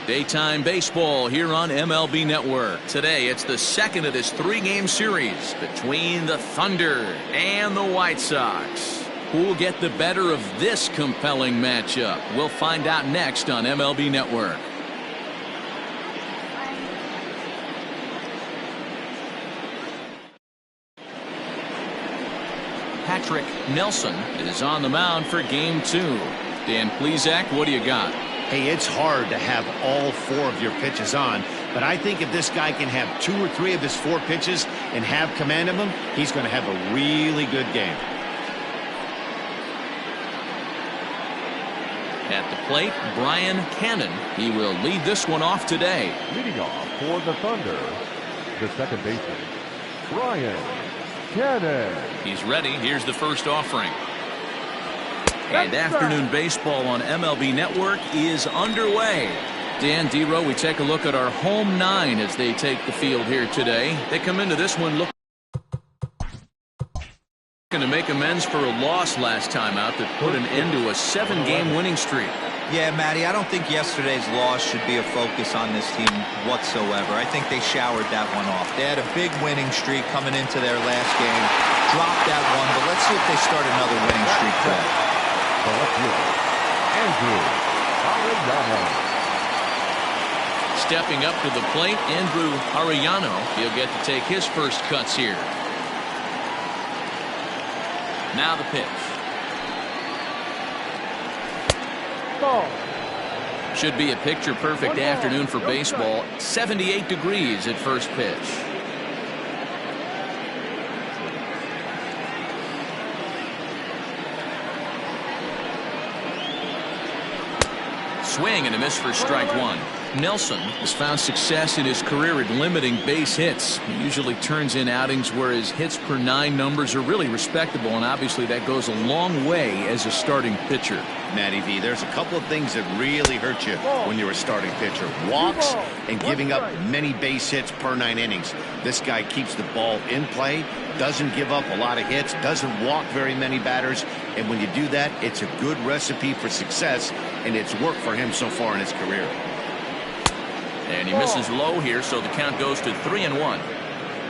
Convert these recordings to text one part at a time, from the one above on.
Daytime baseball here on MLB Network. Today, it's the second of this three-game series between the Thunder and the White Sox. Who will get the better of this compelling matchup? We'll find out next on MLB Network. Patrick Nelson is on the mound for game 2. Dan Plesac, what do you got? Hey, it's hard to have all 4 of your pitches on, but I think if this guy can have 2 or 3 of his 4 pitches and have command of them, he's going to have a really good game. At the plate, Brian Cannon. He will lead this one off today. Leading off for the Thunder, the second baseman, Brian Cannon. He's ready. Here's the first offering. And afternoon baseball on MLB Network is underway. Dan Dero, we take a look at our home 9 as they take the field here today. They come into this one looking to make amends for a loss last time out that put an end to a 7-game winning streak. Yeah, Matty, I don't think yesterday's loss should be a focus on this team whatsoever. I think they showered that one off. They had a big winning streak coming into their last game. Dropped that one, but let's see if they start another winning streak today. Stepping up to the plate, Andrew Arellano. He'll get to take his first cuts here. Now the pitch. Should be a picture-perfect afternoon for baseball. 78 degrees at first pitch. Swing and a miss for strike 1. Nelson has found success in his career at limiting base hits. He usually turns in outings where his hits per 9 numbers are really respectable, and obviously that goes a long way as a starting pitcher. Matty V, there's a couple of things that really hurt you when you're a starting pitcher. Walks and giving up many base hits per 9 innings. This guy keeps the ball in play, doesn't give up a lot of hits, doesn't walk very many batters, and when you do that, it's a good recipe for success, and it's worked for him so far in his career. And he misses low here, so the count goes to 3-1.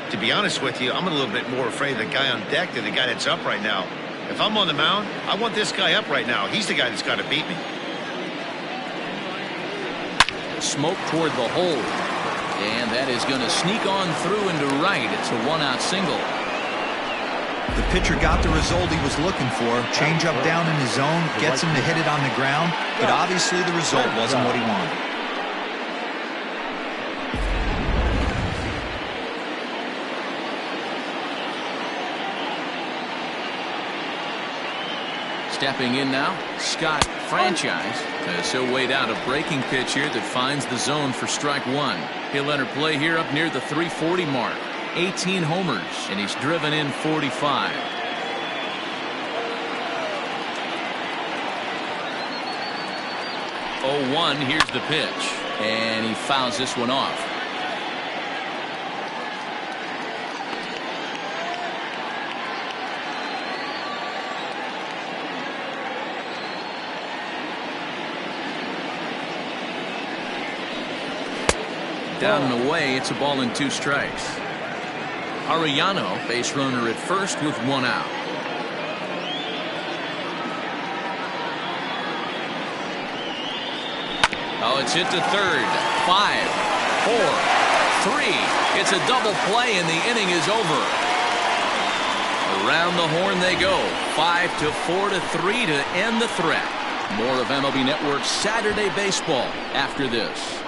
To be honest with you, I'm a little bit more afraid of the guy on deck than the guy that's up right now. If I'm on the mound, I want this guy up right now. He's the guy that's got to beat me. Smoke toward the hole. And that is going to sneak on through into right. It's a 1-out single. The pitcher got the result he was looking for. Change up down in his zone, gets him to hit it on the ground, but obviously the result wasn't what he wanted. Stepping in now, Scott Franchise, as he'll wait out a breaking pitch here that finds the zone for strike 1. He'll enter play here up near the 340 mark. 18 homers, and he's driven in 45. Oh, 1, here's the pitch, and he fouls this one off. Down and away, it's a ball and 2 strikes. Arellano, base runner at first with 1 out. Oh, it's hit to third. 5, 4, 3. It's a double play, and the inning is over. Around the horn they go. 5-4 to 3 to end the threat. More of MLB Network's Saturday baseball after this.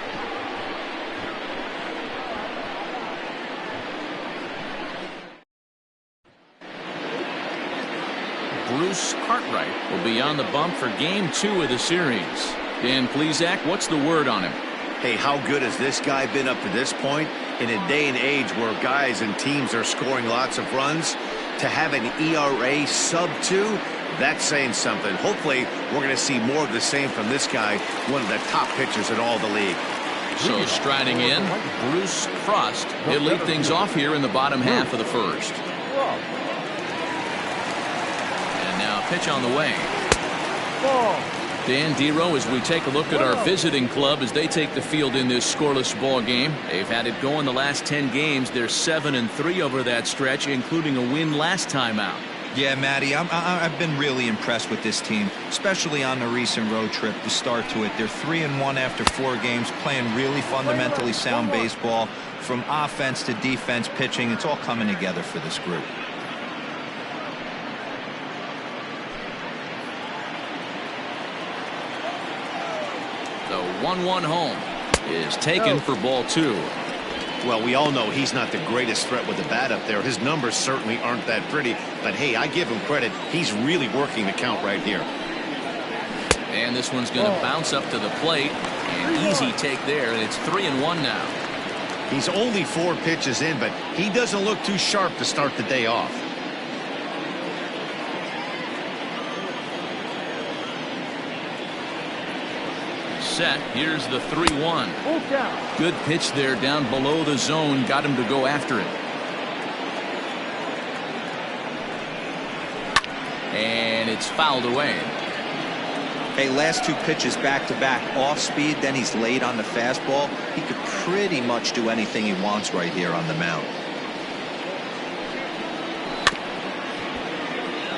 Bruce Cartwright will be on the bump for game 2 of the series. Dan Plesac, what's the word on him? Hey, how good has this guy been up to this point? In a day and age where guys and teams are scoring lots of runs, to have an ERA sub-2, that's saying something. Hopefully, we're going to see more of the same from this guy, one of the top pitchers in all the league. So striding in, Bruce Frost. He'll lead things off here in the bottom half of the first. Pitch on the way. Dan Dero, as we take a look at our visiting club as they take the field in this scoreless ball game. They've had it going the last 10 games. They're 7-3 over that stretch, including a win last time out. Yeah, Matty, I've been really impressed with this team, especially on the recent road trip, the start to it. They're 3-1 after 4 games, playing really fundamentally sound baseball. From offense to defense, pitching, it's all coming together for this group. The 1-1 home is taken for ball 2. Well, we all know he's not the greatest threat with the bat up there. His numbers certainly aren't that pretty. But, hey, I give him credit. He's really working the count right here. And this one's going to bounce up to the plate. An easy take there, and it's 3-1 now. He's only 4 pitches in, but he doesn't look too sharp to start the day off. Set. Here's the 3-1. Good pitch there down below the zone. Got him to go after it. And it's fouled away. Hey, last 2 pitches back-to-back off speed, then he's late on the fastball. He could pretty much do anything he wants right here on the mound.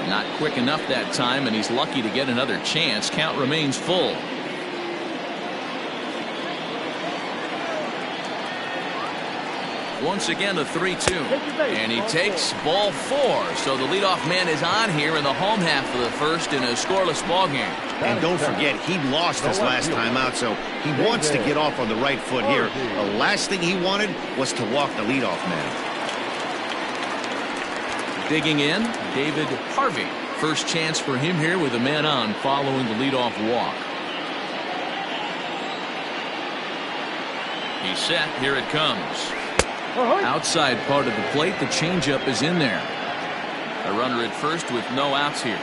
Not quick enough that time, and he's lucky to get another chance. Count remains full. Once again, a 3-2. And he takes ball 4. So the leadoff man is on here in the home half of the first in a scoreless ball game. And don't forget, he lost his last time out, so he wants to get off on the right foot here. The last thing he wanted was to walk the leadoff man. Digging in, David Harvey. First chance for him here with a man on following the leadoff walk. He's set. Here it comes. Outside part of the plate, the changeup is in there. A runner at first with no outs here.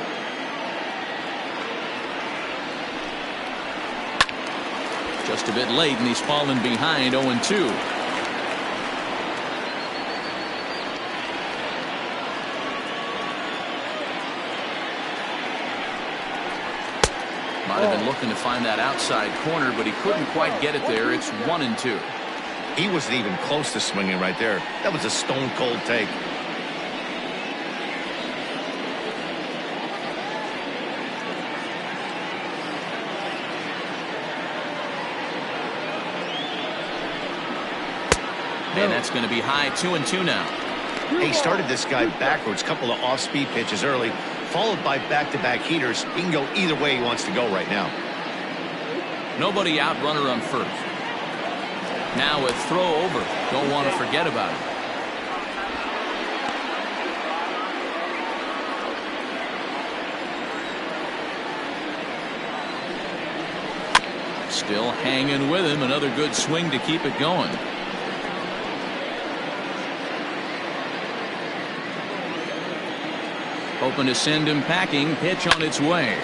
Just a bit late, and he's fallen behind 0-2. Might have been looking to find that outside corner, but he couldn't quite get it there. It's 1-2. He wasn't even close to swinging right there. That was a stone-cold take. And that's going to be high. 2-2 now. He started this guy backwards. Couple of off-speed pitches early, followed by back-to-back heaters. He can go either way he wants to go right now. Nobody out, runner on first. Now a throw over. Don't want to forget about it. Still hanging with him. Another good swing to keep it going. Hoping to send him packing. Pitch on its way.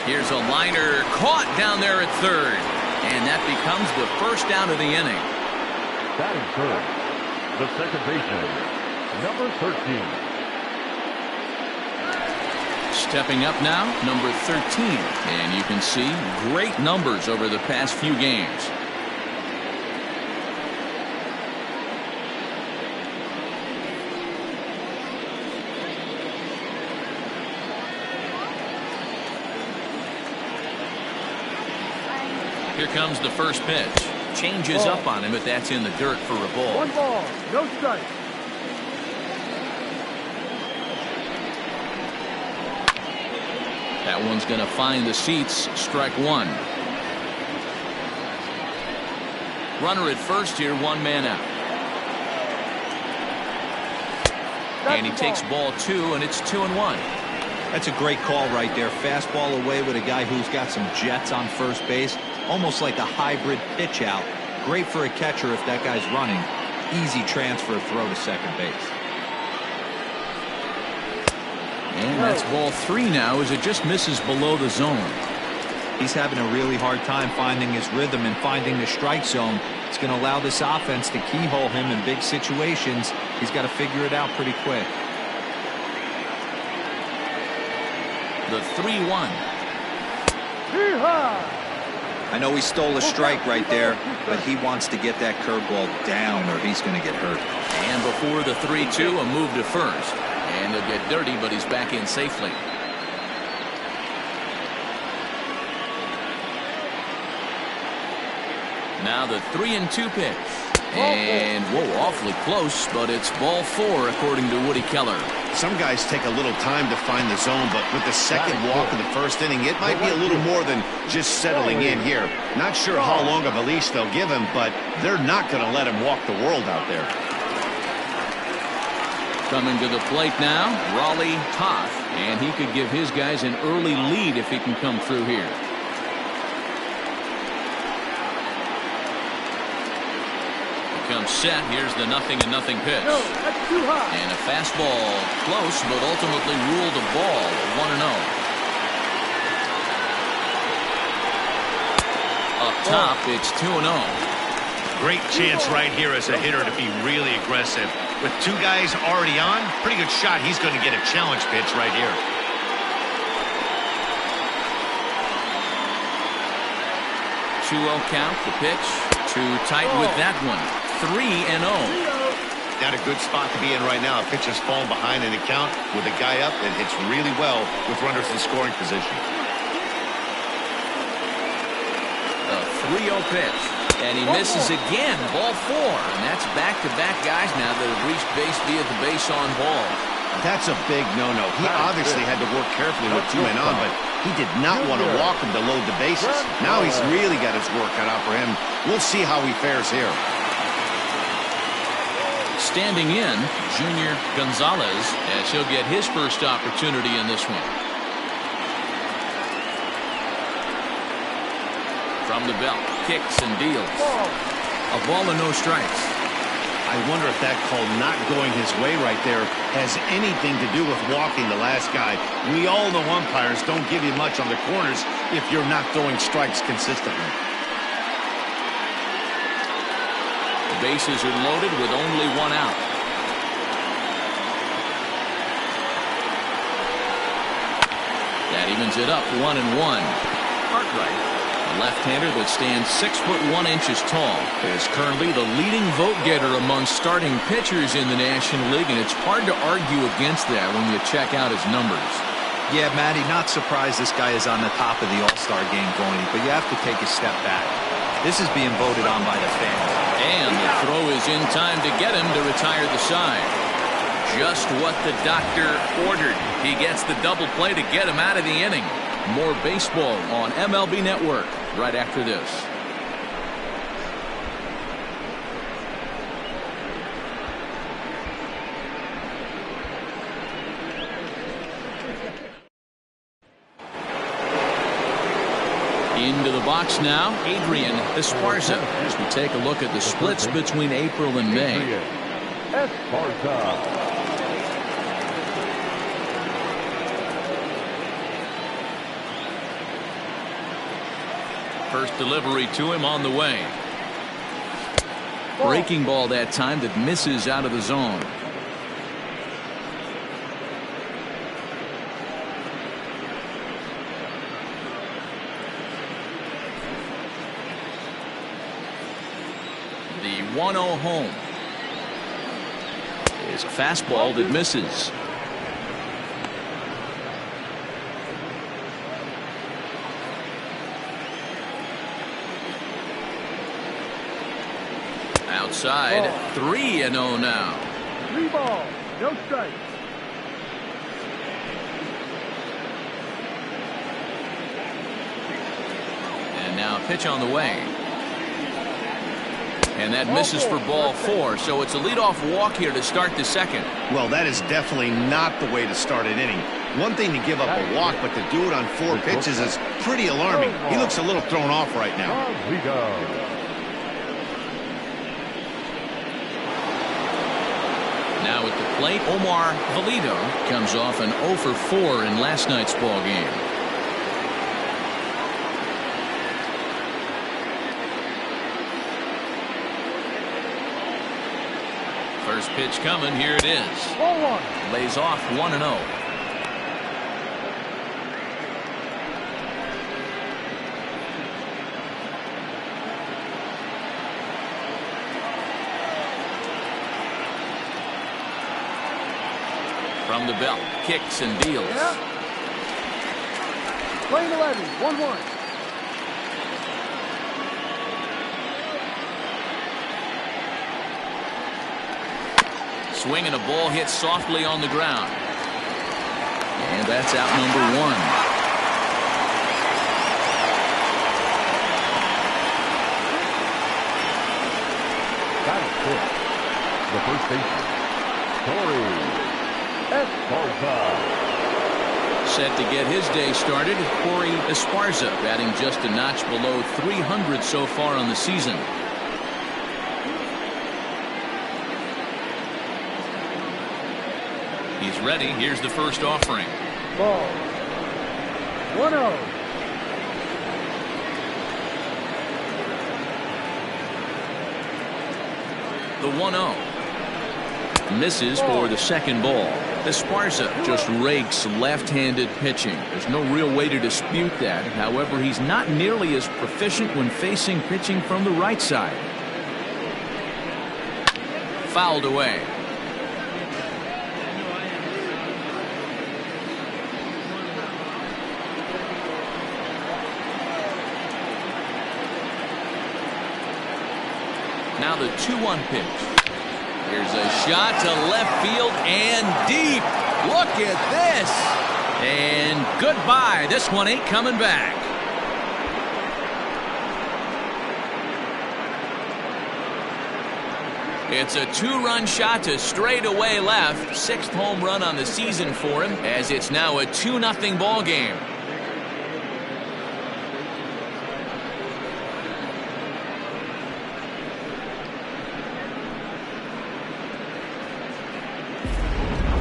Here's a liner caught down there at third. And that becomes the first down of the inning. Batting third, the second baseman, number 13. Stepping up now, number 13. And you can see great numbers over the past few games. Here comes the first pitch. Changes up on him, but that's in the dirt for a ball. 1 ball, no strike. That one's going to find the seats. Strike 1. Runner at first here, 1 man out. And he takes ball 2, and it's 2-1. That's a great call right there. Fastball away with a guy who's got some jets on first base. Almost like a hybrid pitch out. Great for a catcher if that guy's running. Easy transfer throw to second base. And that's ball 3 now as it just misses below the zone. He's having a really hard time finding his rhythm and finding the strike zone. It's going to allow this offense to keyhole him in big situations. He's got to figure it out pretty quick. The 3-1. I know he stole a strike right there, but he wants to get that curveball down or he's going to get hurt. And before the 3-2, a move to first. And he'll get dirty, but he's back in safely. Now the 3-2 pitch. And, whoa, awfully close, but it's ball 4, according to Woody Keller. Some guys take a little time to find the zone, but with the second walk of the first inning, it might be a little more than just settling in here. Not sure how long of a leash they'll give him, but they're not going to let him walk the world out there. Coming to the plate now, Raleigh Toth, and he could give his guys an early lead if he can come through here. Comes set. Here's the 0-0 pitch. No, that's too high. And a fastball close, but ultimately ruled a ball. 1-0. Up top, it's 2-0. Great chance right here as a hitter to be really aggressive. With two guys already on, pretty good shot. He's going to get a challenge pitch right here. 2-0 count. The pitch. Too tight with that one. 3-0. Not a good spot to be in right now. A pitcher's falling behind in the count with a guy up that hits really well with runners in scoring position. The 3-0 pitch. And he misses again. Ball 4. And that's back-to-back guys now that have reached base via the base on ball. That's a big no-no. He obviously had to work carefully with 2 men on, but he did not want to walk him to load the bases. Now he's really got his work cut out for him. We'll see how he fares here. Standing in, Junior Gonzalez, as he'll get his first opportunity in this one. From the belt, kicks and deals. A ball and no strikes. I wonder if that call not going his way right there has anything to do with walking the last guy. We all know umpires don't give you much on the corners if you're not throwing strikes consistently. Bases are loaded with only 1 out. That evens it up 1-1. Cartwright, a left-hander that stands 6'1" tall, is currently the leading vote getter among starting pitchers in the National League, and it's hard to argue against that when you check out his numbers. Yeah, Matty, not surprised this guy is on the top of the All-Star game going, but you have to take a step back. This is being voted on by the fans. And the throw is in time to get him to retire the side. Just what the doctor ordered. He gets the double play to get him out of the inning. More baseball on MLB Network right after this. Into the box now, Adrian Esparza, as we take a look at the splits between April and May. Esparza. First delivery to him on the way. Breaking ball that time that misses out of the zone. The 1-0 home is a fastball that misses. Outside, 3-0 now. 3 balls, no strikes. And now a pitch on the way. And that misses for ball 4, so it's a leadoff walk here to start the second. Well, that is definitely not the way to start an inning. One thing to give up a walk, but to do it on 4 pitches is pretty alarming. He looks a little thrown off right now. Now at the plate, Omar Valido comes off an 0 for 4 in last night's ball game. First pitch coming, here it is. 0-1. Lays off 1-0. from the belt. Kicks and deals. Yeah. Lane 11, 1-1. Swing and a ball hit softly on the ground. And that's out number 1. Batting fifth, the first baseman, Corey Esparza. Set to get his day started, Corey Esparza, batting just a notch below 300 so far on the season. He's ready. Here's the first offering. Ball. 1-0. The 1-0. Misses for the second ball. Esparza just rakes left-handed pitching. There's no real way to dispute that. However, he's not nearly as proficient when facing pitching from the right side. Fouled away. Now the 2-1 pitch. Here's a shot to left field and deep. Look at this. And goodbye. This one ain't coming back. It's a 2-run shot to straightaway left. 6th home run on the season for him, as it's now a 2-0 ball game.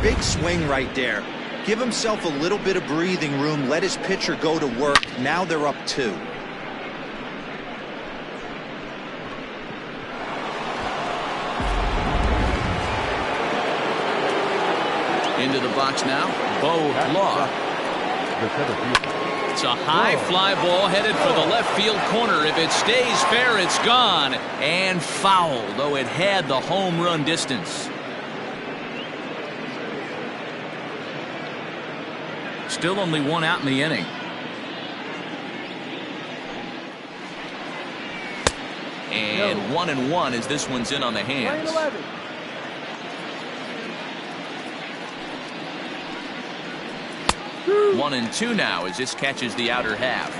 Big swing right there. Give himself a little bit of breathing room. Let his pitcher go to work. Now they're up 2. Into the box now, Bo Law. It's a high fly ball headed for the left field corner. If it stays fair, it's gone. And foul, though it had the home run distance. Still only 1 out in the inning. And 1-1 as this one's in on the hands. Lane 11. Two. 1-2 now as this catches the outer half.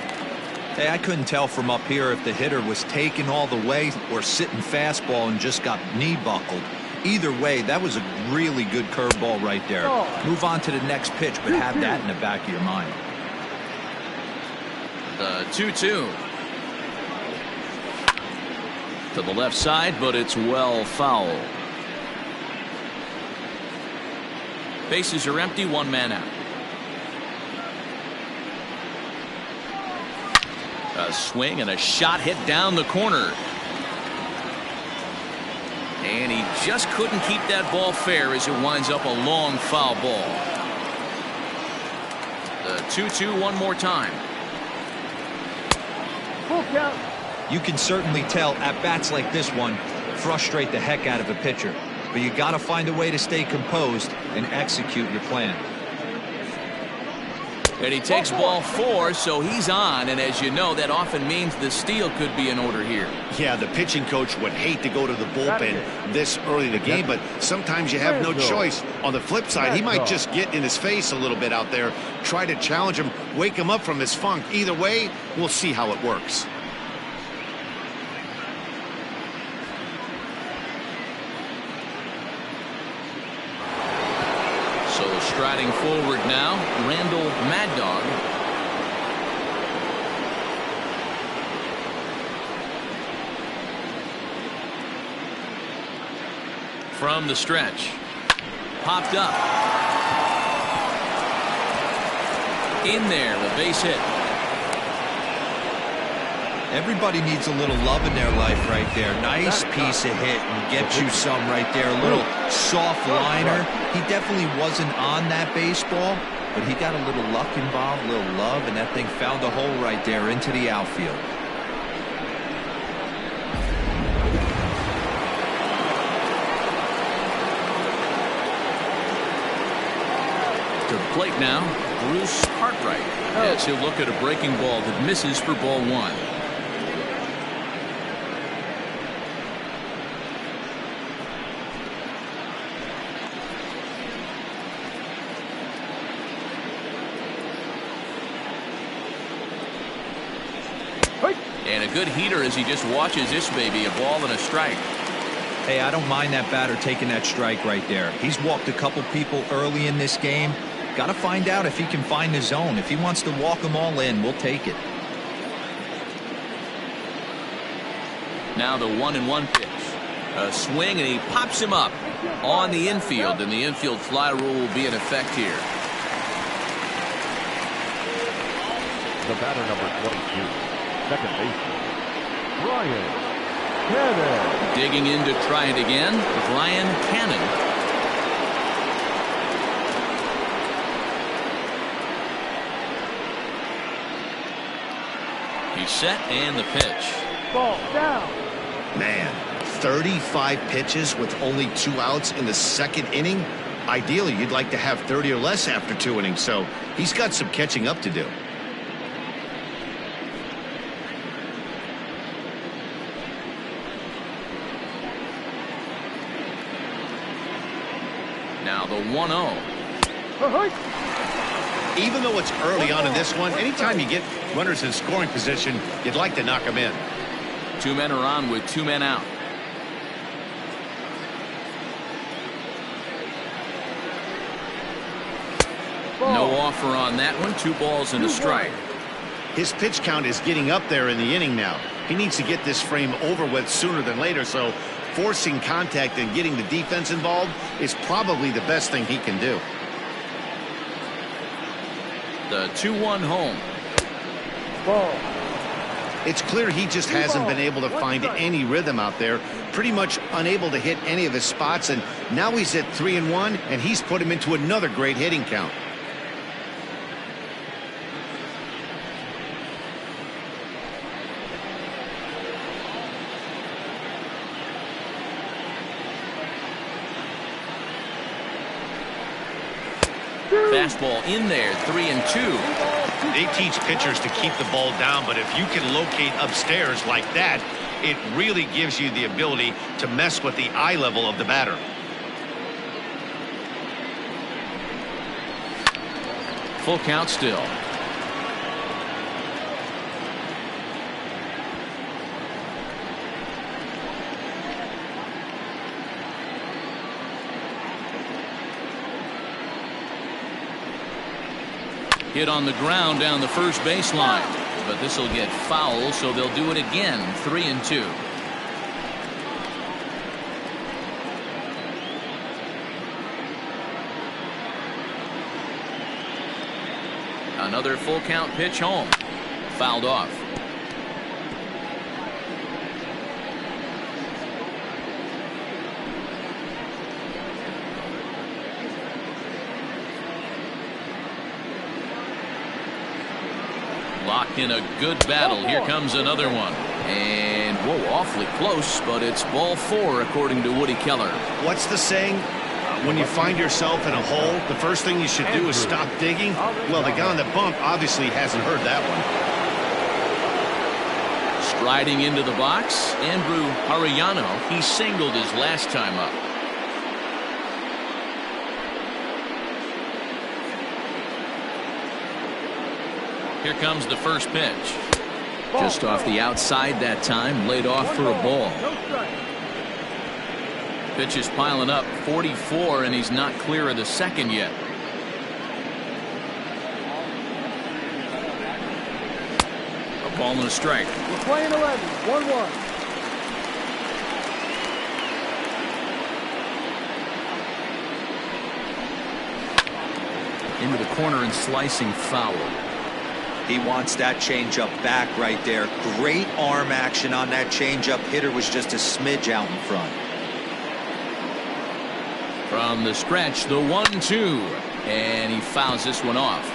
Hey, I couldn't tell from up here if the hitter was taking all the way or sitting fastball and just got knee buckled. Either way, that was a really good curveball right there. Move on to the next pitch, but have that in the back of your mind. The 2-2. To the left side, but it's well foul. Bases are empty, 1 man out. A swing and a shot hit down the corner. And he just couldn't keep that ball fair as it winds up a long foul ball. The 2-2 one more time. Full count. You can certainly tell at bats like this one frustrate the heck out of a pitcher. But you got to find a way to stay composed and execute your plan. And he takes ball 4, so he's on. And as you know, that often means the steal could be in order here. Yeah, the pitching coach would hate to go to the bullpen this early in the game, but sometimes you have no choice. On the flip side, he might just get in his face a little bit out there, try to challenge him, wake him up from his funk. Either way, we'll see how it works. So striding forward now, Randall Mad Dog. From the stretch. Popped up. In there, the base hit. Everybody needs a little love in their life right there. Nice piece of hit and get you some right there. A little soft liner. He definitely wasn't on that baseball, but he got a little luck involved, a little love, and that thing found a hole right there into the outfield. plate now, Bruce Hartright. As he'll look at a breaking ball that misses for ball one. And a good heater as he just watches this baby, a ball and a strike. Hey, I don't mind that batter taking that strike right there. He's walked a couple people early in this game. Got to find out if he can find the zone. If he wants to walk them all in, we'll take it. Now the 1-1 pitch. A swing, and he pops him up on the infield, and the infield fly rule will be in effect here. The batter, number 22, second baseman, Brian Cannon. Digging in to try it again, Brian Cannon. He's set, and the pitch. Ball down. Man, 35 pitches with only 2 outs in the second inning. Ideally, you'd like to have 30 or less after 2 innings, so he's got some catching up to do. Now the 1-0. Even though it's early on in this one, anytime you get runners in scoring position, you'd like to knock them in. 2 men are on with 2 men out. No offer on that one. 2 balls and a strike. His pitch count is getting up there in the inning now. He needs to get this frame over with sooner than later, so forcing contact and getting the defense involved is probably the best thing he can do. The 2-1 home. Ball. It's clear he just hasn't been able to find any rhythm out there, pretty much unable to hit any of his spots, and now he's at 3-1, and he's put him into another great hitting count. Fastball in there, 3-2. They teach pitchers to keep the ball down, but if you can locate upstairs like that, it really gives you the ability to mess with the eye level of the batter. Full count still. Hit on the ground down the first baseline, but this will get foul, so they'll do it again. 3-2. Another full count pitch home. Fouled off. Locked in a good battle. Here comes another one. And, whoa, awfully close, but it's ball 4, according to Woody Keller. What's the saying? When you find yourself in a hole, the first thing you should do is stop digging. Well, the guy on the bump obviously hasn't heard that one. Striding into the box, Andrew Arellano. He singled his last time up. Here comes the first pitch. Just off the outside that time, laid off for a ball. Pitch is piling up, 44, and he's not clear of the second yet. A ball and a strike. We're playing 11. 1-1. Into the corner and slicing foul. He wants that changeup back right there. Great arm action on that changeup. Hitter was just a smidge out in front. From the stretch, the 1-2, and he fouls this one off.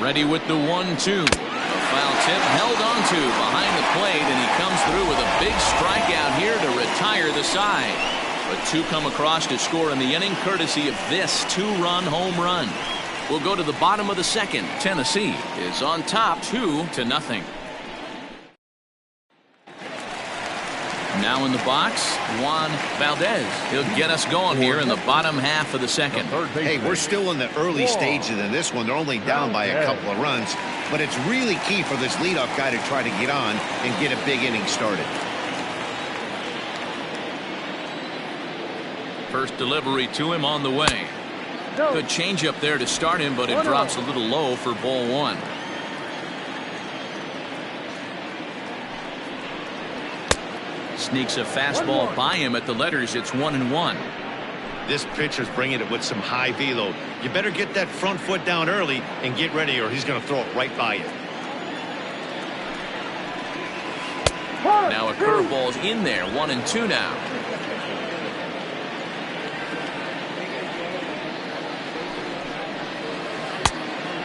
Ready with the 1-2. A foul hit, held onto behind the plate, and he comes through with a big strikeout here to retire the side. But two come across to score in the inning, courtesy of this two-run home run. We'll go to the bottom of the second. Tennessee is on top 2-0. Now in the box, Juan Valdez. He'll get us going here in the bottom half of the second. Hey, we're still in the early stages of this one. They're only down by a couple of runs, but it's really key for this leadoff guy to try to get on and get a big inning started. First delivery to him on the way. Good changeup there to start him, but it drops a little low for ball one. Sneaks a fastball by him at the letters. It's 1-1. This pitcher's bringing it with some high velo. You better get that front foot down early and get ready, or he's going to throw it right by you. Now a curveball's in there. 1-2 now.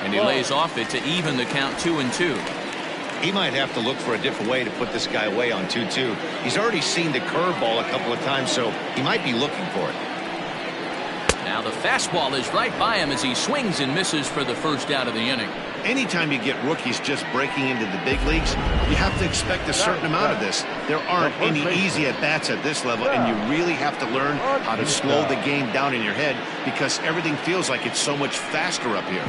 And he lays off it to even the count 2-2. He might have to look for a different way to put this guy away on 2-2. He's already seen the curveball a couple of times, so he might be looking for it. Now the fastball is right by him as he swings and misses for the first out of the inning. Anytime you get rookies just breaking into the big leagues, you have to expect a certain amount of this. There aren't any easy at-bats at this level, and you really have to learn how to slow the game down in your head because everything feels like it's so much faster up here.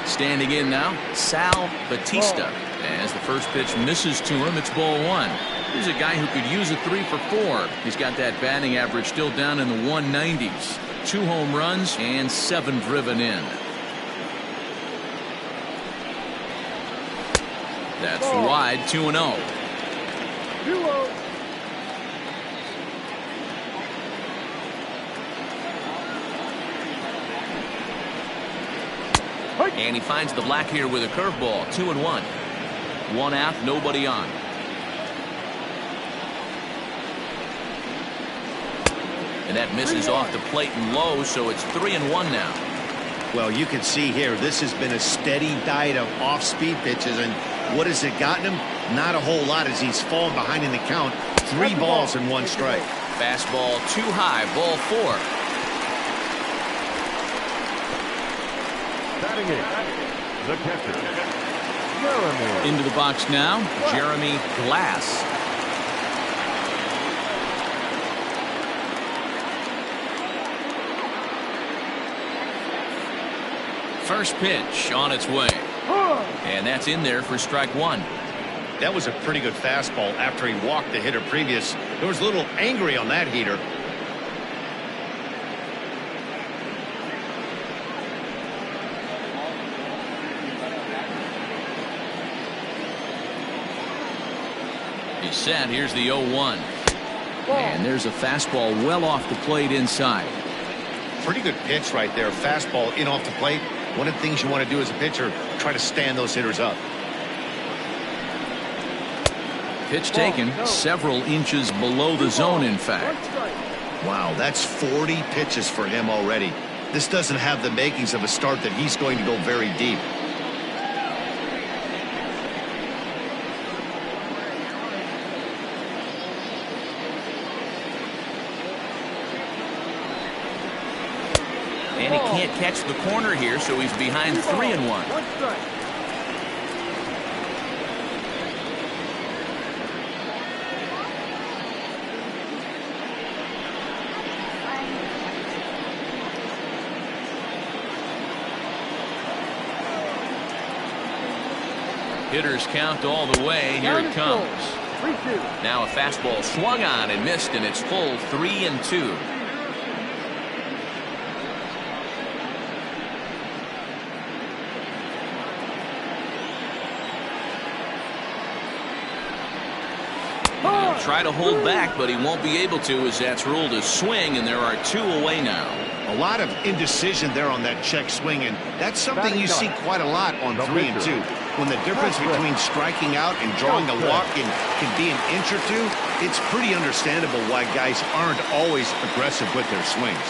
Standing in now, Sal Batista. As the first pitch misses to him, it's ball one. Here's a guy who could use a 3 for 4. He's got that batting average still down in the 190s. 2 home runs and 7 driven in. That's wide, 2-0. 2-0. And he finds the black here with a curveball. 2-1. 1 out, nobody on. And that misses off the plate and low, so it's 3-1 now. Well, you can see here, this has been a steady diet of off-speed pitches, and what has it gotten him? Not a whole lot as he's fallen behind in the count. 3 balls and 1 strike. Fastball too high, ball 4. Batting in, the catcher, Jeremy. Into the box now, Jeremy Glass. First pitch on its way. And that's in there for strike 1. That was a pretty good fastball after he walked the hitter previous. There was a little angry on that heater. He's set. Here's the 0-1. And there's a fastball well off the plate inside. Pretty good pitch right there. Fastball in off the plate. One of the things you want to do as a pitcher, try to stand those hitters up. Pitch taken several inches below the zone, in fact. Wow, that's 40 pitches for him already. This doesn't have the makings of a start that he's going to go very deep. And he can't catch the corner here, so he's behind 3-1. Hitters count all the way. Here it comes. Now a fastball swung on and missed, and it's full 3-2. Try to hold back, but he won't be able to as that's ruled a swing, and there are 2 away now. A lot of indecision there on that check swing, and that's something you see quite a lot on 3 and 2. When the difference between striking out and drawing a walk can be an inch or 2, it's pretty understandable why guys aren't always aggressive with their swings.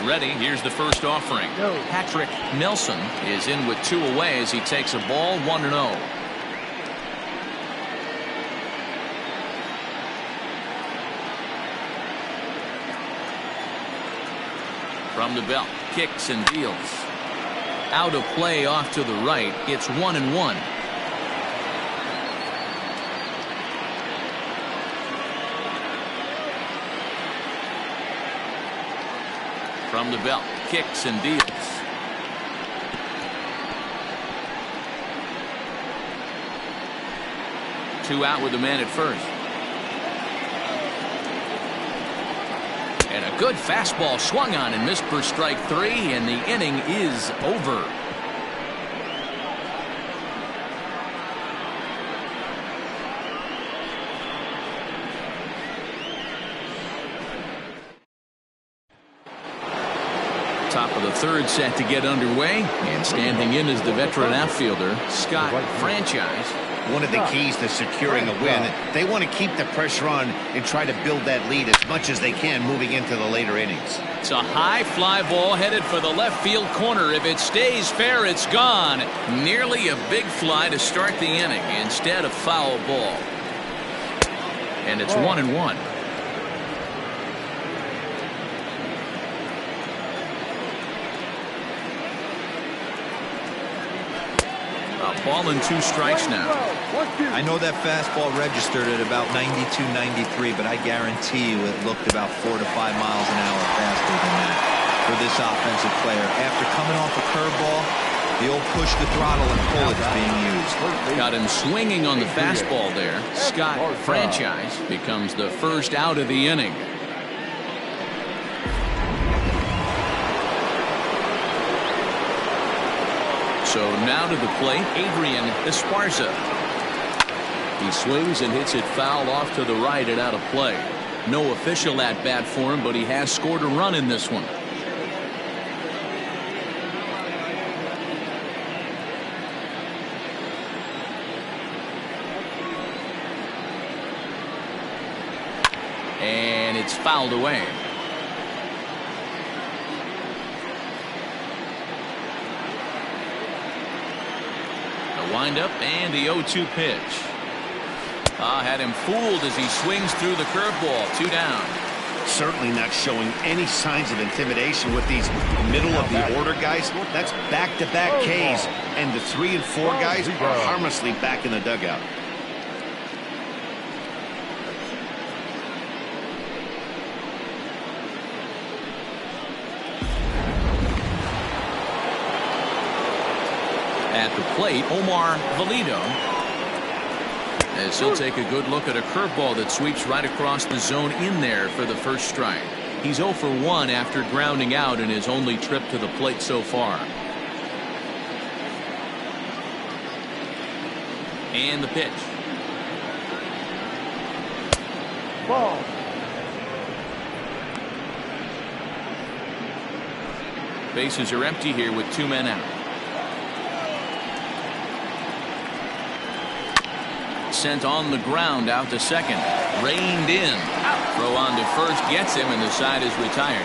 ready. Here's the first offering. Patrick Nelson is in with 2 away as he takes a ball 1-0. From the belt, kicks and deals. Out of play off to the right. It's 1-1. From the belt, kicks and deals. Two out with the man at first. And a good fastball swung on and missed for strike 3, and the inning is over. Top of the third set to get underway, and standing in is the veteran outfielder, Scott Franchise. One of the keys to securing a win, they want to keep the pressure on and try to build that lead as much as they can moving into the later innings. It's a high fly ball headed for the left field corner. If it stays fair, it's gone. Nearly a big fly to start the inning instead of foul ball. And it's 1-1. A ball and 2 strikes now. I know that fastball registered at about 92, 93, but I guarantee you it looked about 4 to 5 miles an hour faster than that for this offensive player. After coming off a curveball, the old push the throttle and pull it is being used. Got him swinging on the fastball there. Scott Franchise becomes the first out of the inning. So now to the plate, Adrian Esparza. He swings and hits it foul off to the right and out of play. No official at bat for him, but he has scored a run in this one. And it's fouled away. Windup and the 0-2 pitch. Had him fooled as he swings through the curveball. 2 down. Certainly not showing any signs of intimidation with these middle of the order guys. That's back-to-back Ks, and the 3 and 4 guys are harmlessly back in the dugout. At the plate, Omar Valido, as he'll take a good look at a curveball that sweeps right across the zone in there for the first strike. He's 0 for 1 after grounding out in his only trip to the plate so far. And the pitch. Ball. Bases are empty here with 2 men out. Sent on the ground out to second. Reined in. Throw on to first gets him, and the side is retired.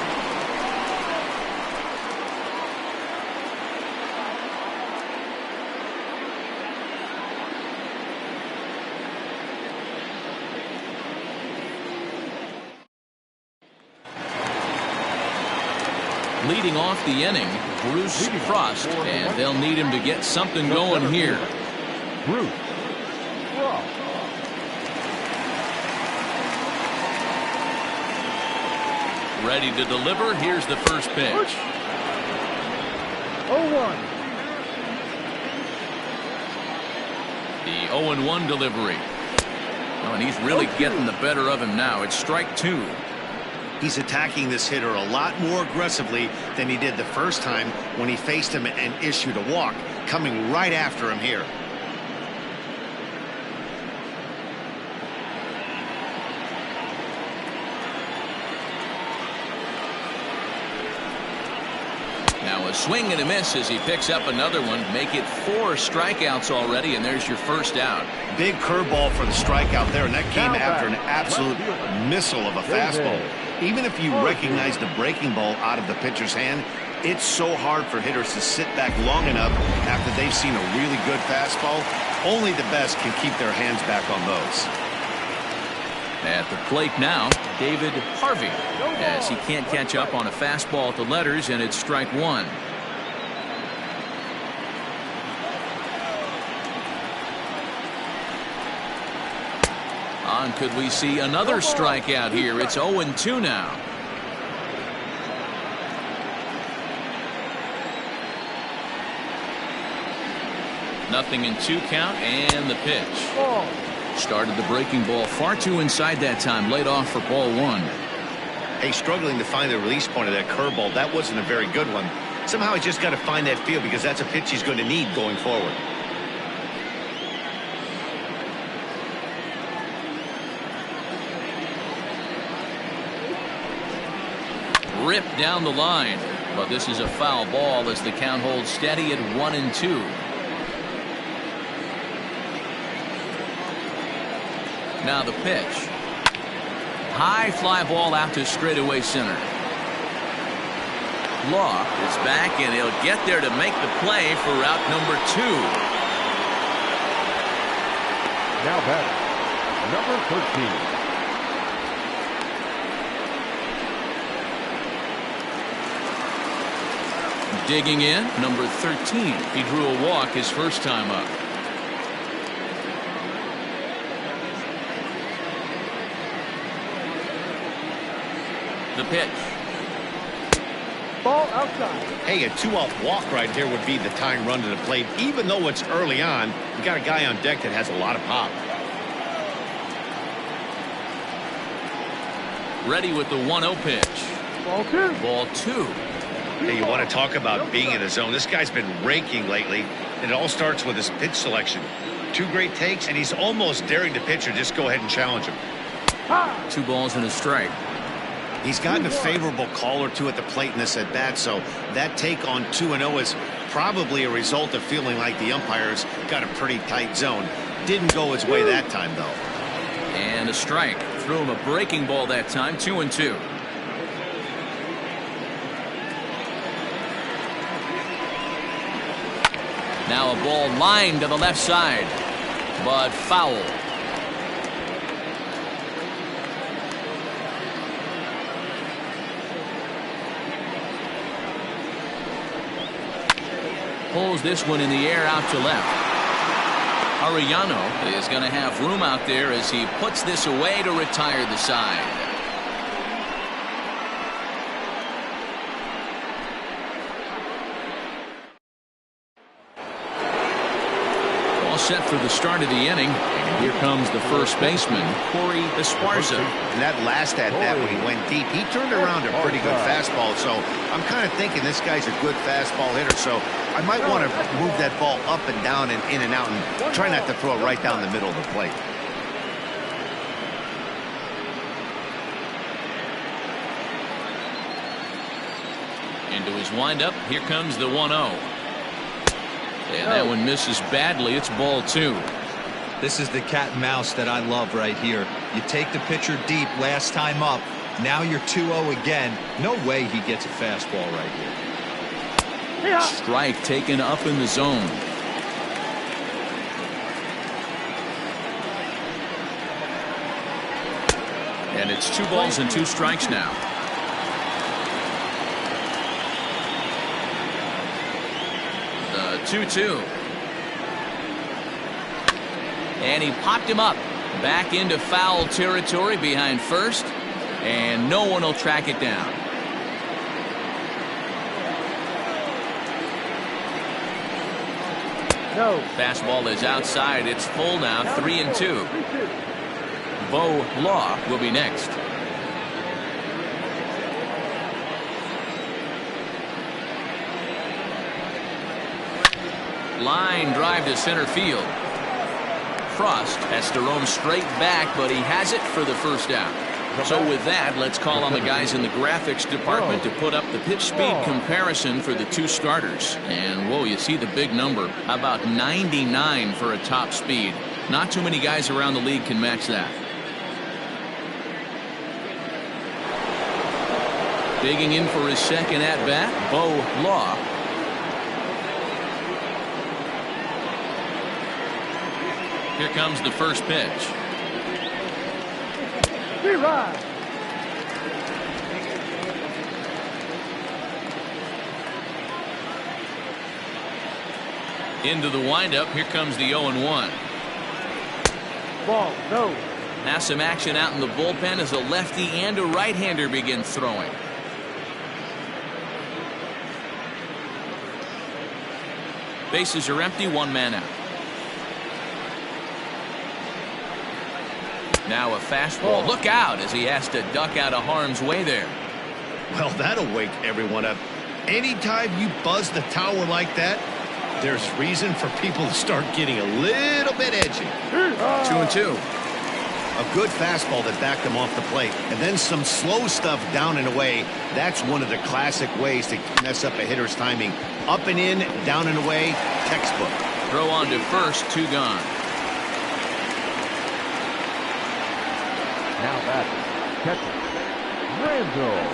Leading off the inning, Bruce Frost, and they'll need him to get something going here. Bruce. Ready to deliver. Here's the first pitch. 0-1. The 0-1 delivery. Oh, and he's really getting the better of him now. It's strike 2. He's attacking this hitter a lot more aggressively than he did the first time when he faced him and issued a walk. Coming right after him here. Now a swing and a miss as he picks up another one. Make it 4 strikeouts already, and there's your first out. Big curveball for the strikeout there, and that came after an absolute missile of a fastball. Even if you recognize the breaking ball out of the pitcher's hand, it's so hard for hitters to sit back long enough after they've seen a really good fastball. Only the best can keep their hands back on those. At the plate now, David Harvey, as he can't catch up on a fastball at the letters, and it's strike one. And could we see another strikeout here? It's 0-2 now. Nothing in 2 count, and the pitch. Started the breaking ball far too inside that time. Laid off for ball one. Hey, struggling to find the release point of that curveball. That wasn't a very good one. Somehow he's just got to find that feel, because that's a pitch he's going to need going forward. Ripped down the line, but this is a foul ball as the count holds steady at 1-2. Now the pitch. High fly ball out to straightaway center. Law is back, and he'll get there to make the play for out number 2. Now batting, number 13. Digging in, number 13. He drew a walk his first time up. The pitch. Ball outside. Hey, a 2-out walk right here would be the tying run to the plate. Even though it's early on, you got a guy on deck that has a lot of pop. Ready with the 1-0 pitch. Ball 2. Ball 2. Hey, you want to talk about being in the zone. This guy's been raking lately, and it all starts with his pitch selection. 2 great takes, and he's almost daring the pitcher just go ahead and challenge him. 2 balls and a strike. He's gotten a favorable call or 2 at the plate in this at-bat, so that take on 2-0 is probably a result of feeling like the umpires got a pretty tight zone. Didn't go his way that time, though. And a strike. Threw him a breaking ball that time, 2-2. Now a ball lined to the left side, but foul. Pulls this one in the air out to left. Arellano is going to have room out there as he puts this away to retire the side. Set for the start of the inning. And here comes the first baseman, Corey Esparza. And that last at-bat when he went deep, he turned around a pretty good fastball. So I'm kind of thinking this guy's a good fastball hitter. So I might want to move that ball up and down and in and out and try not to throw it right down the middle of the plate. Into his windup. Here comes the 1-0. And that one misses badly. It's ball 2. This is the cat and mouse that I love right here. You take the pitcher deep last time up. Now you're 2-0 again. No way he gets a fastball right here. Strike taken up in the zone. And it's 2 balls and 2 strikes now. The 2-2. And he popped him up. Back into foul territory behind first. And no one will track it down. No. Fastball is outside. It's full now. 3-2. Bo Law will be next. Line drive to center field. Frost has to roam straight back, but he has it for the first out. So with that, let's call on the guys in the graphics department to put up the pitch speed comparison for the 2 starters. And whoa, you see the big number, about 99 for a top speed. Not too many guys around the league can match that. Digging in for his second at-bat, Bo Law. Here comes the first pitch. Right. Into the windup. Here comes the 0-1. Ball, no. Now some action out in the bullpen as a lefty and a right-hander begin throwing. Bases are empty, one man out. Now a fastball. Look out as he has to duck out of harm's way there. Well, that'll wake everyone up. Anytime you buzz the tower like that, there's reason for people to start getting a little bit edgy. 2-2. A good fastball that backed him off the plate, and then some slow stuff down and away. That's one of the classic ways to mess up a hitter's timing. Up and in, down and away, textbook. Throw on to first, 2 gone. Now batting, catcher, Randall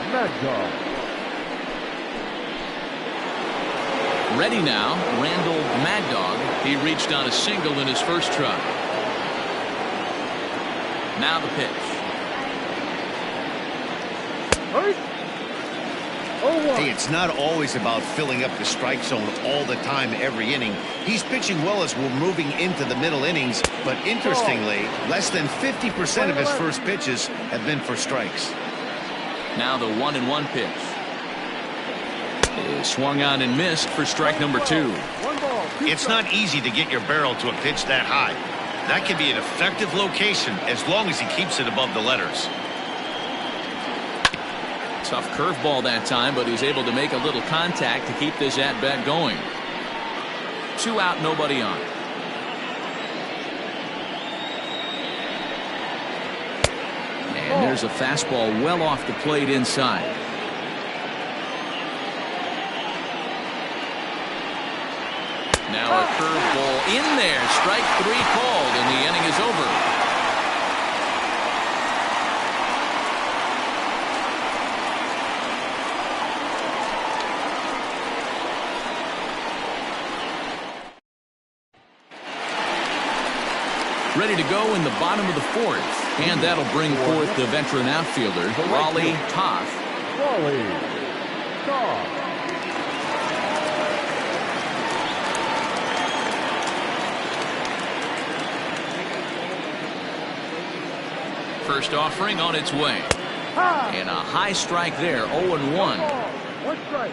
Magdal. Ready now, Randall Mad Dog. He reached on a single in his first try. Now the pitch. Hey, it's not always about filling up the strike zone all the time every inning. He's pitching well as we're moving into the middle innings, but interestingly, less than 50% of his first pitches have been for strikes. Now the 1-1 pitch. Is swung on and missed for strike number 2. It's not easy to get your barrel to a pitch that high. That can be an effective location as long as he keeps it above the letters. Tough curveball that time, but he's able to make a little contact to keep this at-bat going. 2 out, nobody on. And there's a fastball well off the plate inside. Now a curveball in there. Strike 3 called, and the inning is over. Ready to go in the bottom of the 4th, and that'll bring forth the veteran outfielder, Raleigh Toth. Raleigh Toth. First offering on its way. And a high strike there, 0-1. 1 strike.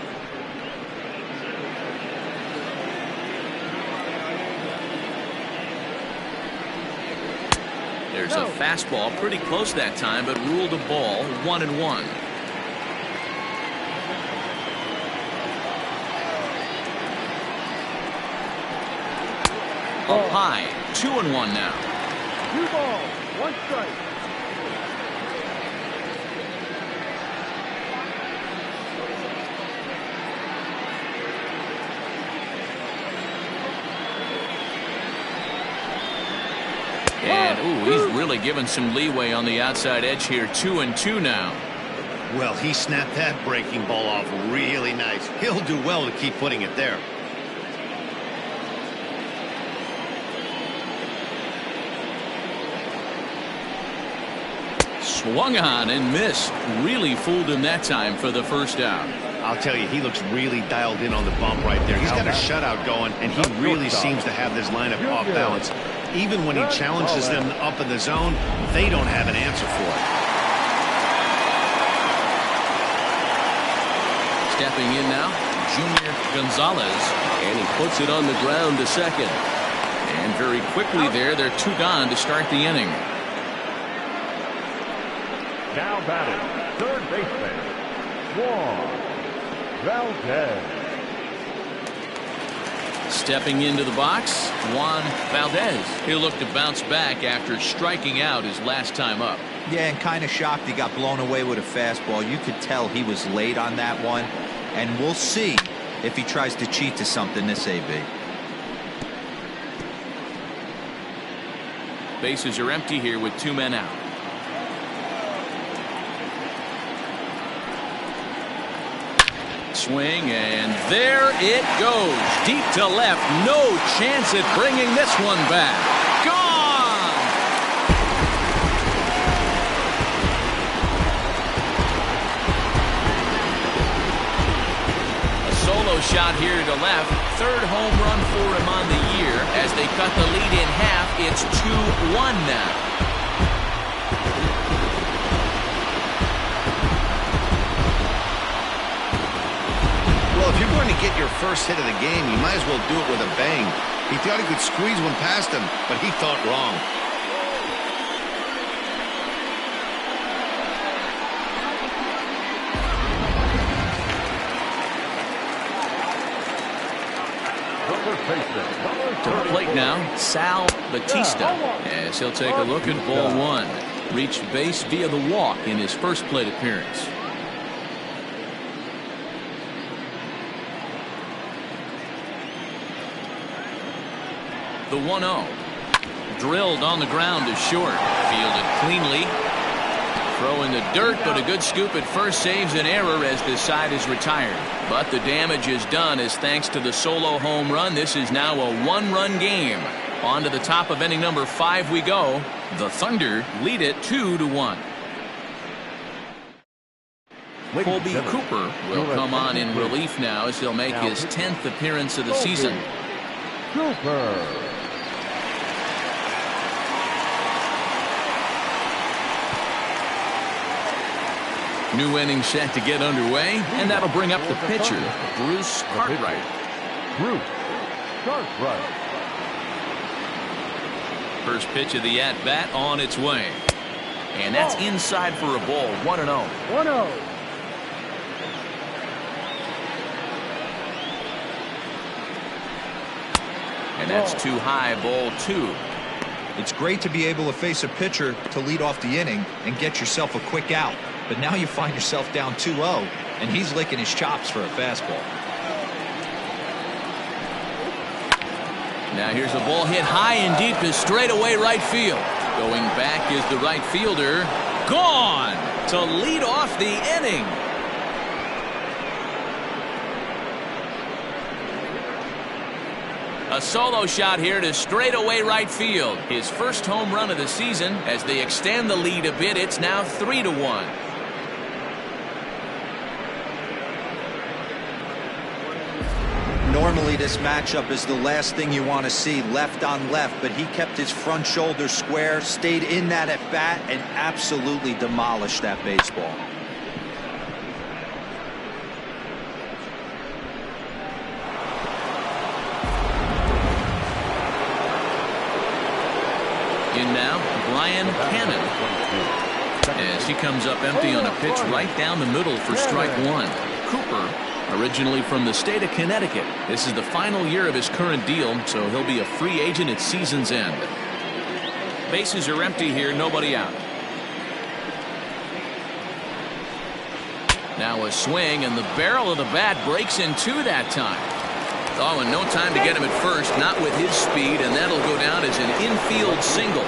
There's a fastball pretty close that time, but ruled a ball, 1-1. Up high, 2-1 now. 2 balls, 1 strike. And, ooh, he's really given some leeway on the outside edge here. 2-2 now. Well, he snapped that breaking ball off really nice. He'll do well to keep putting it there. Swung on and missed. Really fooled him that time for the first out. I'll tell you, he looks really dialed in on the bump right there. He's got a shutout going, and he really seems to have this lineup off balance. Even when he challenges them up in the zone, they don't have an answer for it. Stepping in now, Junior Gonzalez, and he puts it on the ground to second. And very quickly there, they're 2 gone to start the inning. Now batting, third baseman, Juan Valdez. Stepping into the box, Juan Valdez. He'll look to bounce back after striking out his last time up. Yeah, and kind of shocked he got blown away with a fastball. You could tell he was late on that one. And we'll see if he tries to cheat to something this AB. Bases are empty here with 2 men out. swing, and there it goes. Deep to left. No chance at bringing this one back. Gone! A solo shot here to left. Third home run for him on the year. As they cut the lead in half, it's 2-1 now. Well, if you're going to get your first hit of the game, you might as well do it with a bang. He thought he could squeeze one past him, but he thought wrong. To the plate now, Sal Batista, as he'll take a look at ball one. Reached base via the walk in his first plate appearance. The 1-0. Drilled on the ground to short. Fielded cleanly. Throw in the dirt, but a good scoop at first saves an error as this side is retired. But the damage is done as thanks to the solo home run, this is now a one-run game. On to the top of inning number 5 we go. The Thunder lead it 2-1. Colby Cooper will come on in relief now as he'll make his 10th appearance of the season. Cooper. New inning set to get underway, and that'll bring up the pitcher, Bruce Cartwright. Bruce Cartwright. First pitch of the at-bat on its way. And that's inside for a ball, 1-0. 1-0. And that's too high, ball 2. It's great to be able to face a pitcher to lead off the inning and get yourself a quick out. But now you find yourself down 2-0, and he's licking his chops for a fastball. Now here's a ball hit high and deep to straightaway right field. Going back is the right fielder. Gone to lead off the inning. A solo shot here to straightaway right field. His first home run of the season. As they extend the lead a bit, it's now 3-1. Normally this matchup is the last thing you want to see, left on left, but he kept his front shoulder square, stayed in that at bat, and absolutely demolished that baseball. In now, Brian Cannon, as he comes up empty on a pitch right down the middle for strike 1. Cooper, originally from the state of Connecticut. This is the final year of his current deal, so he'll be a free agent at season's end. Bases are empty here, nobody out. Now a swing, and the barrel of the bat breaks in two that time. Oh, and no time to get him at first, not with his speed, and that'll go down as an infield single.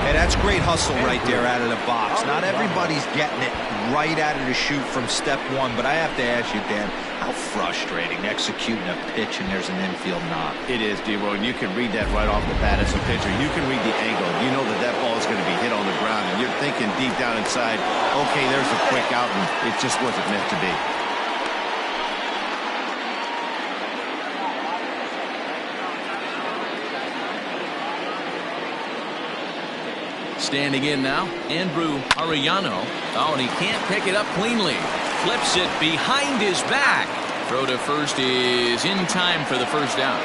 Hey, that's great hustle right there out of the box. Not everybody's getting it right out of the chute from step one, but I have to ask you, Dan, how frustrating executing a pitch and there's an infield knock. It is, D-Roy, and you can read that right off the bat as a pitcher. You can read the angle. You know that that ball is going to be hit on the ground, and you're thinking deep down inside, okay, there's a quick out, and it just wasn't meant to be. Standing in now, Andrew Arellano. Oh, and he can't pick it up cleanly. Flips it behind his back. Throw to first is in time for the first out.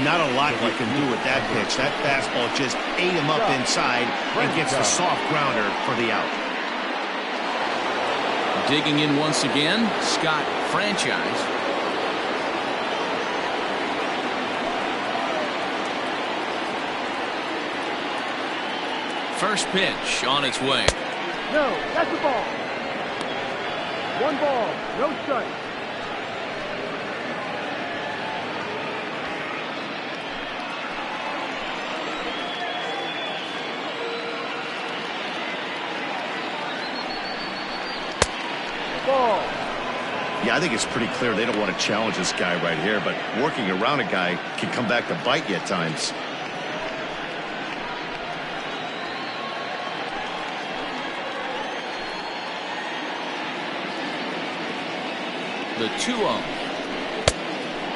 Not a lot you can do with that pitch. That fastball just ate him up inside and gets the soft grounder for the out. Digging in once again, Scott Franchise. First pitch on its way. No, that's the ball. 1 ball, no strike. Ball. Yeah, I think it's pretty clear they don't want to challenge this guy right here, but working around a guy can come back to bite you at times. The 2-0.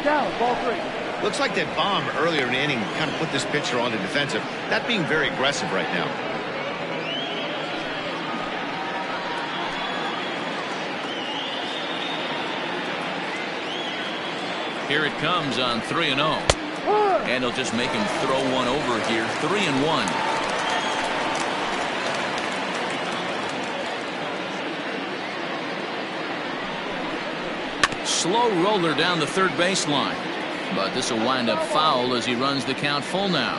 Down, ball 3. Looks like that bomb earlier in the inning kind of put this pitcher on the defensive. Not being very aggressive right now. Here it comes on 3-0. And he'll just make him throw one over here. 3-1. Slow roller down the third baseline. But this will wind up foul as he runs the count full now.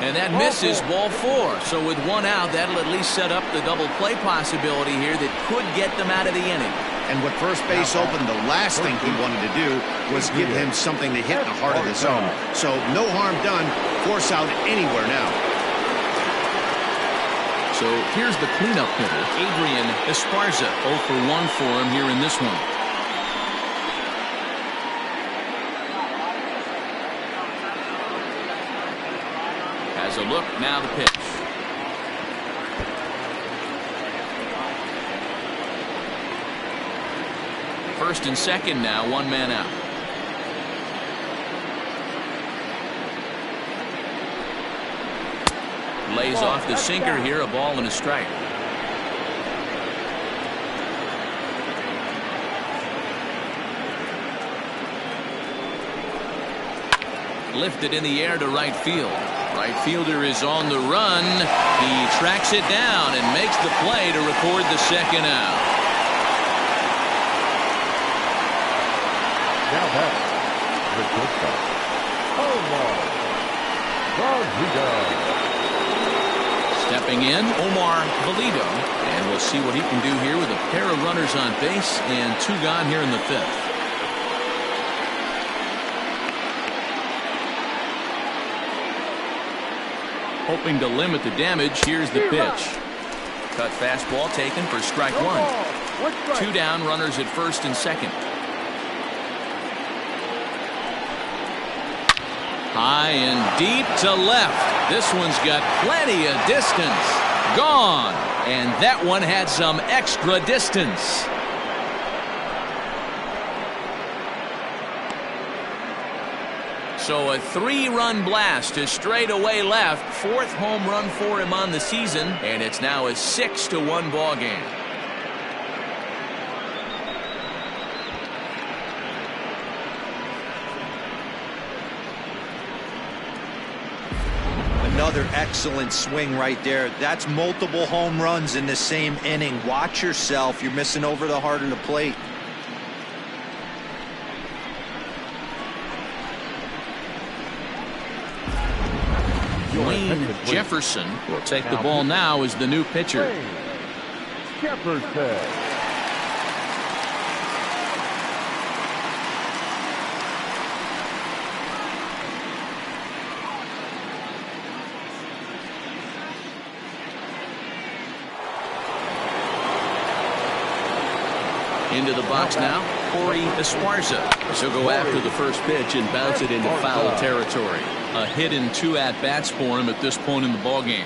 And that misses, ball 4. So with one out, that'll at least set up the double play possibility here that could get them out of the inning. And with first base open, the last thing he wanted to do was give him something to hit in the heart of the zone. So no harm done. Force out anywhere now. So here's the cleanup hitter, Adrian Esparza. 0 for 1 for him here in this one. Has a look, now the pitch. First and second now, one man out. Lays off the sinker here, a ball and a strike. Lifted in the air to right field. Right fielder is on the run. He tracks it down and makes the play to record the second out. Now back, the shortstop, Omar Rodriguez. Stepping in, Omar Valido. And we'll see what he can do here with a pair of runners on base and 2 gone here in the 5th. Hoping to limit the damage. Here's the pitch. Cut fastball taken for strike 1. 2 down, runners at first and second. High and deep to left. This one's got plenty of distance. Gone. And that one had some extra distance. So a 3-run blast to straightaway left. 4th home run for him on the season. And it's now a 6-1 ball game. Another excellent swing right there. That's multiple home runs in the same inning. Watch yourself. You're missing over the heart of the plate. Wayne Jefferson will take the ball now as the new pitcher. Jefferson. Into the box now, Corey Esparza. She'll go after the first pitch and bounce it into foul territory. A hit and 2 at-bats for him at this point in the ballgame.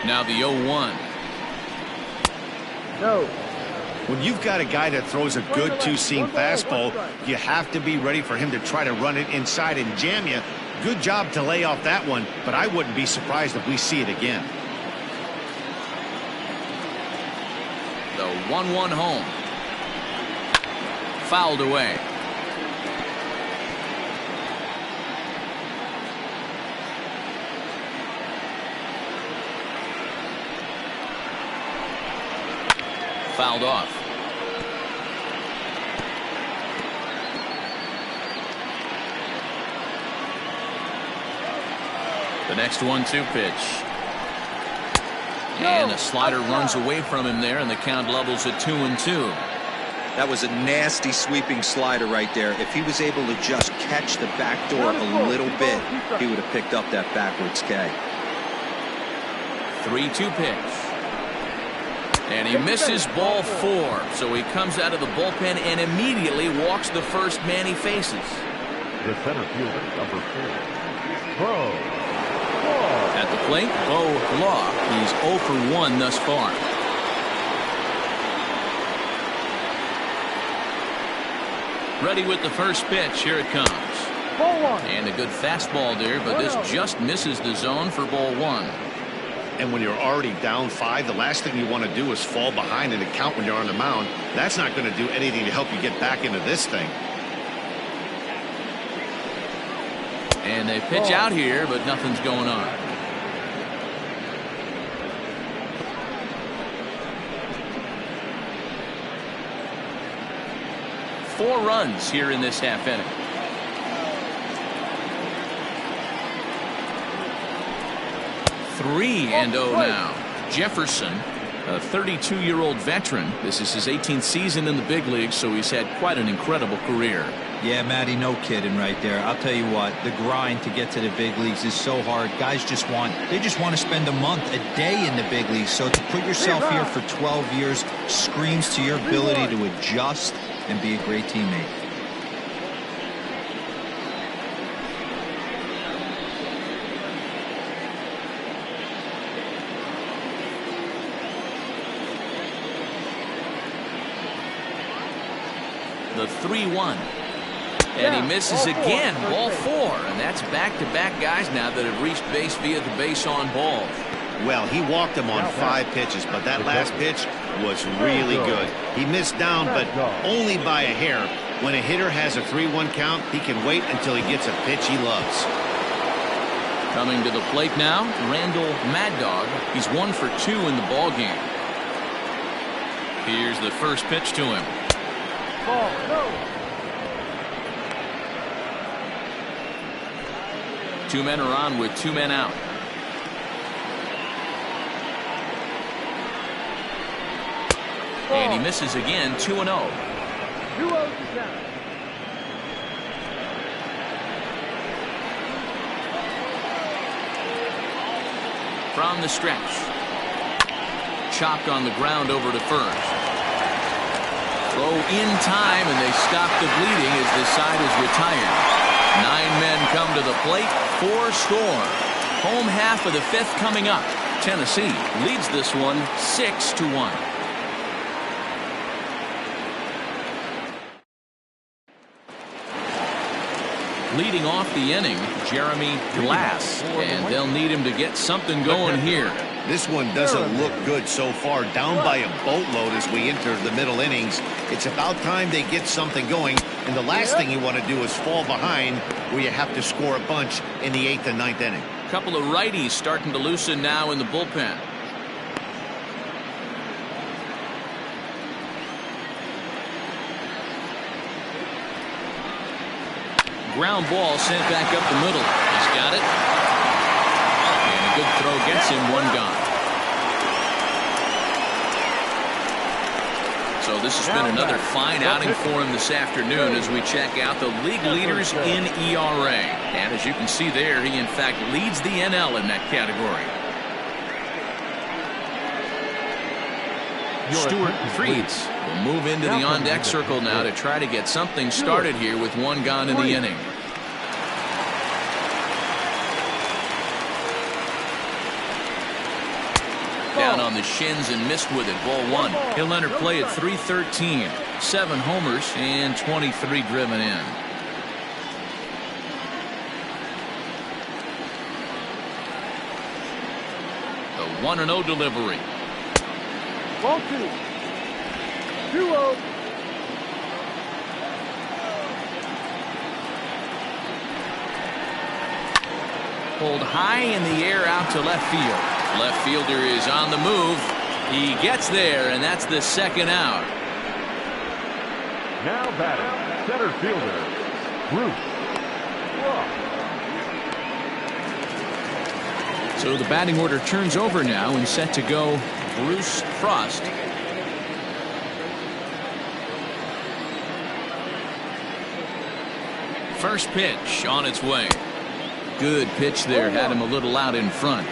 Now the 0-1. No. When you've got a guy that throws a good two-seam fastball, you have to be ready for him to try to run it inside and jam you. Good job to lay off that one, but I wouldn't be surprised if we see it again. The 1-1 home. Fouled away. Fouled off. The next 1-2 pitch. And a slider runs away from him there, and the count levels at 2-2. That was a nasty sweeping slider right there. If he was able to just catch the back door a little bit, he would have picked up that backwards K. 3-2 pitch. And he misses ball 4. So he comes out of the bullpen and immediately walks the first man he faces. The center fielder, number 4, Bo. At the plate, Bo Law. He's 0 for 1 thus far. Ready with the first pitch. Here it comes. Ball 1. And a good fastball there, but this just misses the zone for ball 1. And when you're already down 5, the last thing you want to do is fall behind in the count when you're on the mound. That's not going to do anything to help you get back into this thing. And they pitch out here, but nothing's going on. Four runs here in this half inning. Three and 0 now. Jefferson, a 32-year-old veteran. This is his 18th season in the big leagues, so he's had quite an incredible career. Yeah, Matty, no kidding right there. I'll tell you what, the grind to get to the big leagues is so hard. Guys just want to spend a month, a day in the big leagues. So to put yourself here for 12 years screams to your ability to adjust and be a great teammate. The 3-1. And he misses again, ball 4. And that's back-to-back guys now that have reached base via the base on balls. Well, he walked him on 5 pitches, but that last pitch was really good. He missed down, but only by a hair. When a hitter has a 3-1 count, he can wait until he gets a pitch he loves. Coming to the plate now, Randall Mad Dog. He's 1 for 2 in the ball game. Here's the first pitch to him. Ball, no. 2 men are on with 2 men out. And he misses again, 2-0. 2-0 to count. From the stretch. Chopped on the ground over to first. Throw in time, and they stop the bleeding as the side is retired. 9 men come to the plate, 4 score. Home half of the 5th coming up. Tennessee leads this one 6-1. Leading off the inning, Jeremy Glass, and they'll need him to get something going here. This one doesn't look good so far, down by a boatload as we enter the middle innings. It's about time they get something going, and the last thing you want to do is fall behind where you have to score a bunch in the 8th and 9th inning. A couple of righties starting to loosen now in the bullpen. Ground ball sent back up the middle. He's got it. And a good throw gets him 1 gone. So this has been another fine outing for him this afternoon as we check out the league leaders in ERA. And as you can see there, he in fact leads the NL in that category. Stuart Freeds will move into the on-deck circle now to try to get something started here with 1 gone in the inning. Down on the shins and missed with it, ball 1. He'll enter play at .313, 7 homers and 23 driven in. The 1-0 delivery. Ball 2. 2-0. Pulled high in the air out to left field. Left fielder is on the move. He gets there, and that's the 2nd out. Now batting, center fielder, Bruce Frost. So the batting order turns over now and set to go Bruce Frost. First pitch on its way. Good pitch there. Had him a little out in front.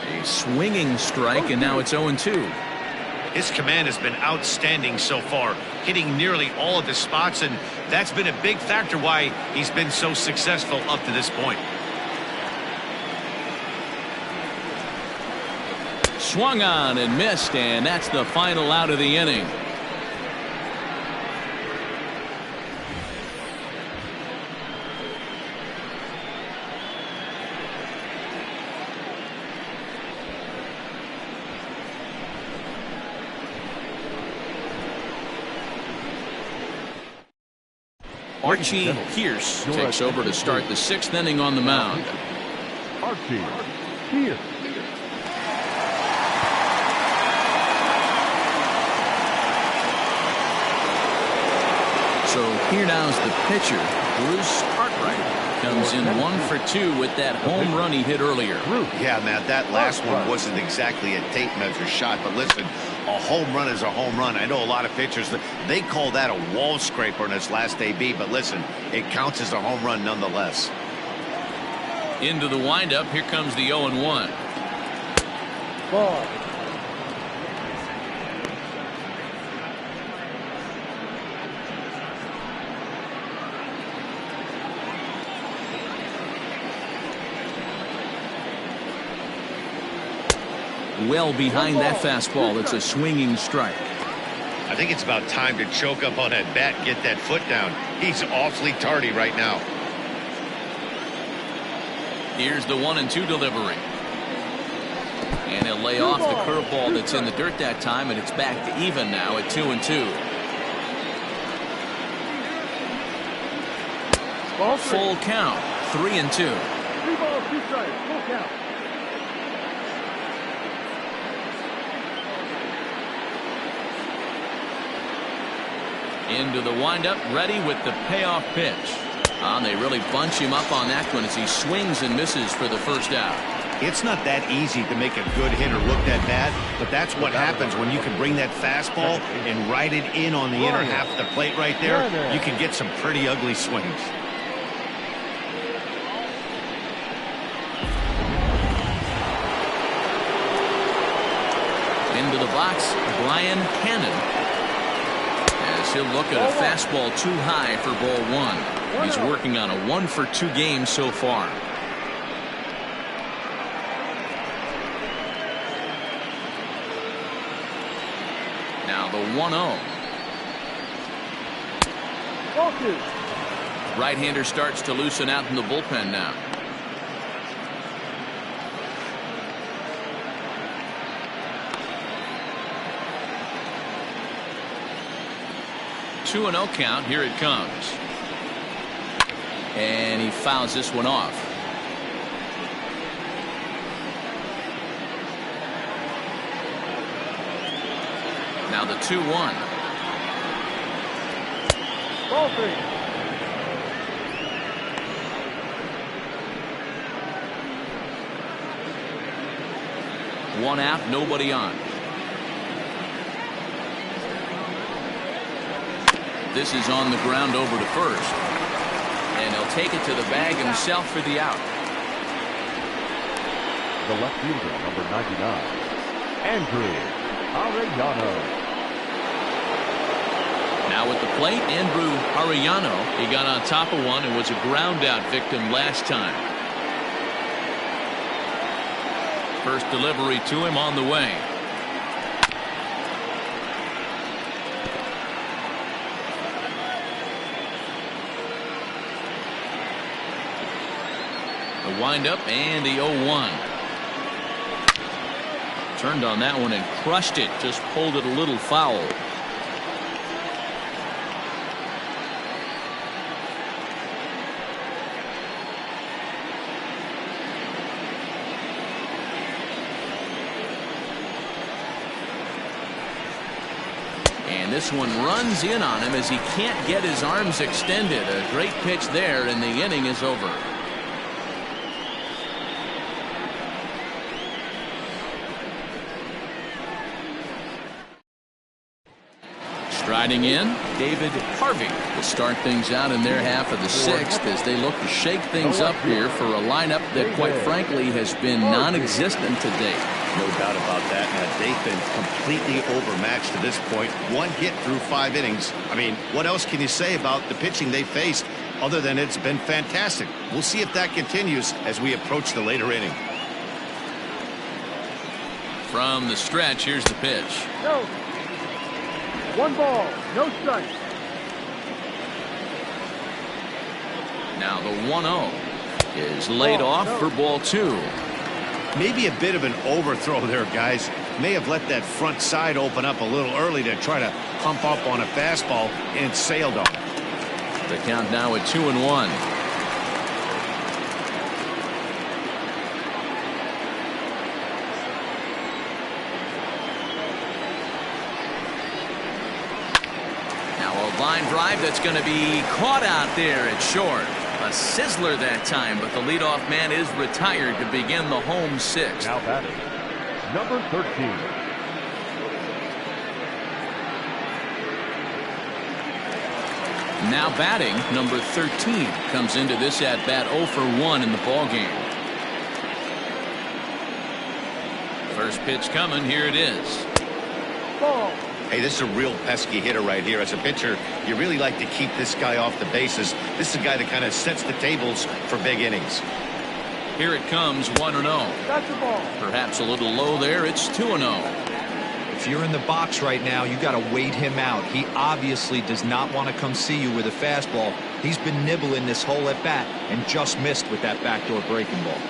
A swinging strike, and now it's 0-2. His command has been outstanding so far, hitting nearly all of the spots, and that's been a big factor why he's been so successful up to this point. Swung on and missed, and that's the final out of the inning. Archie Pierce takes over to start the 6th inning on the mound. Archie Pierce. So here now's the pitcher, Bruce Cartwright. Comes in 1 for 2 with that home run he hit earlier. Yeah, Matt, that last one wasn't exactly a tape measure shot, but listen, a home run is a home run. I know a lot of pitchers, they call that a wall scraper in its last AB, but listen, it counts as a home run nonetheless. Into the windup, here comes the 0-1. Ball. Well behind that fastball. It's a swinging strike. I think it's about time to choke up on that bat and get that foot down. He's awfully tardy right now. Here's the 1-2 delivery. And he'll lay off the curveball that's in the dirt that time, and it's back to even now at 2-2. Full count, 3-2. 3 balls, 2 strikes, full count. Into the windup, ready with the payoff pitch. They really bunch him up on that one as he swings and misses for the first out. It's not that easy to make a good hitter look that bad, but that's what happens when you can bring that fastball and ride it in on the inner half of the plate right there. You can get some pretty ugly swings. Into the box, Brian Cannon. As he'll look at a fastball too high for ball 1. He's working on a 1 for 2 game so far. Now the 1-0. Right-hander starts to loosen out in the bullpen now. Two 2-0 count. Here it comes. And he fouls this one off. Now the 2-1. Ball 3. One out, nobody on. This is on the ground over to first. And he'll take it to the bag himself for the out. The left fielder, number 99, Andrew Arellano. Now at the plate, Andrew Arellano. He got on top of one and was a ground out victim last time. First delivery to him on the way. The windup and the 0-1. Turned on that one and crushed it. Just pulled it a little foul. And this one runs in on him as he can't get his arms extended. A great pitch there, and the inning is over. Riding in, David Harvey to start things out in their half of the sixth as they look to shake things up here for a lineup that, quite frankly, has been non-existent to date. No doubt about that, man. They've been completely overmatched to this point. One hit through 5 innings. I mean, what else can you say about the pitching they faced other than it's been fantastic? We'll see if that continues as we approach the later inning. From the stretch, here's the pitch. No. 1 ball, no strike. Now the 1-0 is laid off for ball 2. Maybe a bit of an overthrow there, guys. May have let that front side open up a little early to try to hump up on a fastball and sailed on. The count now at 2-1. Line drive that's going to be caught out there at short. A sizzler that time, but the leadoff man is retired to begin the home sixth. Now batting, number 13. Now batting, number 13 comes into this at bat 0 for 1 in the ball game. First pitch coming. Here it is. Ball. Hey, this is a real pesky hitter right here. As a pitcher, you really like to keep this guy off the bases. This is a guy that kind of sets the tables for big innings. Here it comes, 1-0. That's the ball. Perhaps a little low there. It's 2-0. If you're in the box right now, you got to wait him out. He obviously does not want to come see you with a fastball. He's been nibbling this whole at bat and just missed with that backdoor breaking ball.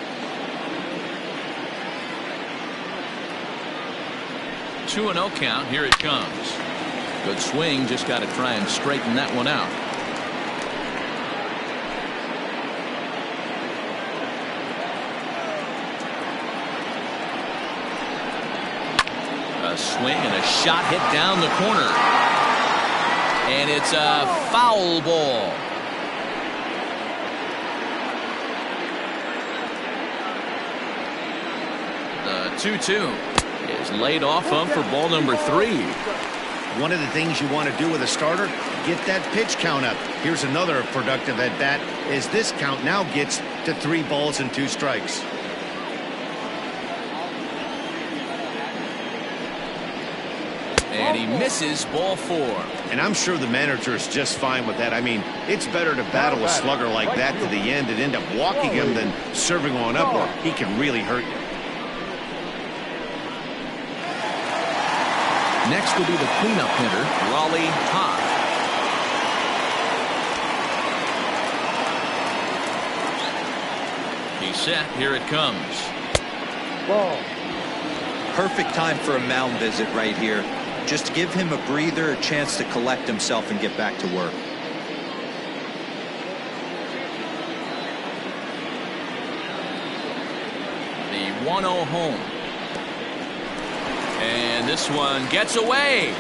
2-0 count. Here it comes. Good swing. Just got to try and straighten that one out. A swing and a shot hit down the corner. And it's a foul ball. The 2-2 is laid off of for ball number 3. One of the things you want to do with a starter, get that pitch count up. Here's another productive at bat as this count now gets to 3 balls and 2 strikes. And he misses ball 4. And I'm sure the manager is just fine with that. I mean, it's better to battle a slugger like that to the end and end up walking him than serving on up, or he can really hurt you. Next will be the cleanup hitter, Raleigh Todd. He's set. Here it comes. Ball. Perfect time for a mound visit right here. Just give him a breather, a chance to collect himself and get back to work. The 1-0 home. And this one gets away.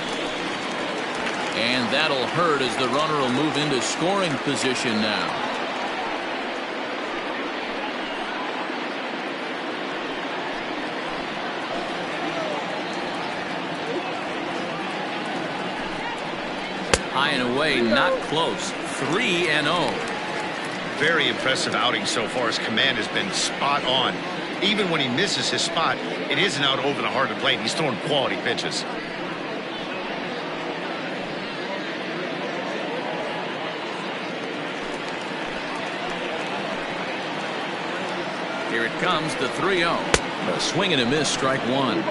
And that'll hurt as the runner will move into scoring position now. High and away, not close. 3-0. Very impressive outing so far. His command has been spot on. Even when he misses his spot, it isn't out over the heart of the plate. He's throwing quality pitches. Here it comes, the 3-0. A swing and a miss, strike 1.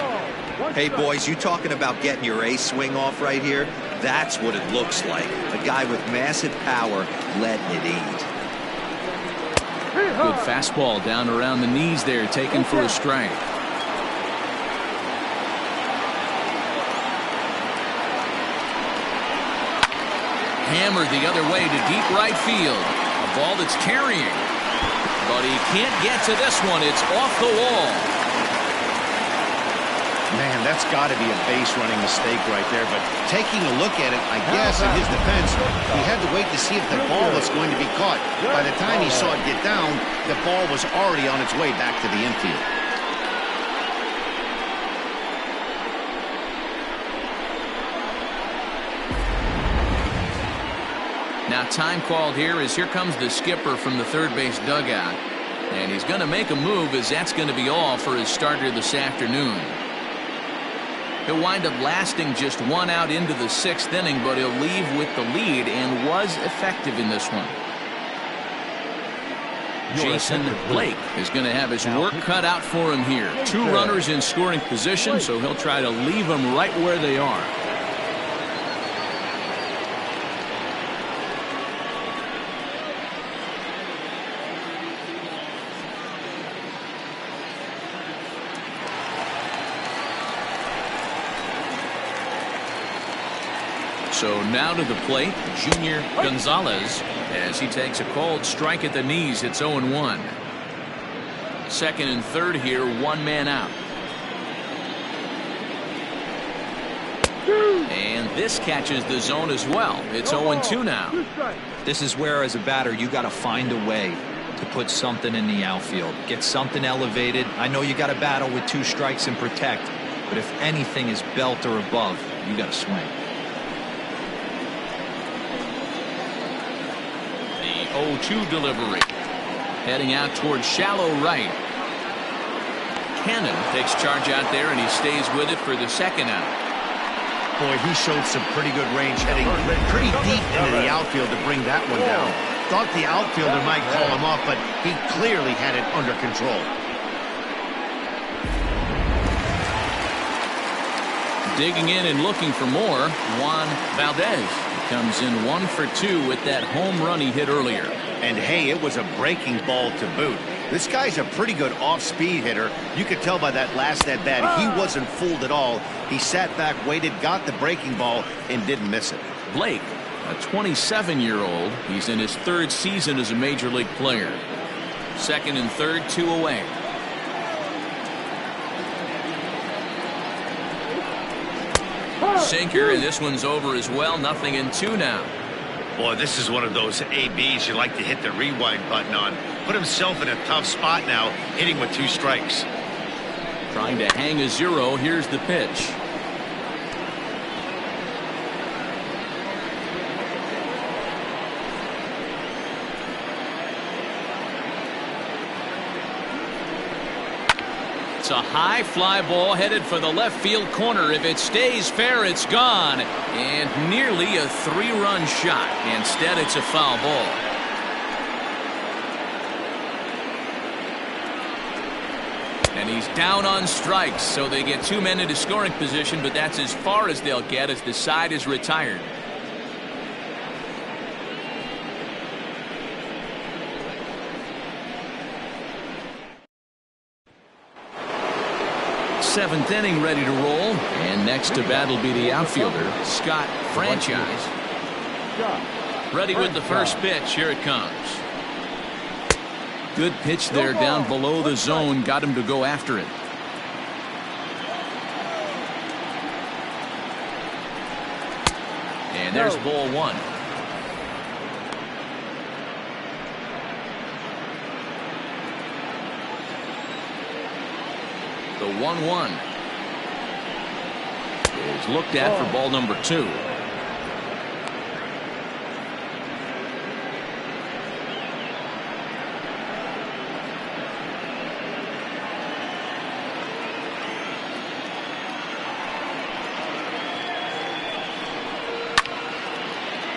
Hey, boys, you talking about getting your ace swing off right here? That's what it looks like. A guy with massive power letting it eat. Good fastball down around the knees there, taken for a strike. Hammered the other way to deep right field. A ball that's carrying. But he can't get to this one. It's off the wall. Man, that's got to be a base running mistake right there. But taking a look at it, I guess, in his defense, he had to wait to see if the ball was going to be caught. By the time he saw it get down, the ball was already on its way back to the infield. Now time called here as here comes the skipper from the third base dugout. And he's going to make a move as that's going to be all for his starter this afternoon. He'll wind up lasting just 1 out into the 6th inning, but he'll leave with the lead and was effective in this one. Jason Blake is going to have his work cut out for him here. 2 runners in scoring position, so he'll try to leave them right where they are. So now to the plate, Junior Gonzalez, as he takes a called strike at the knees. It's 0-1. Second and third here, 1 man out. And this catches the zone as well. It's 0-2 now. This is where, as a batter, you got to find a way to put something in the outfield. Get something elevated. I know you got to battle with 2 strikes and protect, but if anything is belt or above, you got to swing. 0-2 delivery. Heading out towards shallow right. Cannon takes charge out there, and he stays with it for the second out. Boy, he showed some pretty good range heading pretty deep into the outfield to bring that one down. Thought the outfielder might call him off, but he clearly had it under control. Digging in and looking for more, Juan Valdez comes in 1 for 2 with that home run he hit earlier. And hey, it was a breaking ball to boot. This guy's a pretty good off-speed hitter. You could tell by that last at-bat he wasn't fooled at all. He sat back, waited, got the breaking ball, and didn't miss it. Blake, a 27-year-old. He's in his 3rd season as a major league player. Second and third, 2 away. Sinker, and this one's over as well. 0-2 now. Boy, this is one of those ABs you like to hit the rewind button on. Put himself in a tough spot now, hitting with 2 strikes. Trying to hang a 0. Here's the pitch. It's a high fly ball headed for the left field corner. If it stays fair, it's gone. And nearly a 3-run shot. Instead, it's a foul ball. And he's down on strikes, so they get 2 men into scoring position, but that's as far as they'll get as the side is retired. Seventh inning ready to roll, and next to bat will be the outfielder Scott Franchise. Ready with the first pitch. Here it comes. Good pitch there down below the zone, got him to go after it. And there's ball 1. The 1-1 is looked at for ball number 2.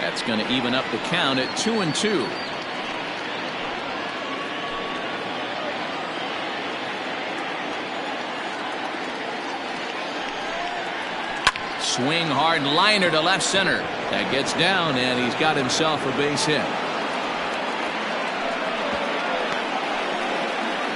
That's going to even up the count at 2-2. Swing hard liner to left center. That gets down, and he's got himself a base hit.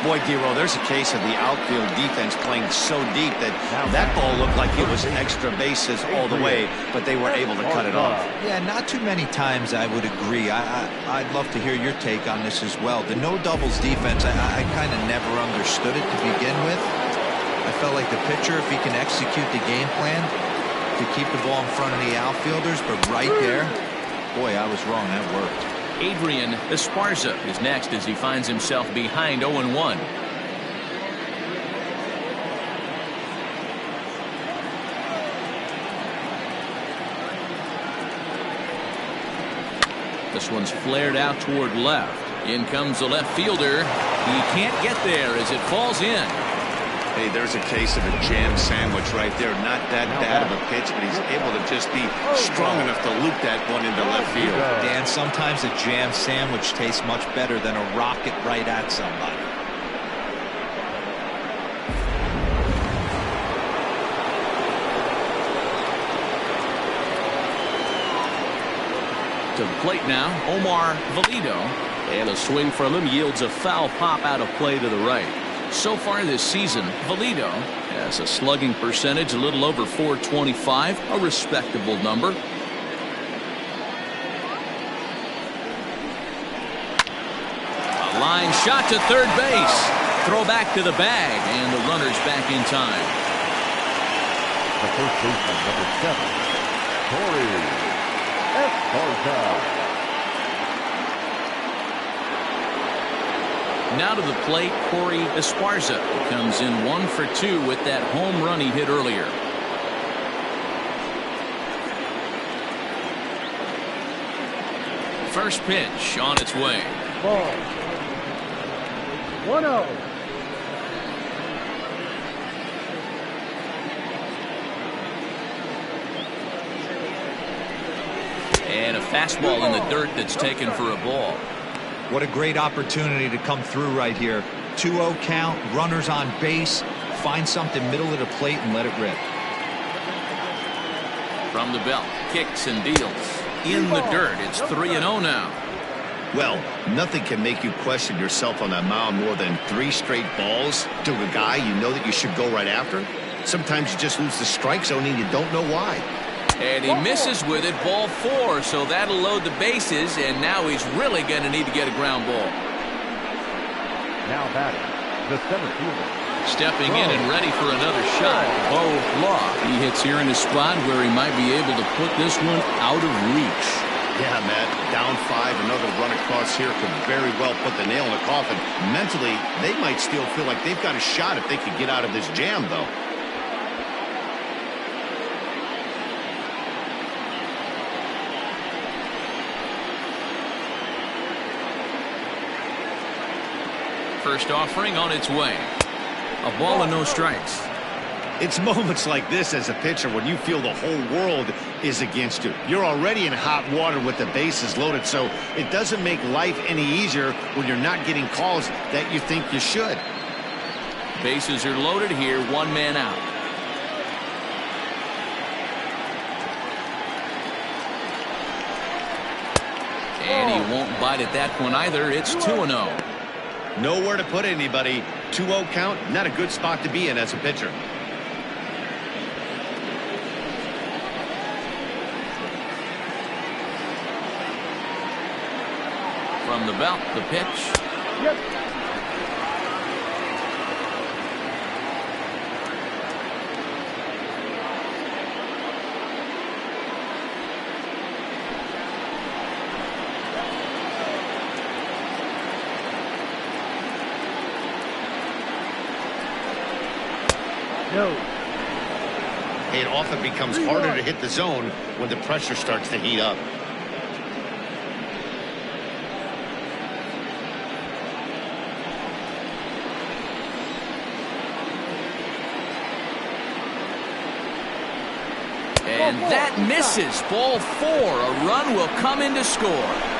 Boy, Dero, there's a case of the outfield defense playing so deep that that ball looked like it was extra bases all the way, but they were able to cut it off. Yeah, not too many times I would agree. I'd love to hear your take on this as well. The no doubles defense, I kind of never understood it to begin with. I felt like the pitcher, if he can execute the game plan to keep the ball in front of the outfielders, but right there, boy, I was wrong. That worked. Adrian Esparza is next as he finds himself behind 0-1. This one's flared out toward left. In comes the left fielder. He can't get there as it falls in. Hey, there's a case of a jam sandwich right there. Not that bad of a pitch, but he's able to just be strong enough to loop that one into left field. Dan, sometimes a jam sandwich tastes much better than a rocket right at somebody. To the plate now, Omar Valido. And a swing from him yields a foul pop out of play to the right. So far this season, Valido has a slugging percentage a little over .425, a respectable number. A line shot to third base. Throw back to the bag, and the runner's back in time. The first baseman, number 7, Corey Esparza. Now to the plate, Corey Esparza comes in 1 for 2 with that home run he hit earlier. First pitch on its way. Ball. 1-0. And a fastball in the dirt that's taken for a ball. What a great opportunity to come through right here. 2-0 count, runners on base. Find something middle of the plate and let it rip. From the belt, kicks and deals. In the dirt, it's 3-0 now. Well, nothing can make you question yourself on that mound more than 3 straight balls to a guy you know that you should go right after. Sometimes you just lose the strike zone and you don't know why. And he misses with it, ball 4, so that'll load the bases, and now he's really going to need to get a ground ball. Now batting, the center fielder. Stepping in and ready for another shot, Bo Law. He hits here in a spot where he might be able to put this one out of reach. Yeah, Matt, down 5, another run across here could very well put the nail in the coffin. Mentally, they might still feel like they've got a shot if they could get out of this jam, though. First offering on its way. A ball and no strikes. It's moments like this as a pitcher when you feel the whole world is against you. You're already in hot water with the bases loaded, so it doesn't make life any easier when you're not getting calls that you think you should. Bases are loaded here, 1 man out. And he won't bite at that one either. It's 2-0. Nowhere to put anybody. 2-0 count, not a good spot to be in as a pitcher. From the belt, the pitch. Yep. No. It often becomes harder to hit the zone when the pressure starts to heat up. And that misses. Ball 4. A run will come in to score.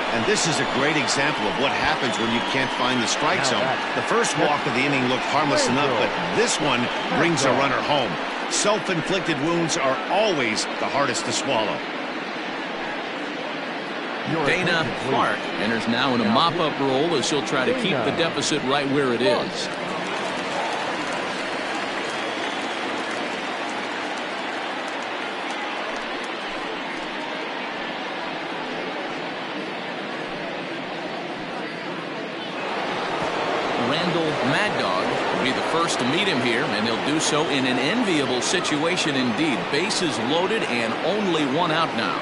And this is a great example of what happens when you can't find the strike zone. The first walk of the inning looked harmless enough, but this one brings a runner home. Self-inflicted wounds are always the hardest to swallow. Dana Clark enters now in a mop-up role as he'll try to keep the deficit right where it is. Mad Dog will be the first to meet him here, and he'll do so in an enviable situation indeed. Bases loaded and only 1 out now.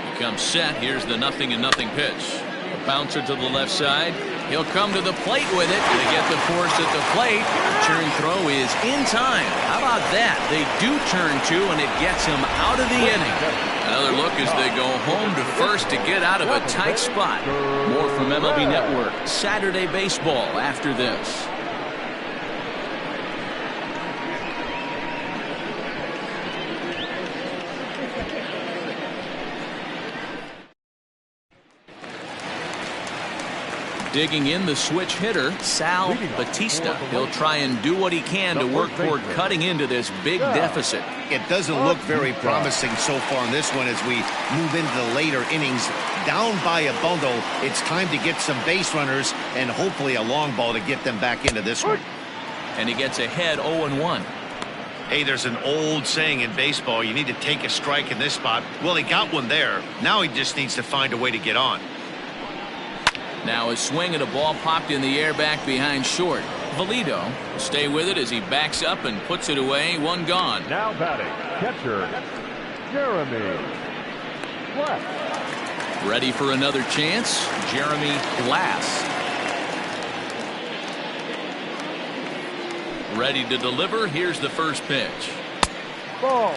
He comes set. Here's the 0-0 pitch. A bouncer to the left side. He'll come to the plate with it to get the force at the plate. Turn throw is is in time. How about that? They do turn two, and it gets him out of the inning. Another look as they go home to first to get out of a tight spot. More from MLB Network Saturday Baseball after this. Digging in the switch hitter, Sal Batista. He'll try and do what he can to work toward cutting into this big deficit. It doesn't look very promising so far in this one as we move into the later innings. Down by a bundle, it's time to get some base runners and hopefully a long ball to get them back into this one. And he gets ahead 0-1. Hey, there's an old saying in baseball, you need to take a strike in this spot. Well, he got one there. Now he just needs to find a way to get on. Now a swing at a ball popped in the air back behind short. Valido will stay with it as he backs up and puts it away. One gone. Now batting, catcher, Jeremy Glass. Ready for another chance, Jeremy Glass. Ready to deliver. Here's the first pitch. Ball.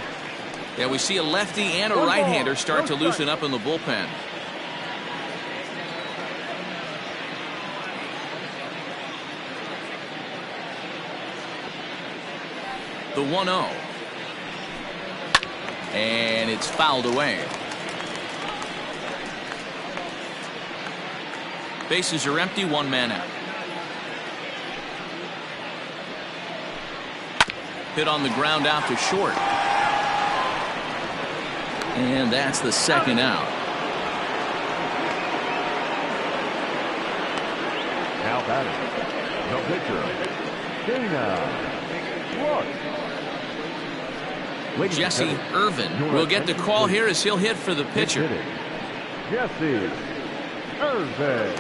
Yeah, we see a lefty and a right-hander start to loosen up in the bullpen. The 1-0. And it's fouled away. Bases are empty, one man out. Hit on the ground out to short. And that's the second out. Now batting, the pitcher, Dana Brooks. Jesse Irvin will get the call here as he'll hit for the pitcher. Jesse Irvin.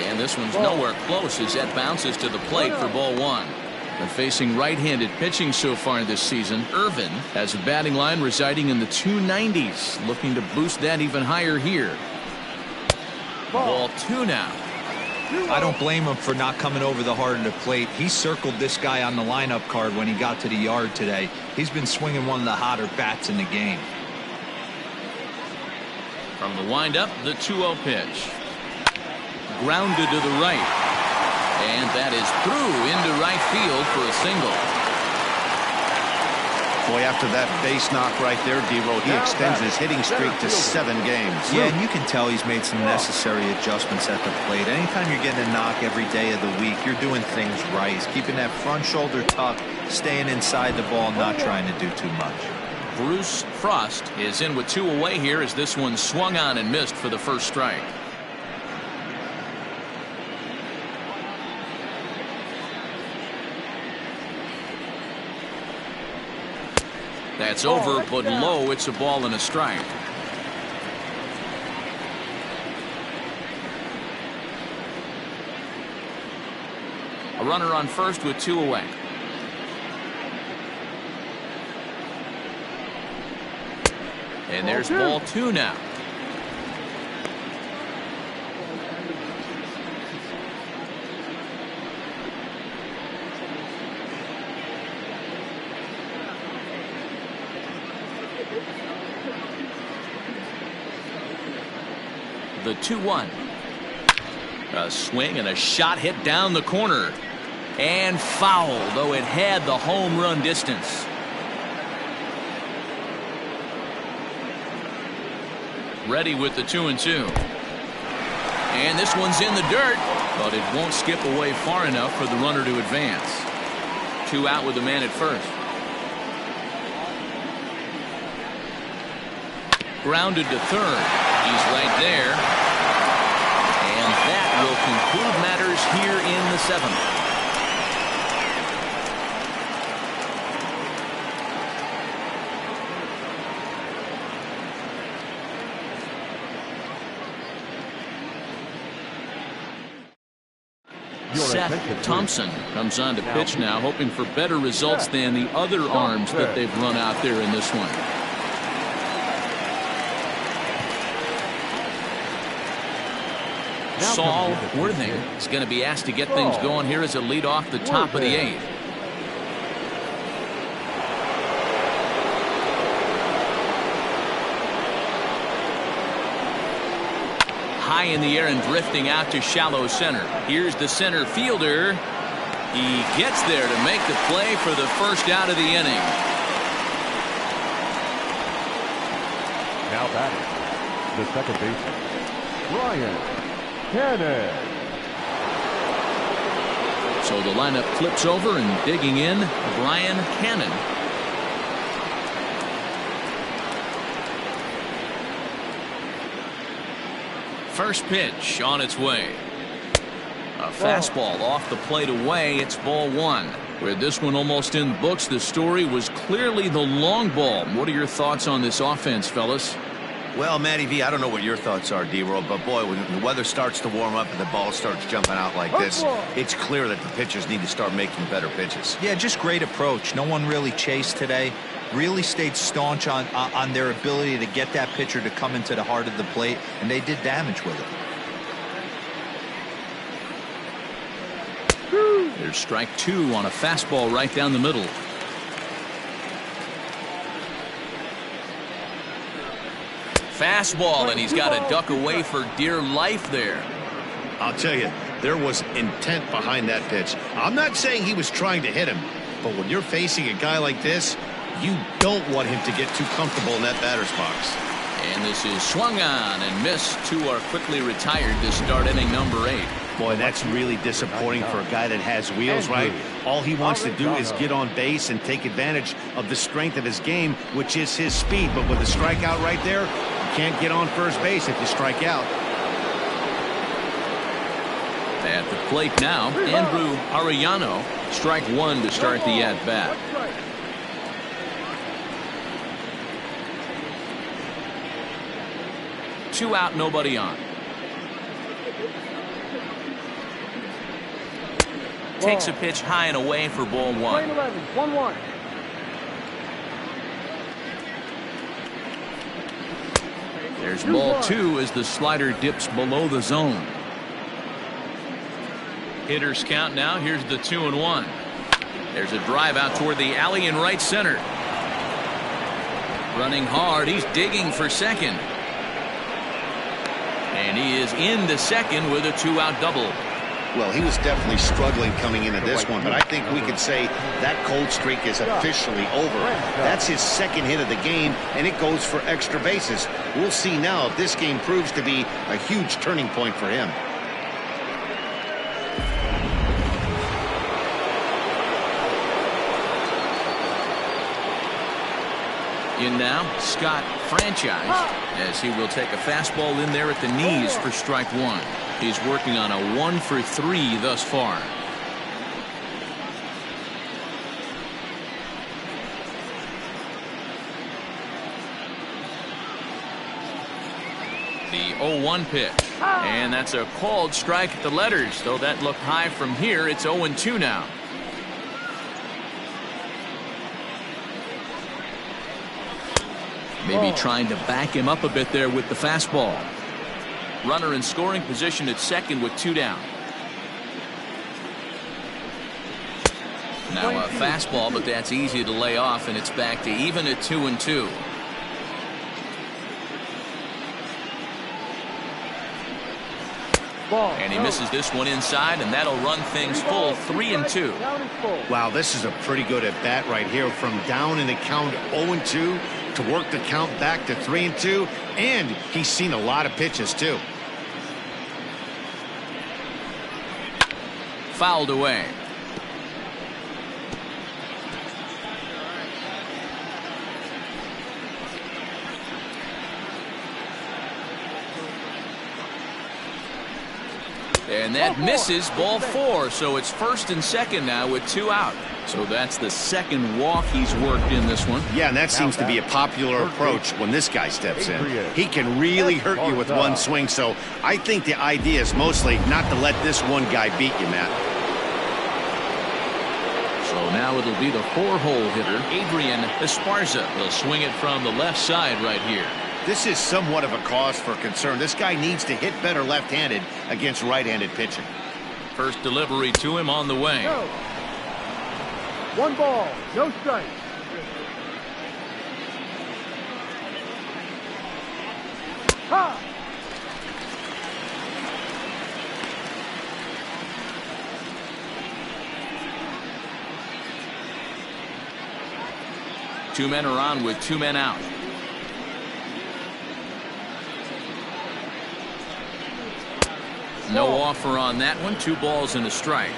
And this one's nowhere close as that bounces to the plate for ball one. They're facing right-handed pitching so far this season. Irvin has a batting line residing in the 290s, looking to boost that even higher here. Ball two now. I don't blame him for not coming over the heart of the plate. He circled this guy on the lineup card when he got to the yard today. He's been swinging one of the hotter bats in the game. From the windup, the 2-0 pitch. Grounded to the right. And that is through into right field for a single. Boy, after that base knock right there, D-Roll, he extends his hitting streak to 7 games. Yeah, and you can tell he's made some necessary adjustments at the plate. Anytime you're getting a knock every day of the week, you're doing things right. He's keeping that front shoulder tucked, staying inside the ball, not trying to do too much. Bruce Frost is in with 2 away here as this one swung on and missed for the first strike. That's over, but low. It's a ball and a strike. A runner on first with 2 away. And there's ball 2 now. The 2-1. A swing and a shot hit down the corner. And foul, though it had the home run distance. Ready with the 2-2. And this one's in the dirt, but it won't skip away far enough for the runner to advance. 2 out with the man at first. Grounded to third. He's right there. And that will conclude matters here in the 7th. Seth Thompson comes on to pitch now, hoping for better results than the other arms that they've run out there in this one. Saul Worthing is going to be asked to get things going here as a lead off the top of the 8th. High in the air and drifting out to shallow center. Here's the center fielder. He gets there to make the play for the first out of the inning. Now batting, the second baseman, Ryan Cannon. So the lineup flips over and digging in, Brian Cannon. First pitch on its way. A fastball off the plate away. It's ball 1. With this one almost in the books, the story was clearly the long ball. What are your thoughts on this offense, fellas? Well, Matty V, I don't know what your thoughts are, D-Roll, but boy, when the weather starts to warm up and the ball starts jumping out like this, it's clear that the pitchers need to start making better pitches. Yeah, just great approach. No one really chased today. Really stayed staunch on their ability to get that pitcher to come into the heart of the plate, and they did damage with it. There's strike 2 on a fastball right down the middle. Fastball, and he's got to duck away for dear life there. I'll tell you, there was intent behind that pitch. I'm not saying he was trying to hit him, but when you're facing a guy like this, you don't want him to get too comfortable in that batter's box. And this is swung on and missed. 2 are quickly retired to start inning number 8. Boy, that's really disappointing for a guy that has wheels, right? All he wants to do is get on base and take advantage of the strength of his game, which is his speed. But with a strikeout right there, you can't get on first base if you strike out. At the plate now, Andrew Arellano. Strike 1 to start the at-bat. Two out, nobody on. Takes a pitch high and away for ball 1. 1-1. There's ball 2 as the slider dips below the zone. Hitters count now. Here's the 2-1. There's a drive out toward the alley in right center. Running hard. He's digging for second. And he is into second with a 2-out double. Well, he was definitely struggling coming into this one, but I think we could say that cold streak is officially over. That's his second hit of the game, and it goes for extra bases. We'll see now if this game proves to be a huge turning point for him. In now, Scott Franchise, as he will take a fastball in there at the knees for strike 1. He's working on a 1 for 3 thus far. The 0-1 pitch. And that's a called strike at the letters. Though that looked high from here, it's 0-2 now. Maybe trying to back him up a bit there with the fastball. Runner in scoring position at second with 2 down. Now a fastball, but that's easy to lay off, and it's back to even at 2-2. And he misses this one inside, and that'll run things full 3-2. Wow, this is a pretty good at bat right here, from down in the count 0-2 to work the count back to 3-2, and he's seen a lot of pitches too. Fouled away. And that misses, ball 4. So it's first and second now with 2 out. So that's the second walk he's worked in this one. Yeah, and that seems to be a popular approach when this guy steps in. He can really hurt you with one swing, so I think the idea is mostly not to let this one guy beat you, Matt. So now it'll be the 4-hole hitter, Adrian Esparza. He'll swing it from the left side right here. This is somewhat of a cause for concern. This guy needs to hit better left-handed against right-handed pitching. First delivery to him on the way. Go. 1 ball, no strike. Ha! Two men are on with 2 men out. No offer on that one. 2 balls and a strike.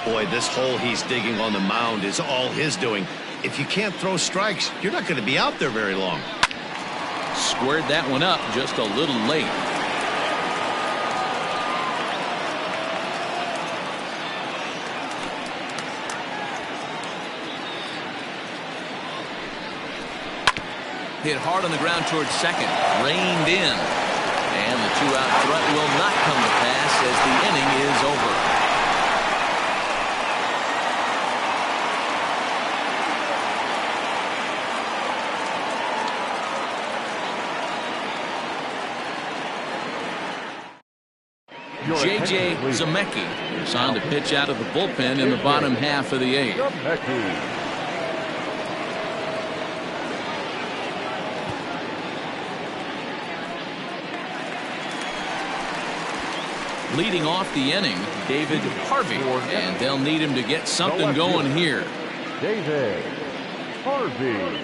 Boy, this hole he's digging on the mound is all his doing. If you can't throw strikes, you're not going to be out there very long. Squared that one up just a little late. Hit hard on the ground towards second. Reined in. And the 2-out threat will not come to pass as the inning is over. J.J. Zemecki is on to pitch out of the bullpen in the bottom half of the 8th. Leading off the inning, David Harvey, and they'll need him to get something going here. David Harvey.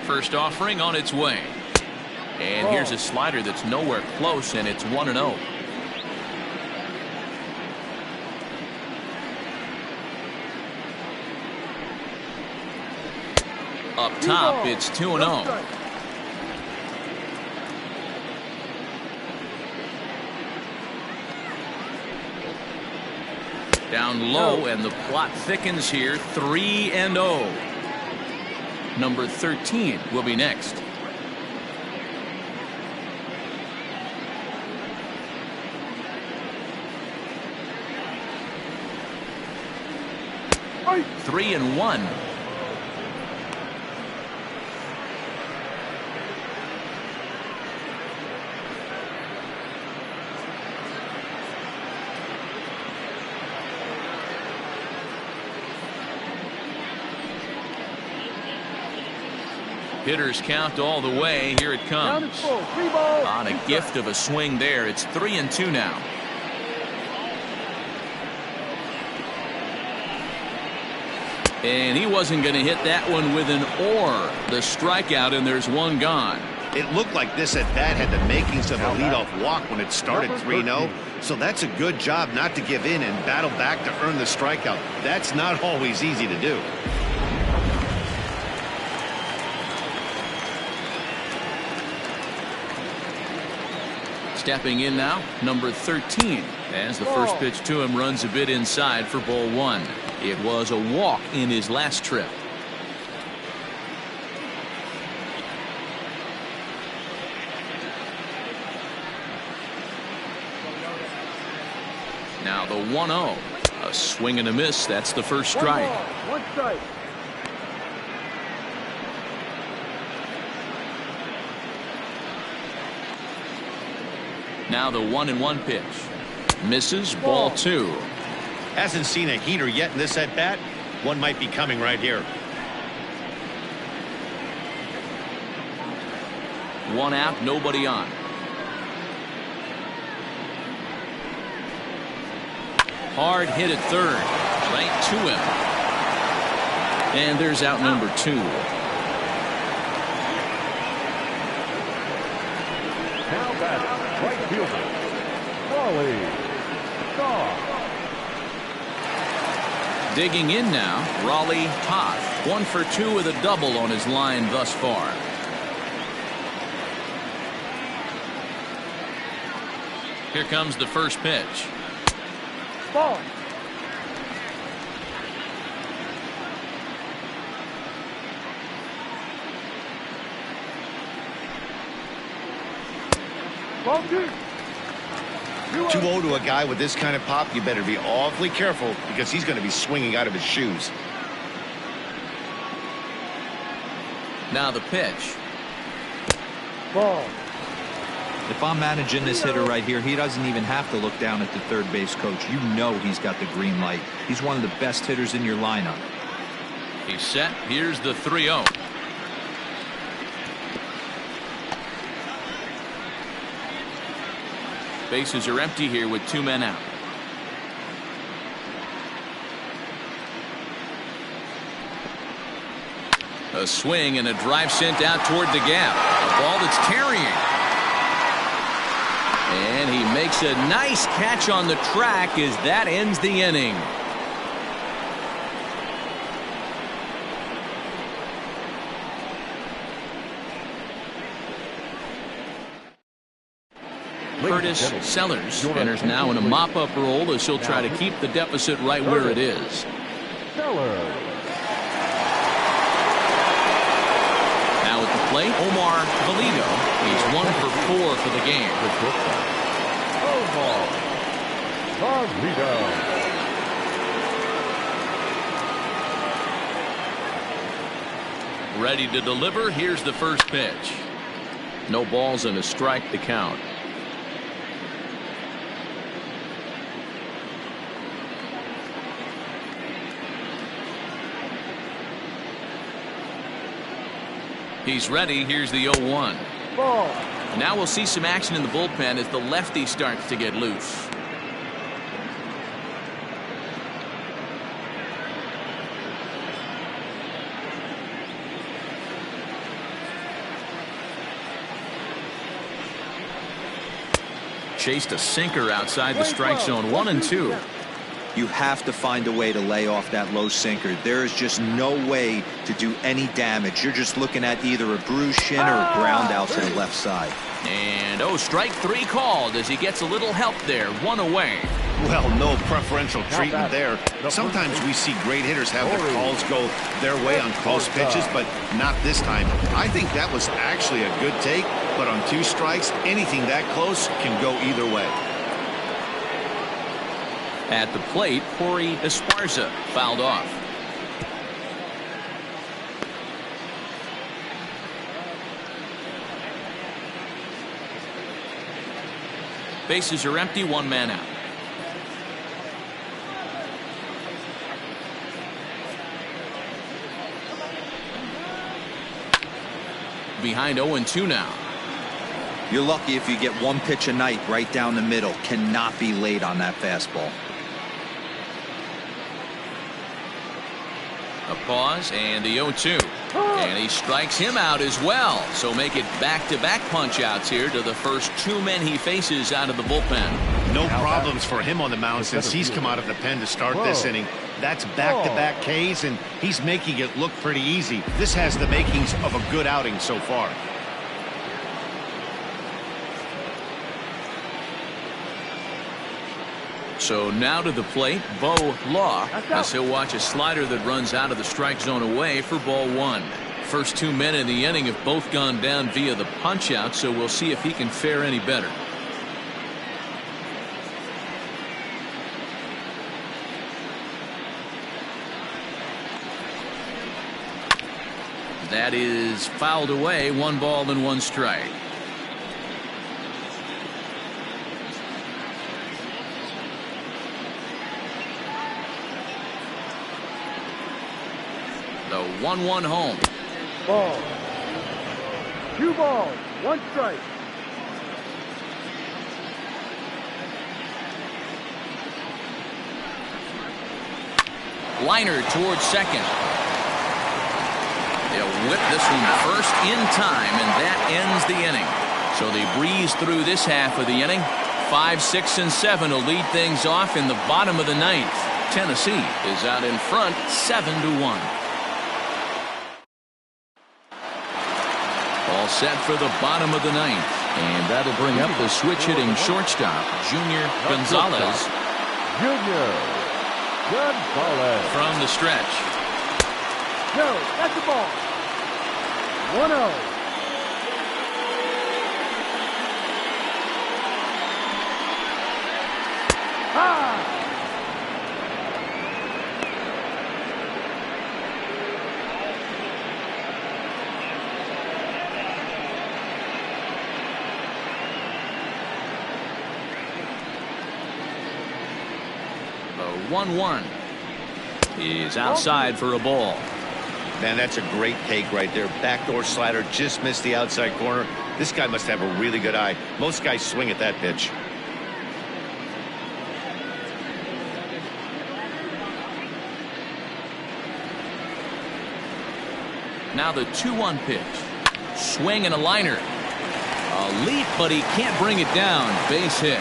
First offering on its way. And here's a slider that's nowhere close, and it's 1-0. Up top, it's 2-0. Down low, and the plot thickens here. 3-0. Number 13 will be next. Right. 3-1. Hitters count all the way. Here it comes. Full. 3 balls. On a gift of a swing there. It's 3-2 now. And he wasn't going to hit that one with an or. The strikeout, and there's one gone. It looked like this at bat had the makings of a leadoff walk when it started 3-0. So that's a good job not to give in and battle back to earn the strikeout. That's not always easy to do. Stepping in now, number 13, as the first pitch to him runs a bit inside for ball 1. It was a walk in his last trip. Now the 1-0. A swing and a miss. That's the first strike. 1 strike. Now the 1-1 pitch. Misses. Ball 2. Hasn't seen a heater yet in this at bat. One might be coming right here. 1 out, nobody on. Hard hit at third. Right to him. And there's out number 2. Now batting, right fielder, Raleigh Toth. Digging in now, Raleigh Toth. 1 for 2 with a double on his line thus far. Here comes the first pitch. Ball. Ball 2. 2-0 to a guy with this kind of pop, you better be awfully careful because he's going to be swinging out of his shoes. Now the pitch. Ball. If I'm managing this hitter right here, he doesn't even have to look down at the third base coach. You know he's got the green light. He's one of the best hitters in your lineup. He's set. Here's the 3-0. Bases are empty here with 2 men out. A swing and a drive sent out toward the gap. A ball that's carrying. And he makes a nice catch on the track as that ends the inning. Curtis Sellers enters now in a mop-up role as he'll try to keep the deficit right where it is. Sellers. Now at the plate, Omar Valido. He's 1 for 4 for the game. Omar Valido. Ready to deliver. Here's the first pitch. No balls and a strike to count. He's ready. Here's the 0-1. Ball. Now we'll see some action in the bullpen as the lefty starts to get loose. Chased a sinker outside the strike zone. 1-2. You have to find a way to lay off that low sinker. There is just no way to do any damage. You're just looking at either a bruised shin or a ground out to the left side. And strike 3 called as he gets a little help there. 1 away. Well, no preferential treatment there. Sometimes we see great hitters have their calls go their way on close pitches, but not this time. I think that was actually a good take, but on 2 strikes, anything that close can go either way. At the plate, Corey Esparza fouled off. Bases are empty, 1 man out. Behind 0-2 now. You're lucky if you get 1 pitch a night right down the middle. Cannot be late on that fastball. A pause and the 0-2. And he strikes him out as well. So make it back-to-back punch-outs here to the first 2 men he faces out of the bullpen. No problems for him on the mound since he's come out of the pen to start this inning. That's back-to-back Ks, and he's making it look pretty easy. This has the makings of a good outing so far. So now to the plate, Bo Law, as he'll watch a slider that runs out of the strike zone away for ball 1. First 2 men in the inning have both gone down via the punch-out, so we'll see if he can fare any better. That is fouled away. 1 ball and 1 strike. The 1-1 home. Ball. 2 balls, 1 strike. Liner towards second. They'll whip this one first in time, and that ends the inning. So they breeze through this half of the inning. 5, 6, and 7 will lead things off in the bottom of the 9th. Tennessee is out in front 7-1. All set for the bottom of the 9th. And that'll bring up the switch-hitting shortstop, Junior Gonzalez. Junior Gonzalez. From the stretch. No, that's the ball. 1-0. High. 1-1. He's outside for a ball. Man, that's a great take right there. Backdoor slider, just missed the outside corner. This guy must have a really good eye. Most guys swing at that pitch. Now the 2-1 pitch. Swing and a liner. A leap, but he can't bring it down. Base hit.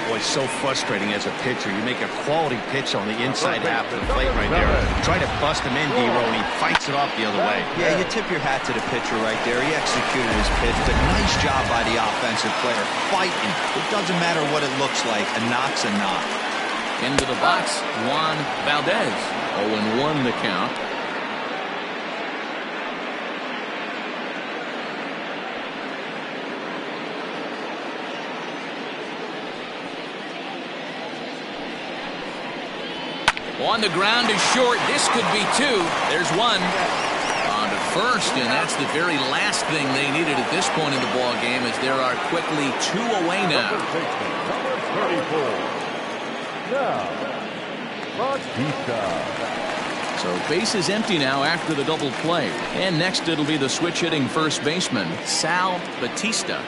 Boy, so frustrating as a pitcher. You make a quality pitch on the inside half of the plate right there. Try to bust him in, D-Row, and he fights it off the other way. Yeah, you tip your hat to the pitcher right there. He executed his pitch, but nice job by the offensive player. Fighting. It doesn't matter what it looks like. A knock's a knock. Into the box, Juan Valdez. 0-1 the count. On the ground is short. This could be two. There's one. On to first, and that's the very last thing they needed at this point in the ball game, as there are quickly two away now. Number 34. Now, Batista. So base is empty now after the double play. And next it'll be the switch hitting first baseman, Sal Batista.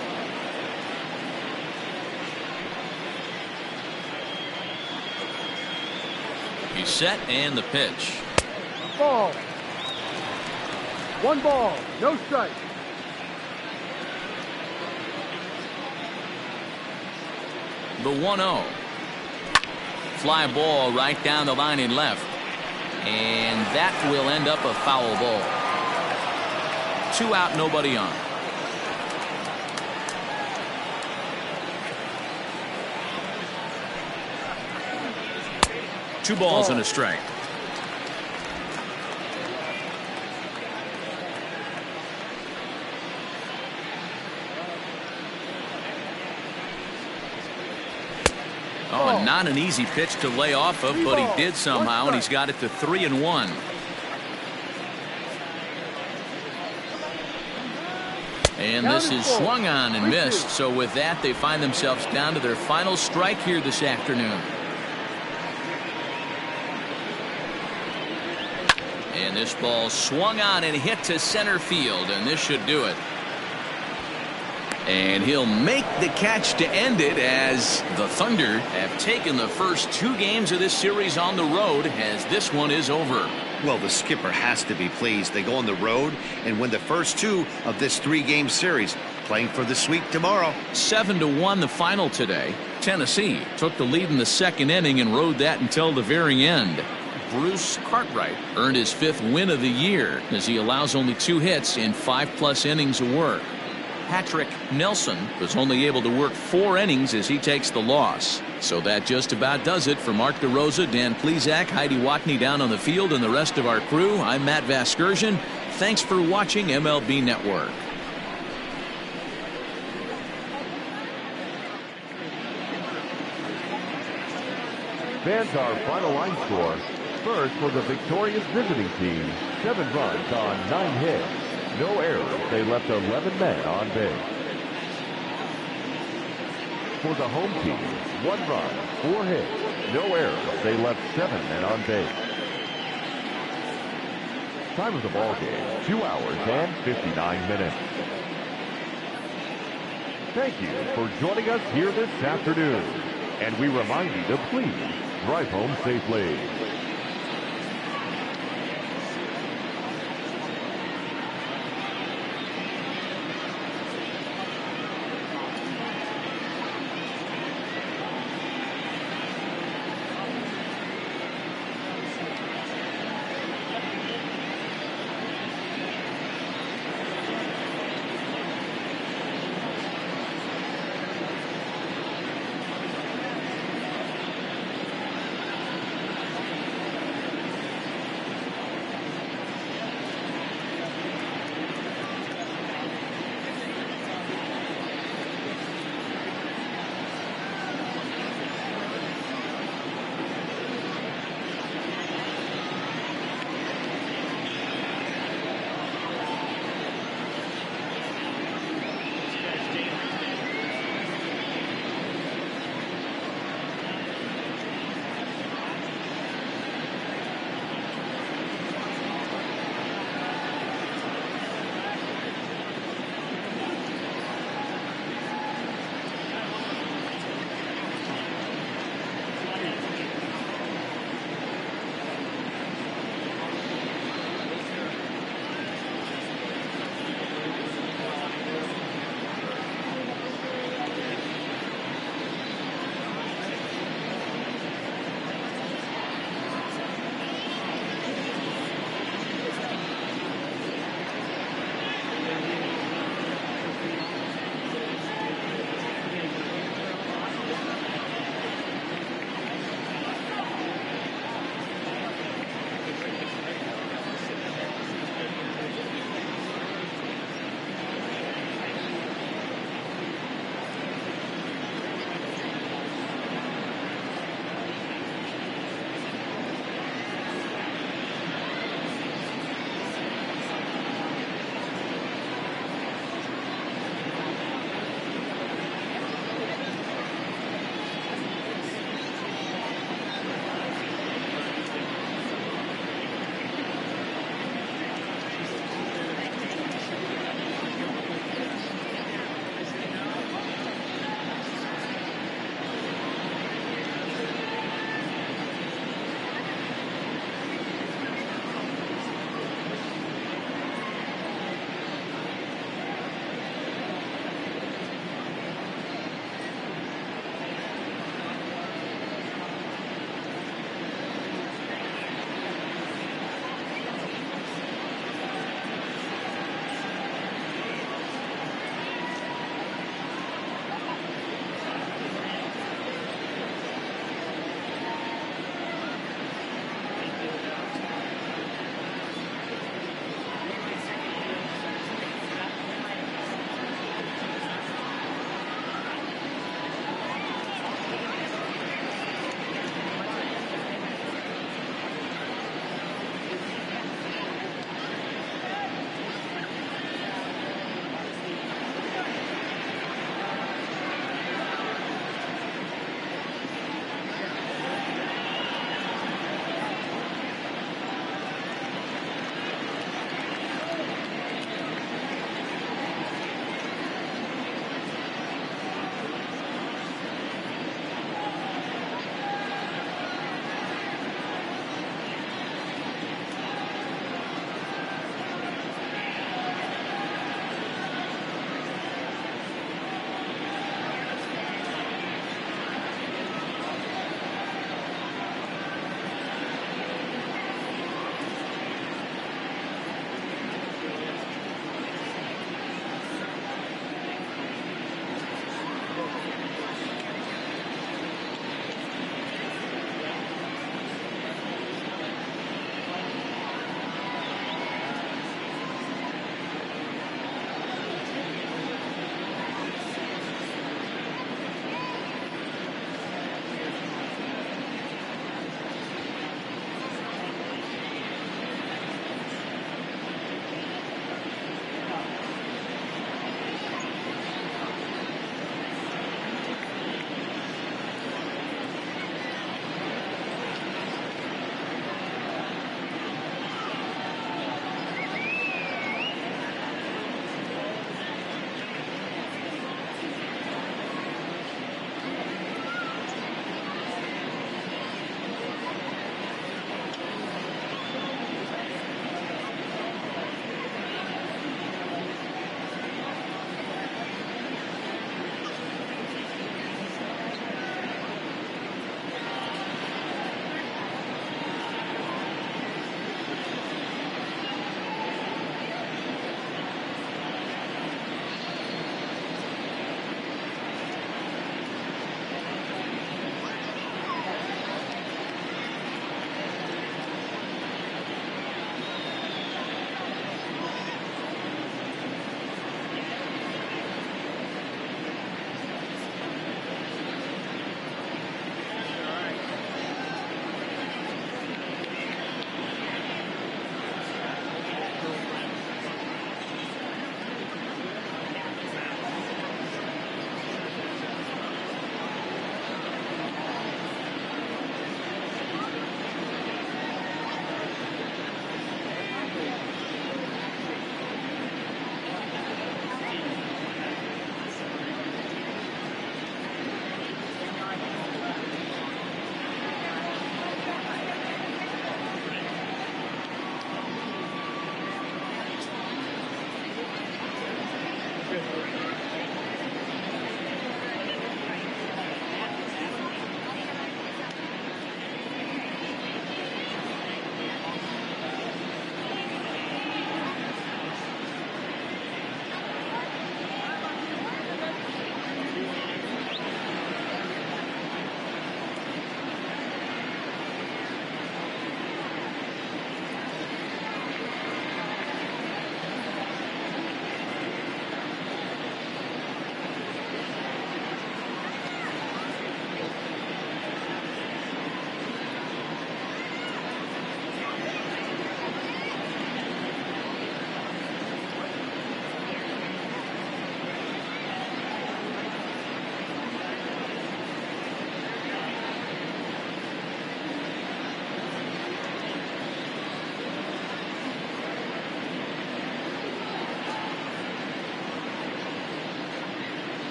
He's set, and the pitch. Ball. 1 ball, no strike. The 1-0. Fly ball right down the line in left. And that will end up a foul ball. 2 out, nobody on. Two balls and a strike. Oh, not an easy pitch to lay off of, but he did somehow, and he's got it to 3-1. And this is swung on and missed. So with that, they find themselves down to their final strike here this afternoon. And this ball swung on and hit to center field, and this should do it. And he'll make the catch to end it, as the Thunder have taken the first 2 games of this series on the road, as this one is over. Well, the skipper has to be pleased. They go on the road and win the first 2 of this 3-game series, playing for the sweep tomorrow. 7-1 the final today. Tennessee took the lead in the second inning and rode that until the very end. Bruce Cartwright earned his 5th win of the year, as he allows only 2 hits in 5+ innings of work. Patrick Nelson was only able to work 4 innings as he takes the loss. So that just about does it for Mark DeRosa, Dan Plesac, Heidi Watney down on the field, and the rest of our crew. I'm Matt Vasgersian. Thanks for watching MLB Network. Fans, our final line score. First, for the victorious visiting team, 7 runs on 9 hits. No errors. They left 11 men on base. For the home team, 1 run, 4 hits. No errors. They left 7 men on base. Time of the ball game, 2 hours and 59 minutes. Thank you for joining us here this afternoon. And we remind you to please drive home safely.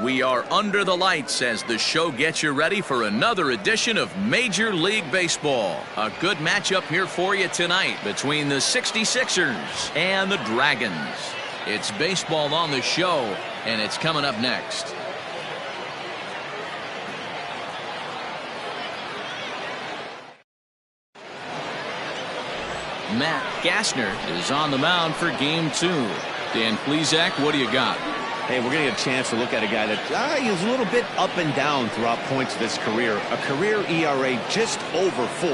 We are under the lights as the show gets you ready for another edition of Major League Baseball. A good matchup here for you tonight between the 66ers and the Dragons. It's baseball on the show, and it's coming up next. Matt Gassner is on the mound for Game 2. Dan Plesac, what do you got? Hey, we're going to get a chance to look at a guy that he's a little bit up and down throughout points of his career. A career ERA just over 4.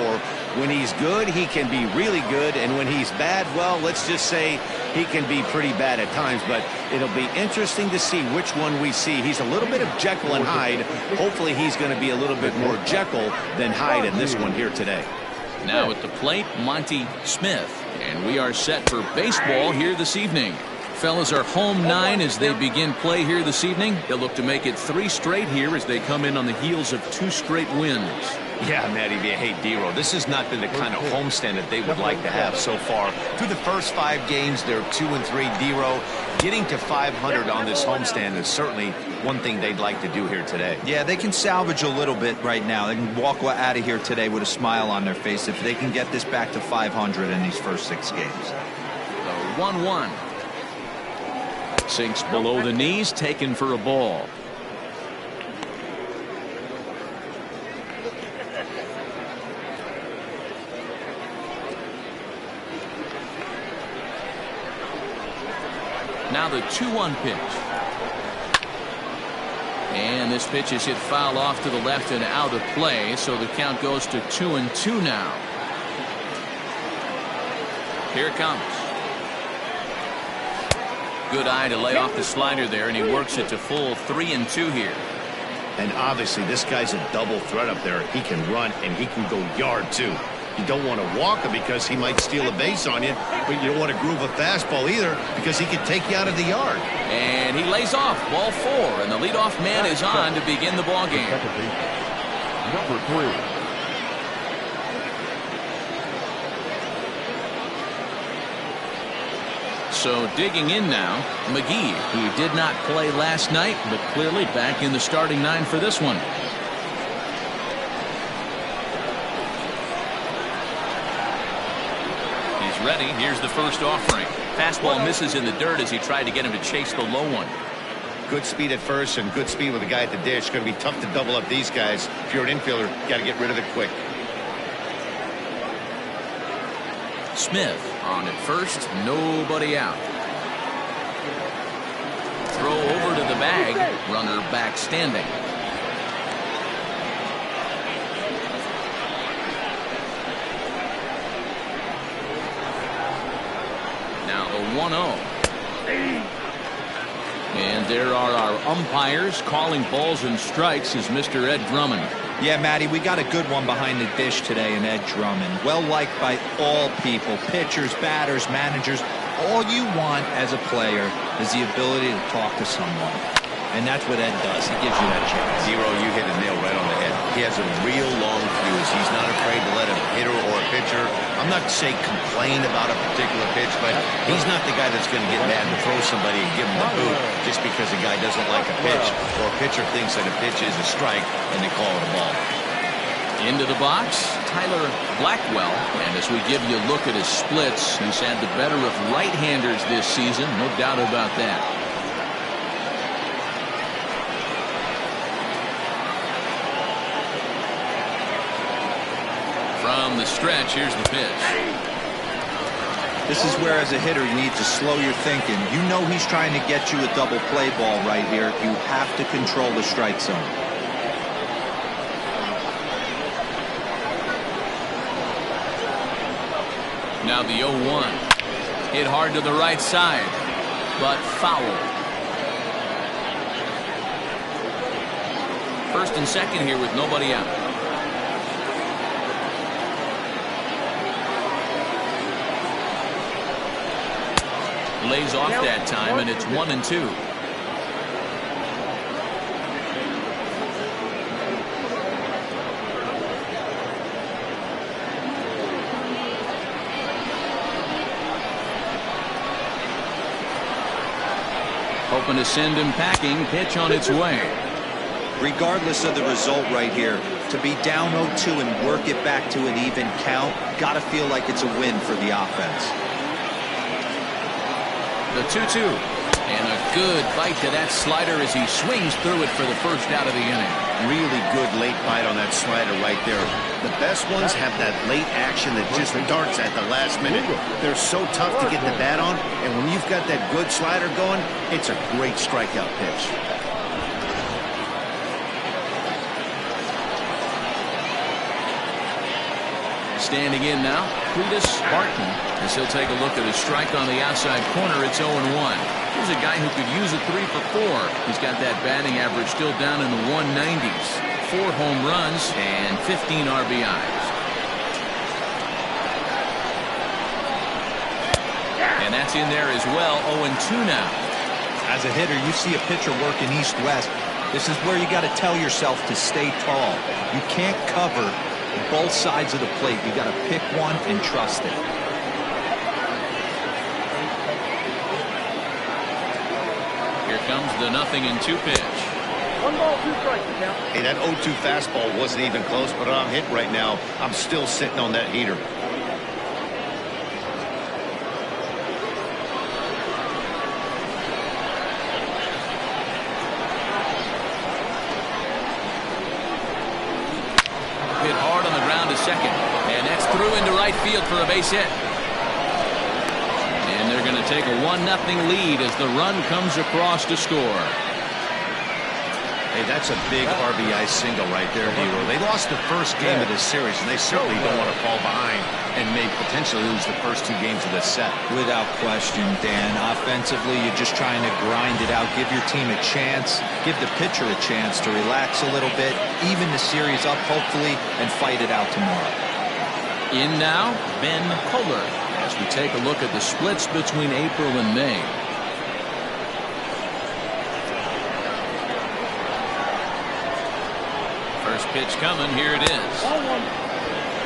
When he's good, he can be really good. And when he's bad, well, let's just say he can be pretty bad at times. But it'll be interesting to see which one we see. He's a little bit of Jekyll and Hyde. Hopefully he's going to be a little bit more Jekyll than Hyde in this one here today. Now at the plate, Monty Smith. And we are set for baseball here this evening. Fellas are home 9 as they begin play here this evening. They'll look to make it 3 straight here as they come in on the heels of 2 straight wins. Yeah, Matty, they hate D-Row. This has not been the kind of homestand that they would like to have so far. Through the first 5 games, they're 2-3 D-Row. Getting to 500 on this homestand is certainly one thing they'd like to do here today. Yeah, they can salvage a little bit right now. They can walk out of here today with a smile on their face if they can get this back to 500 in these first 6 games. The 1-1. Sinks below the knees, taken for a ball. Now the 2-1 pitch. And this pitch is hit foul off to the left and out of play, so the count goes to 2-2 now. Here it comes. Good eye to lay off the slider there, and he works it to full 3-2 here. And obviously this guy's a double threat up there. He can run and he can go yard too. You don't want to walk him because he might steal a base on you, but you don't want to groove a fastball either because he can take you out of the yard. And he lays off ball 4, and the leadoff man is on to begin the ball game. Number 3. So digging in now, McGee, who did not play last night, but clearly back in the starting 9 for this one. He's ready. Here's the first offering. Fastball misses in the dirt as he tried to get him to chase the low one. Good speed at first and good speed with the guy at the dish. Going to be tough to double up these guys. If you're an infielder, got to get rid of it quick. Smith on at first, nobody out. Throw over to the bag, runner back standing. Now the 1-0. And there are our umpires calling balls and strikes is Mr. Ed Drummond. Yeah, Matty, we got a good one behind the dish today in Ed Drummond. Well liked by all people, pitchers, batters, managers. All you want as a player is the ability to talk to someone. And that's what Ed does. He gives you that chance. Zero, you hit a nail right on the head. He has a real long fuse. He's not afraid to let a hitter or a pitcher, I'm not to say complain about a particular pitch, but he's not the guy that's going to get mad and throw somebody and give him the boot just because a guy doesn't like a pitch or a pitcher thinks that a pitch is a strike and they call it a ball. Into the box, Tyler Blackwell. And as we give you a look at his splits, he's had the better of right-handers this season, no doubt about that. From the stretch, here's the pitch. This is where, as a hitter, you need to slow your thinking. You know he's trying to get you a double play ball right here. You have to control the strike zone. Now the 0-1. Hit hard to the right side, but foul. First and second here with nobody out. Lays off that time, and it's 1-2. hoping to send him packing. Pitch on its way. Regardless of the result right here, to be down 0-2 and work it back to an even count, got to feel like it's a win for the offense. The 2-2. And a good bite to that slider as he swings through it for the first out of the inning. Really good late bite on that slider right there. The best ones have that late action that just darts at the last minute. They're so tough to get the bat on, and when you've got that good slider going, it's a great strikeout pitch. Standing in now, Cletus Barton, as he'll take a look at his strike on the outside corner. It's 0-1. Here's a guy who could use a 3 for 4. He's got that batting average still down in the 190s. 4 home runs and 15 RBIs. And that's in there as well. 0-2 now. As a hitter, you see a pitcher working east-west. This is where you got to tell yourself to stay tall. You can't cover both sides of the plate. You got to pick one and trust it. Here comes the 0-2 pitch. 1 ball, 2 strikes. Now. Hey, that 0-2 fastball wasn't even close, but I'm hit right now. I'm still sitting on that heater. Hit hard on the ground to second. And that's through into right field for a base hit. And they're going to take a 1-0 lead as the run comes across to score. Hey, that's a big RBI single right there, Hero. They lost the first game of this series, and they certainly don't want to fall behind and may potentially lose the first 2 games of this set. Without question, Dan. Offensively, you're just trying to grind it out, give your team a chance, give the pitcher a chance to relax a little bit, even the series up, hopefully, and fight it out tomorrow. In now, Ben Kohler, as we take a look at the splits between April and May. First pitch coming. Here it is.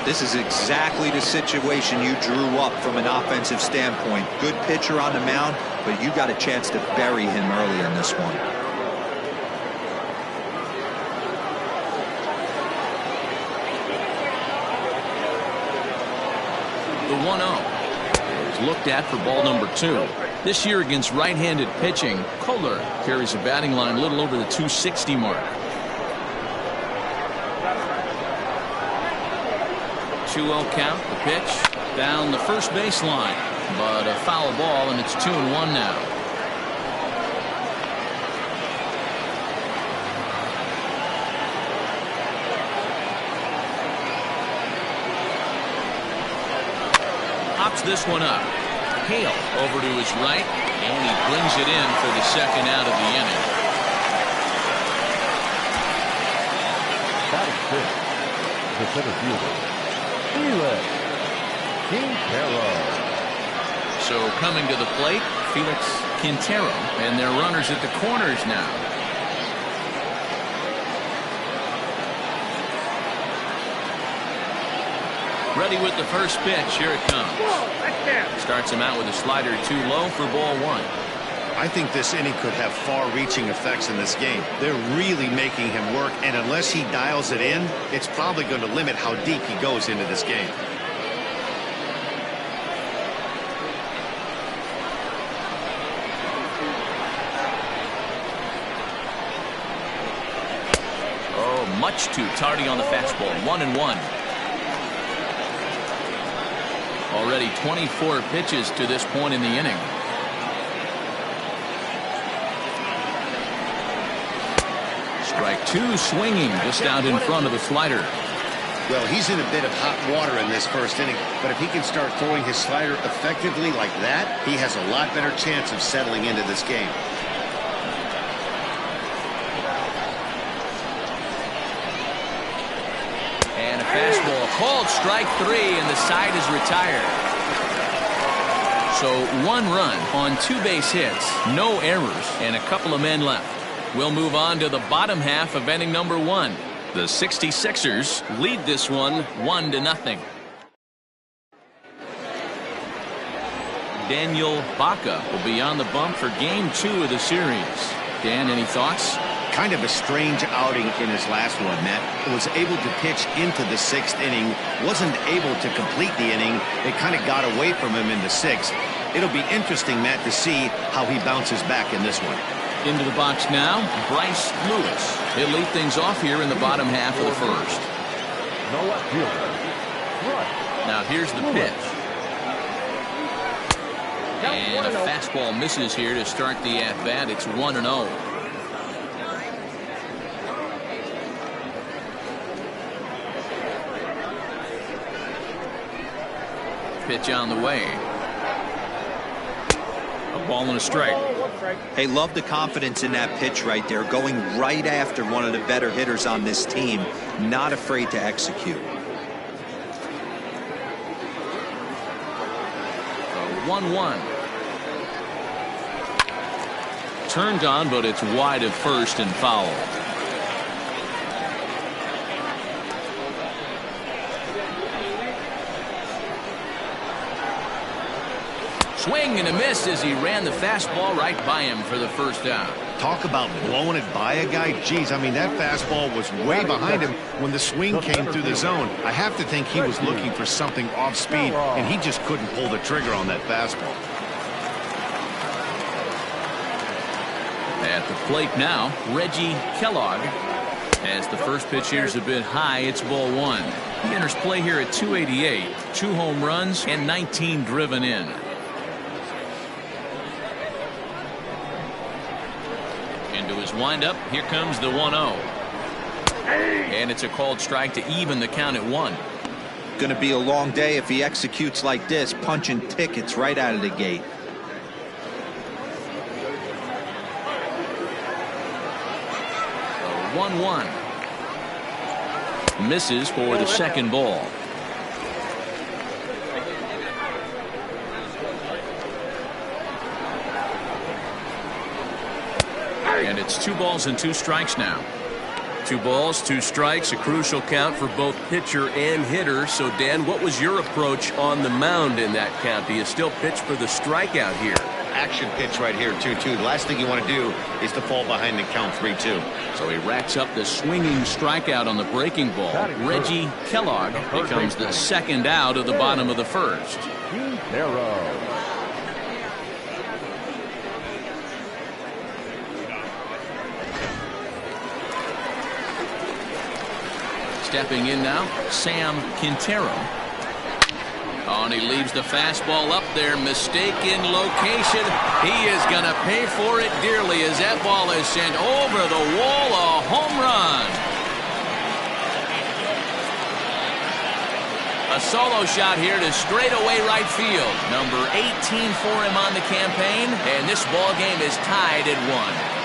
This is exactly the situation you drew up from an offensive standpoint. Good pitcher on the mound, but you got a chance to bury him early in this one. The 1-0 is looked at for ball number 2. This year against right-handed pitching, Kohler carries a batting line a little over the 260 mark. 2-0 count. The pitch down the first baseline, but a foul ball, and it's 2-1 now. Pops this one up. Hale over to his right, and he brings it in for the second out of the inning. Batting fifth, the center fielder, Felix Quintero. So coming to the plate, Felix Quintero, and their runners at the corners now. Ready with the first pitch. Here it comes. Starts him out with a slider too low for ball 1. I think this inning could have far-reaching effects in this game. They're really making him work, and unless he dials it in, it's probably going to limit how deep he goes into this game. Oh, much too tardy on the fastball. 1-1. Already 24 pitches to this point in the inning. Strike 2 swinging just out in front of the slider. Well, he's in a bit of hot water in this first inning, but if he can start throwing his slider effectively like that, he has a lot better chance of settling into this game. And a fastball called strike 3, and the side is retired. So 1 run on 2 base hits, no errors, and a couple of men left. We'll move on to the bottom half of inning number 1. The 66ers lead this one 1-0. Daniel Baca will be on the bump for game 2 of the series. Dan, any thoughts? Kind of a strange outing in his last one, Matt. Was able to pitch into the 6th inning, wasn't able to complete the inning. They kind of got away from him in the 6th. It'll be interesting, Matt, to see how he bounces back in this one. Into the box now, Bryce Lewis. He'll lead things off here in the bottom half of the first. No left fielder. Now here's the pitch. And a fastball misses here to start the at-bat. It's 1-0. Pitch on the way. A ball and a strike. Hey, love the confidence in that pitch right there. Going right after one of the better hitters on this team. Not afraid to execute. 1-1. Turned on, but it's wide of first and foul. Swing and a miss as he ran the fastball right by him for the first down. Talk about blowing it by a guy. Geez, I mean, that fastball was way behind him when the swing came through the zone. I have to think he was looking for something off speed, and he just couldn't pull the trigger on that fastball. At the plate now, Reggie Kellogg. As the first pitch here is a bit high, it's ball 1. He enters play here at 288, 2 home runs and 19 driven in. Into his windup, here comes the 1-0. And it's a called strike to even the count at 1. Going to be a long day if he executes like this, punching tickets right out of the gate. 1-1. Misses for the second ball. And it's 2 balls and 2 strikes now. 2 balls, 2 strikes, a crucial count for both pitcher and hitter. So, Dan, what was your approach on the mound in that count? Do you still pitch for the strikeout here? Action pitch right here, 2-2. The last thing you want to do is to fall behind and count 3-2. So he racks up the swinging strikeout on the breaking ball. Reggie Kellogg becomes the second out of the bottom of the first. Stepping in now, Sam Quintero. Oh, and he leaves the fastball up there. Mistaken location. He is going to pay for it dearly as that ball is sent over the wall. A home run. A solo shot here to straightaway right field. Number 18 for him on the campaign. And this ball game is tied at 1.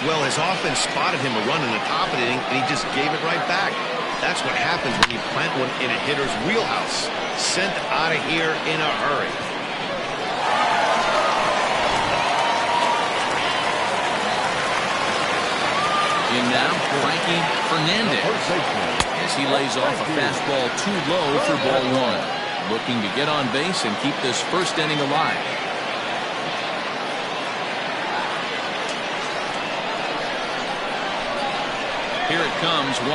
Well, his offense spotted him a run in the top of the inning, and he just gave it right back. That's what happens when you plant one in a hitter's wheelhouse. Sent out of here in a hurry. In now, Frankie Fernandez. As he lays off a fastball too low for ball 1. Looking to get on base and keep this first inning alive. Here it comes, 1-0.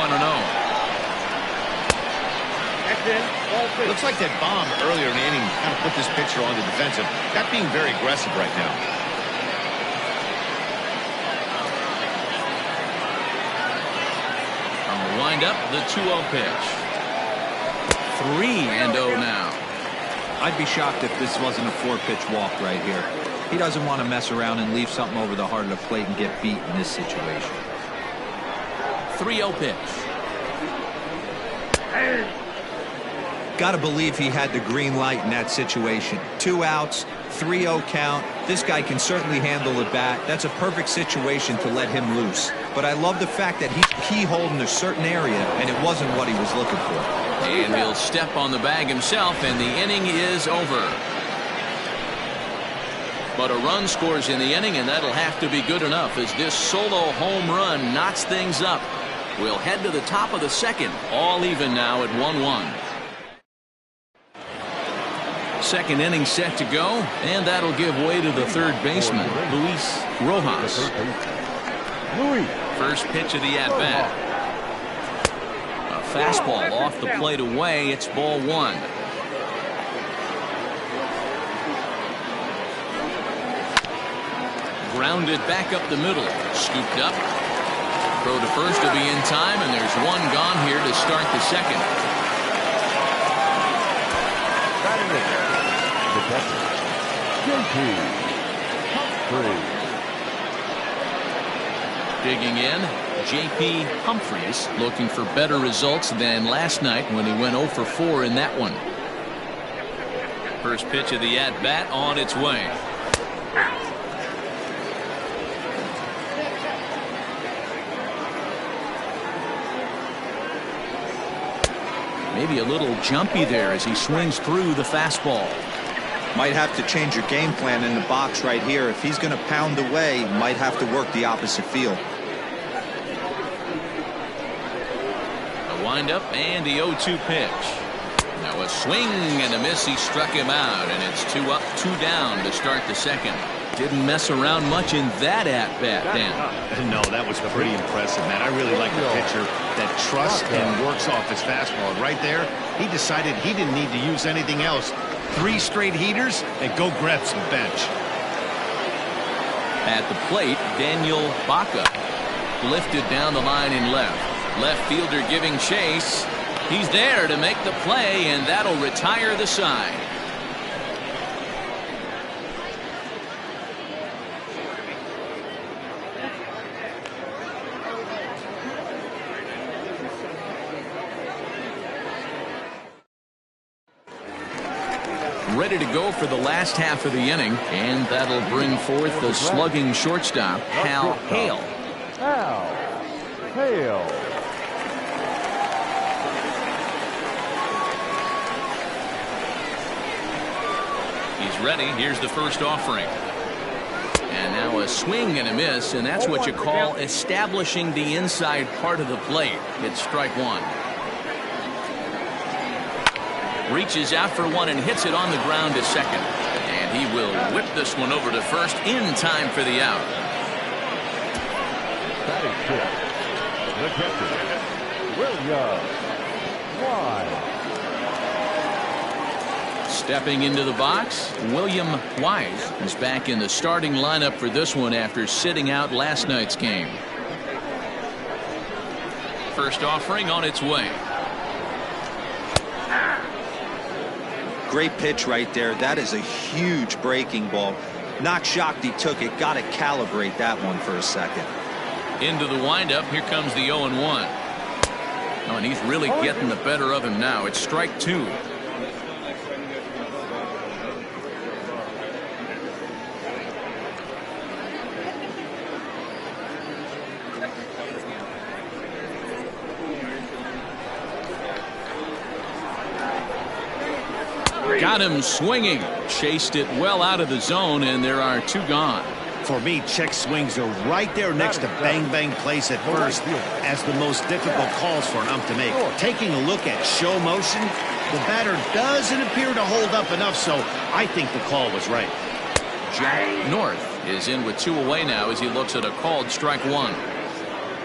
Looks like that bomb earlier in the inning kind of put this pitcher on the defensive. Not being very aggressive right now. From the windup, the 2-0 pitch. 3-0 now. I'd be shocked if this wasn't a 4-pitch walk right here. He doesn't want to mess around and leave something over the heart of the plate and get beat in this situation. 3-0 pitch. Got to believe he had the green light in that situation. 2 outs, 3-0 count. This guy can certainly handle the bat. That's a perfect situation to let him loose. But I love the fact that he's keyholed in a certain area, and it wasn't what he was looking for. And he'll step on the bag himself, and the inning is over. But a run scores in the inning, and that'll have to be good enough as this solo home run knots things up. We'll head to the top of the second. All even now at 1-1. Second inning set to go, and that'll give way to the third baseman, Luis Rojas. First pitch of the at-bat. A fastball off the plate away. It's ball one. Grounded back up the middle. Scooped up. Throw to first will be in time, and there's one gone here to start the second. Digging in, J.P. Humphries looking for better results than last night when he went 0 for 4 in that one. First pitch of the at-bat on its way. Maybe a little jumpy there as he swings through the fastball. Might have to change your game plan in the box right here. If he's going to pound away, might have to work the opposite field. A windup and the 0-2 pitch. Now a swing and a miss. He struck him out, and it's 2 up, 2 down to start the second. Didn't mess around much in that at-bat, Dan. No, that was pretty impressive, man. I really like a pitcher that trusts and works off his fastball. Right there, he decided he didn't need to use anything else. 3 straight heaters and go grab some bench. At the plate, Daniel Baca lifted down the line in left. Left fielder giving chase. He's there to make the play, and that'll retire the side. Ready to go for the last half of the inning, and that'll bring forth the slugging shortstop, Hal Hale. He's ready. Here's the first offering. And now a swing and a miss, and that's what you call establishing the inside part of the plate. It's strike one. Reaches out for one and hits it on the ground to second. And he will whip this one over to first in time for the out. Batting fifth, the catcher, William Wise. Stepping into the box, William Wise is back in the starting lineup for this one after sitting out last night's game. First offering on its way. Great pitch right there. That is a huge breaking ball. Not shocked he took it. Got to calibrate that one for a second. Into the windup. Here comes the 0-1. Oh, and he's really getting the better of him now. It's strike two. Got him swinging. Chased it well out of the zone, and there are 2 gone. For me, check swings are right there next to bang-bang plays at first as the most difficult calls for an ump to make. Taking a look at show motion, the batter doesn't appear to hold up enough, so I think the call was right. Jack North is in with 2 away now as he looks at a called strike one.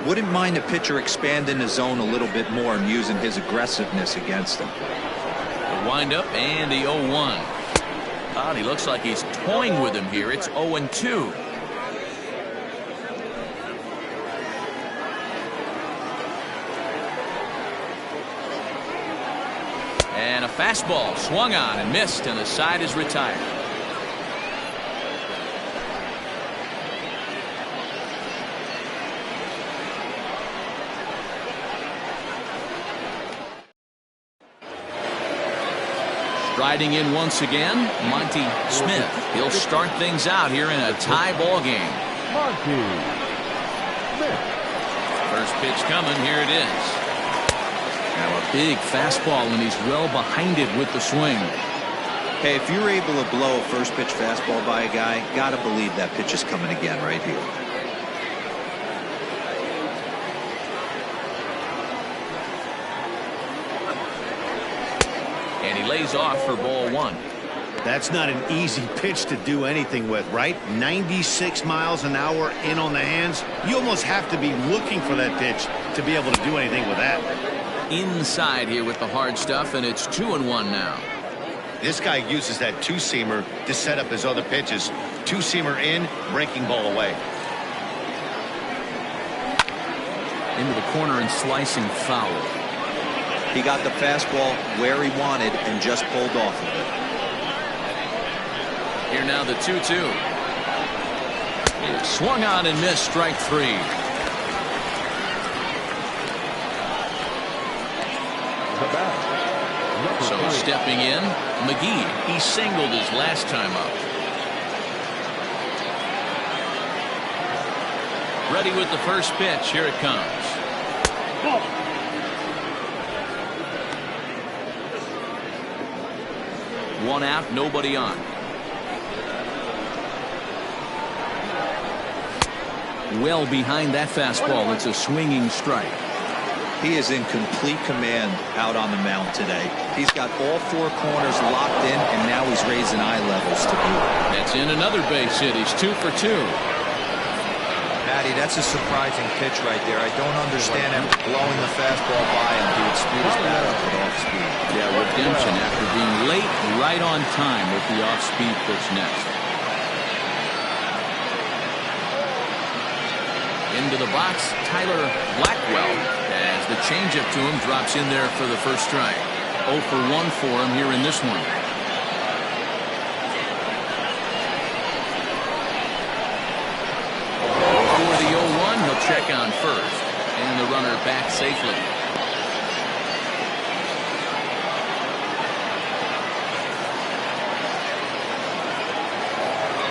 Wouldn't mind a pitcher expanding the zone a little bit more and using his aggressiveness against him. The windup and the 0-1. God, he looks like he's toying with him here. It's 0-2. And a fastball swung on and missed, and the side is retired. Riding in once again, Monty Smith. He'll start things out here in a tie ball game. Monty Smith. First pitch coming. Here it is. Now a big fastball, and he's well behind it with the swing. Hey, if you're able to blow a first pitch fastball by a guy, gotta believe that pitch is coming again right here. lays off for ball one. That's not an easy pitch to do anything with, right? 96 miles an hour in on the hands. You almost have to be looking for that pitch to be able to do anything with that. Inside here with the hard stuff, and it's 2-1 now. This guy uses that two-seamer to set up his other pitches. Two-seamer in, breaking ball away. Into the corner and slicing foul. He got the fastball where he wanted and just pulled off of it. Here now the 2-2. Swung on and missed, strike three. So stepping in, McGee. He singled his last time up. Ready with the first pitch. Here it comes. One out, nobody on. Well behind that fastball. It's a swinging strike. He is in complete command out on the mound today. He's got all four corners locked in, and now he's raising eye levels to boot. That's in another base hit. He's 2 for 2. Matty, that's a surprising pitch right there. I don't understand him blowing the fastball by him. He would speed his bat up with off speed. Yeah, redemption after being late, right on time with the off-speed pitch next. Into the box, Tyler Blackwell, as the changeup to him drops in there for the first strike. 0 for 1 for him here in this one. For the 0-1, he'll check on first, and the runner back safely.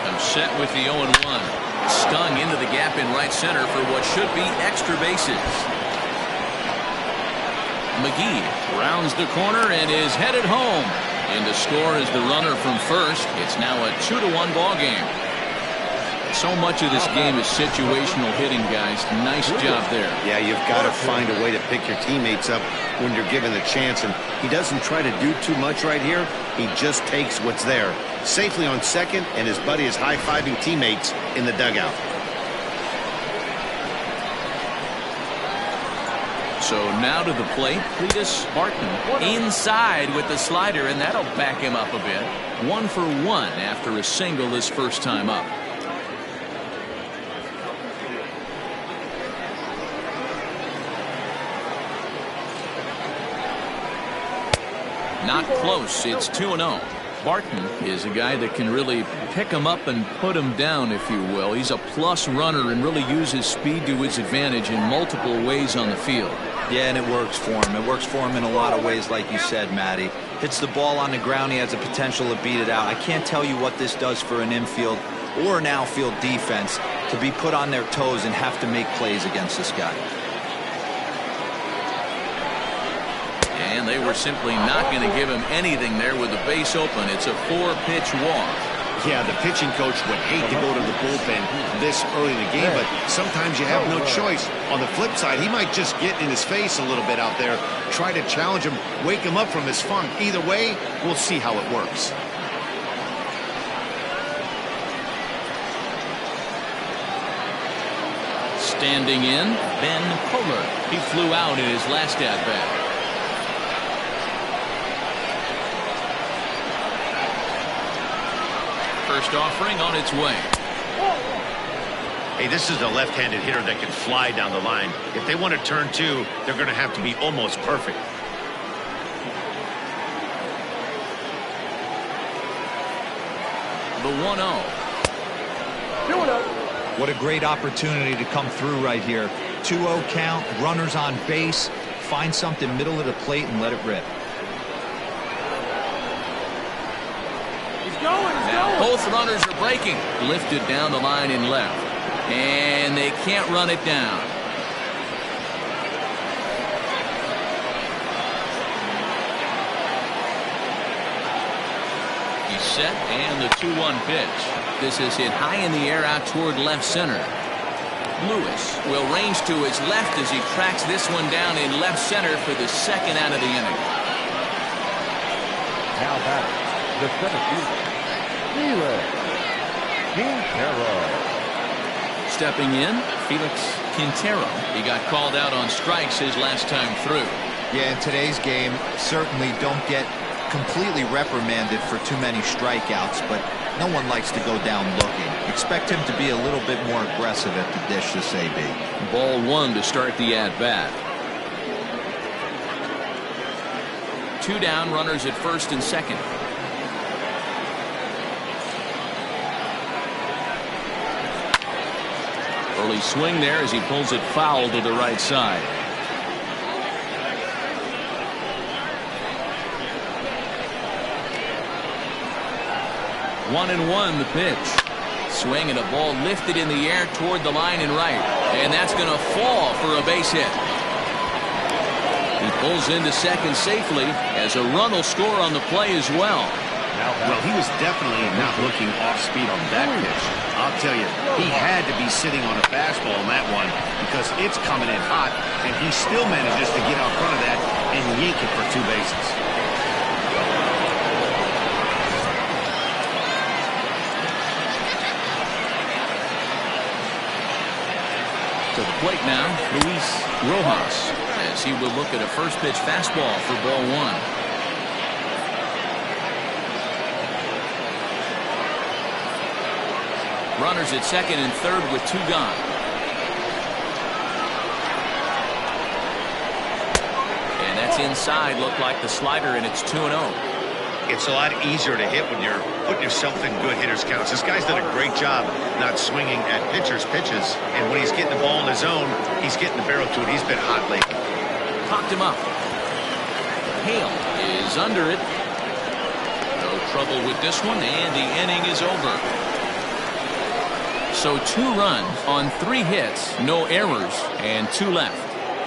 I'm set with the 0-1. Stung into the gap in right center for what should be extra bases. McGee rounds the corner and is headed home. In to score is the runner from first. It's now a 2-1 ball game. So much of this game is situational hitting, guys. Nice job there. Yeah, you've got to find a way to pick your teammates up when you're given the chance, and he doesn't try to do too much right here. He just takes what's there. Safely on second, and his buddy is high-fiving teammates in the dugout. So now to the plate, Cletus Barton inside with the slider, and that'll back him up a bit. 1 for 1 after a single his first time up. Not close. It's 2-0. Barton is a guy that can really pick him up and put him down, if you will. He's a plus runner and really uses speed to his advantage in multiple ways on the field. Yeah, and it works for him. It works for him in a lot of ways, like you said, Matty. Hits the ball on the ground. He has the potential to beat it out. I can't tell you what this does for an infield or an outfield defense to be put on their toes and have to make plays against this guy. And they were simply not going to give him anything there with the base open. It's a 4-pitch walk. Yeah, the pitching coach would hate to go to the bullpen this early in the game, but sometimes you have no choice. On the flip side, he might just get in his face a little bit out there, try to challenge him, wake him up from his funk. Either way, we'll see how it works. Standing in, Ben Kohler. He flew out in his last at-bat. First offering on its way. Hey, this is a left-handed hitter that can fly down the line. If they want to turn two, they're going to have to be almost perfect. The 1-0. What a great opportunity to come through right here. 2-0 count, runners on base. Find something middle of the plate and let it rip. Now both runners are breaking. Lifted down the line in left. And they can't run it down. He's set, and the 2-1 pitch. This is hit high in the air out toward left center. Lewis will range to his left as he tracks this one down in left center for the second out of the inning. Now batting, the center fielder, Felix Quintero. Stepping in, Felix Quintero. He got called out on strikes his last time through. Yeah, in today's game, certainly don't get completely reprimanded for too many strikeouts, but no one likes to go down looking. Expect him to be a little bit more aggressive at the dish this AB. Ball one to start the at-bat. 2 down, runners at first and second. Early swing there as he pulls it foul to the right side. One and one, the pitch. Swing and a ball lifted in the air toward the line and right. And that's going to fall for a base hit. He pulls into second safely as a run will score on the play as well. Well, he was definitely not looking off speed on that pitch. I'll tell you, he had to be sitting on a fastball on that one because it's coming in hot, and he still manages to get out front of that and yank it for 2 bases. To the plate now, Luis Rojas, as he will look at a first pitch fastball for ball one. Runners at second and third with 2 gone. And that's inside, looked like the slider, and it's 2-0. It's a lot easier to hit when you're putting yourself in good hitters' counts. This guy's done a great job not swinging at pitchers' pitches. And when he's getting the ball in his zone, he's getting the barrel to it. He's been hot lately. Popped him up. Hale is under it. No trouble with this one, and the inning is over. So 2 runs on 3 hits, no errors, and 2 left.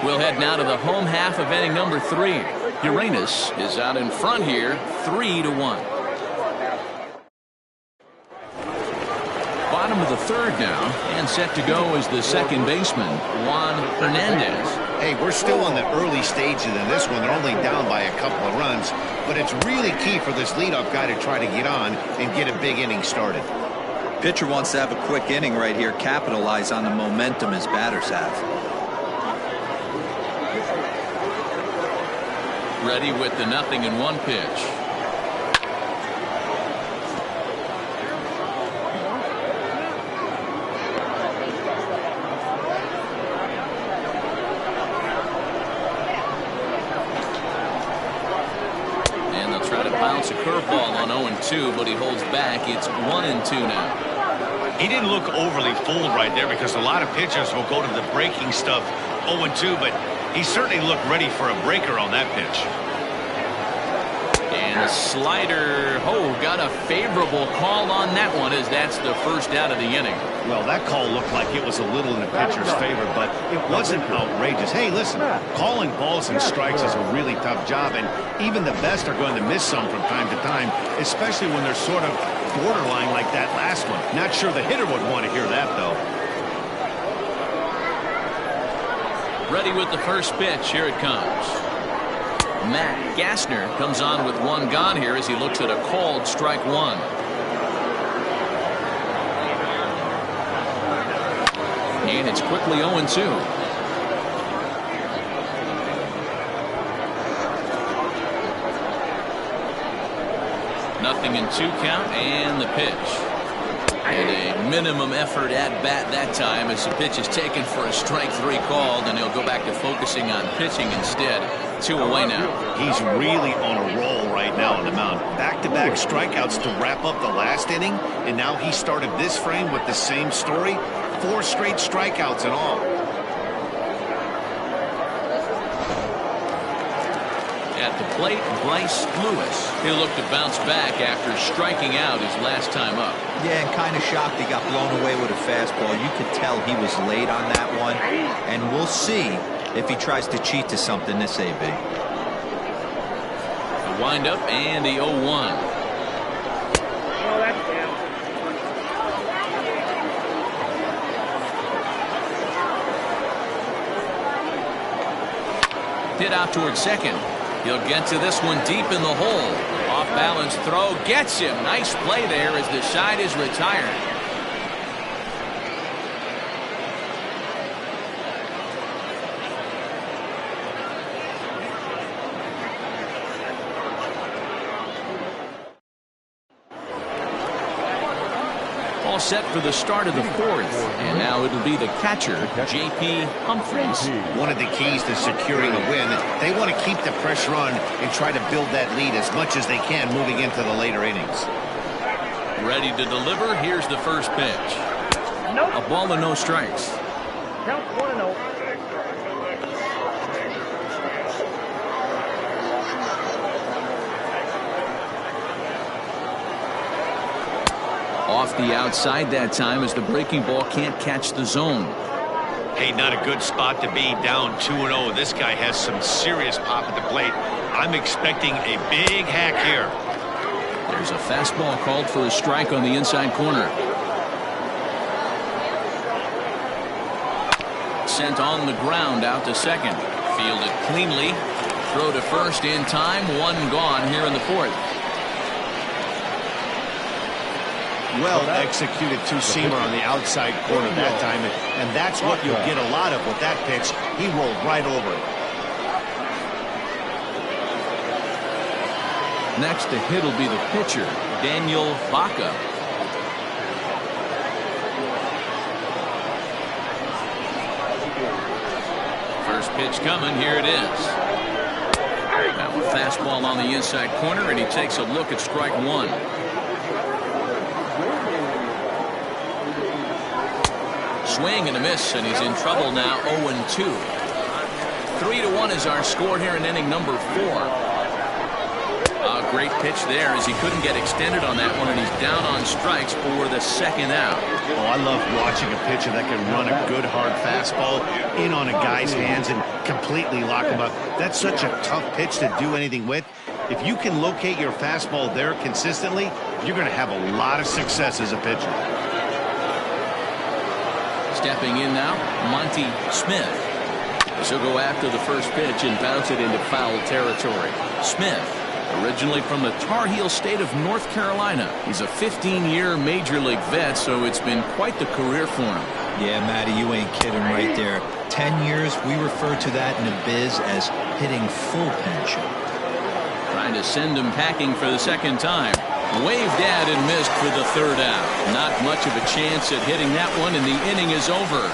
We'll head now to the home half of inning number 3. Uranus is out in front here, 3-1. Bottom of the third now, and set to go is the second baseman, Juan Hernandez. Hey, we're still on the early stages in this one. They're only down by a couple of runs, but it's really key for this leadoff guy to try to get on and get a big inning started. Pitcher wants to have a quick inning right here, capitalize on the momentum his batters have. Ready with the 0-1 pitch. And they'll try to bounce a curveball on 0-2, but he holds back. It's 1-2 now. He didn't look overly fooled right there because a lot of pitchers will go to the breaking stuff 0-2, but he certainly looked ready for a breaker on that pitch. And a slider, got a favorable call on that one as that's the first out of the inning. Well, that call looked like it was a little in the pitcher's favor, but it wasn't outrageous. Hey, listen, calling balls and strikes is a really tough job, and even the best are going to miss some from time to time, especially when they're sort of borderline like that last one. Not sure the hitter would want to hear that, though. Ready with the first pitch. Here it comes. Matt Gassner comes on with 1 gone here as he looks at a called strike 1. And it's quickly 0-2. Nothing in 2 count, and the pitch. And a minimum effort at bat that time as the pitch is taken for a strike 3 called, and he'll go back to focusing on pitching instead. 2 away now. He's really on a roll right now on the mound. Back-to-back strikeouts to wrap up the last inning, and now he started this frame with the same story. 4 straight strikeouts in all. At the plate, Bryce Lewis. He'll look to bounce back after striking out his last time up. Yeah, and kind of shocked he got blown away with a fastball. You could tell he was late on that one, and we'll see if he tries to cheat to something this AB. The windup and the 0-1. Hit out towards second. He'll get to this one deep in the hole. Off Off-balance throw gets him. Nice play there as the side is retired. All set for the start of the fourth. And now it'll be the catcher, J.P. Humphries. One of the keys to securing a win, they want to keep the pressure on and try to build that lead as much as they can moving into the later innings. Ready to deliver. Here's the first pitch. A ball and no strikes. Count 1-0. Off the outside that time as the breaking ball can't catch the zone. Hey, not a good spot to be, down 2-0. This guy has some serious pop at the plate. I'm expecting a big hack here. There's a fastball called for a strike on the inside corner. Sent on the ground out to second. Fielded cleanly. Throw to first in time. One gone here in the fourth. Well executed two-seamer on the outside corner that time, and that's what you'll get a lot of with that pitch. He rolled right over it. Next to hit will be the pitcher, Daniel Vaca. First pitch coming, here it is. Now a fastball on the inside corner, and he takes a look at strike one. Swing and a miss, and he's in trouble now. 0-2. 3-1 is our score here in inning number 4. A great pitch there as he couldn't get extended on that one, and he's down on strikes for the second out. Oh, I love watching a pitcher that can run a good hard fastball in on a guy's hands and completely lock him up. That's such a tough pitch to do anything with. If you can locate your fastball there consistently, you're going to have a lot of success as a pitcher. Stepping in now, Monty Smith. He'll go after the first pitch and bounce it into foul territory. Smith, originally from the Tar Heel state of North Carolina. He's a 15-year major league vet, so it's been quite the career for him. Yeah, Matty, you ain't kidding right there. 10 years, we refer to that in the biz as hitting full pension. Trying to send him packing for the second time. Waved at and missed for the third out. Not much of a chance at hitting that one, and the inning is over.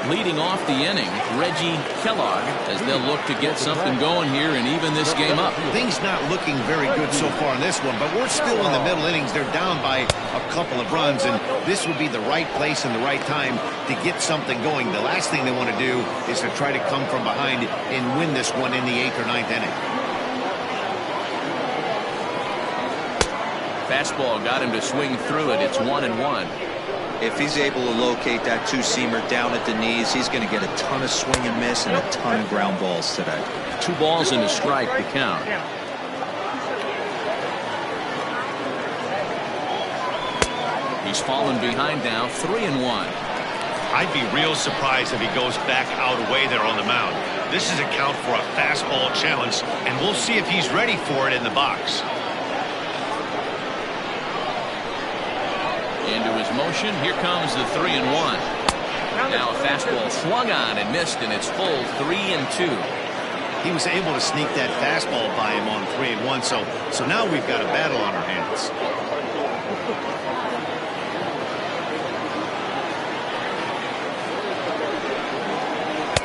Leading off the inning, Reggie Kellogg, as they'll look to get something going here and even this game up. Things not looking very good so far in this one, but we're still in the middle innings. They're down by a couple of runs, and this would be the right place and the right time to get something going. The last thing they want to do is to try to come from behind and win this one in the 8th or 9th inning. Fastball got him to swing through it. It's 1-1. If he's able to locate that two-seamer down at the knees, he's going to get a ton of swing and miss and a ton of ground balls today. 2 balls and a strike to count. He's fallen behind now, 3-1. I'd be real surprised if he goes back out away there on the mound. This is a count for a fastball challenge, and we'll see if he's ready for it in the box. Into his motion. Here comes the 3-1. Now a fastball swung on and missed, and it's full 3-2. He was able to sneak that fastball by him on 3-1, so now we've got a battle on our hands.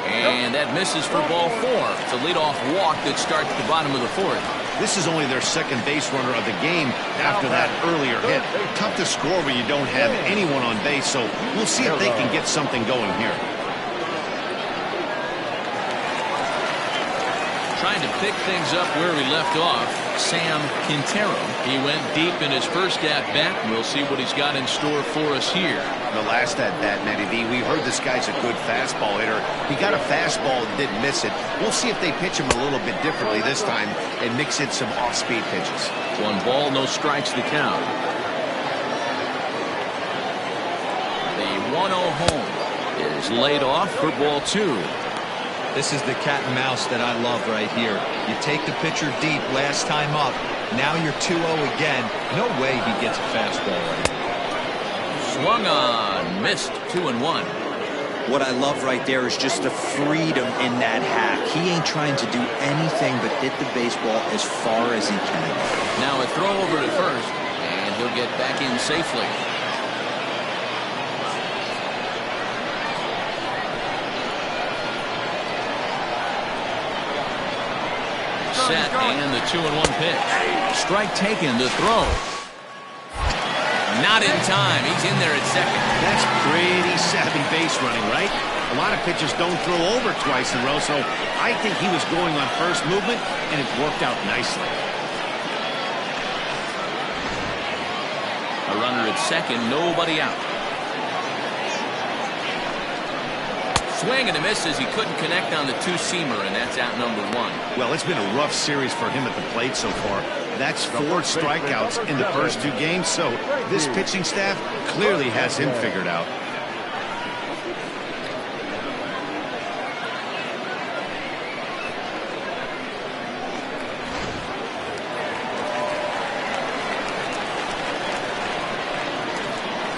And that misses for ball 4. It's a leadoff walk that starts the bottom of the 4th. This is only their second base runner of the game after that earlier hit. Tough to score when you don't have anyone on base, so we'll see if they can get something going here. Trying to pick things up where we left off, Sam Quintero. He went deep in his first at-bat. We'll see what he's got in store for us here. The last at-bat, Matty V, we heard this guy's a good fastball hitter. He got a fastball and didn't miss it. We'll see if they pitch him a little bit differently this time and mix in some off-speed pitches. 1 ball, no strikes the count. The 1-0 home is laid off for ball 2. This is the cat and mouse that I love right here. You take the pitcher deep last time up. Now you're 2-0 again. No way he gets a fastball right here. Swung on, missed. 2-1. What I love right there is just the freedom in that hack. He ain't trying to do anything but hit the baseball as far as he can. Now a throw over to first, and he'll get back in safely. Set and the 2-1 pitch. Strike taken, the throw. Not in time. He's in there at second. That's pretty savvy base running, right? A lot of pitchers don't throw over twice in a row, so I think he was going on first movement, and it worked out nicely. A runner at second, nobody out. Swing and a miss as he couldn't connect on the two-seamer, and that's out number 1. Well, it's been a rough series for him at the plate so far. That's 4 strikeouts in the first 2 games, so this pitching staff clearly has him figured out.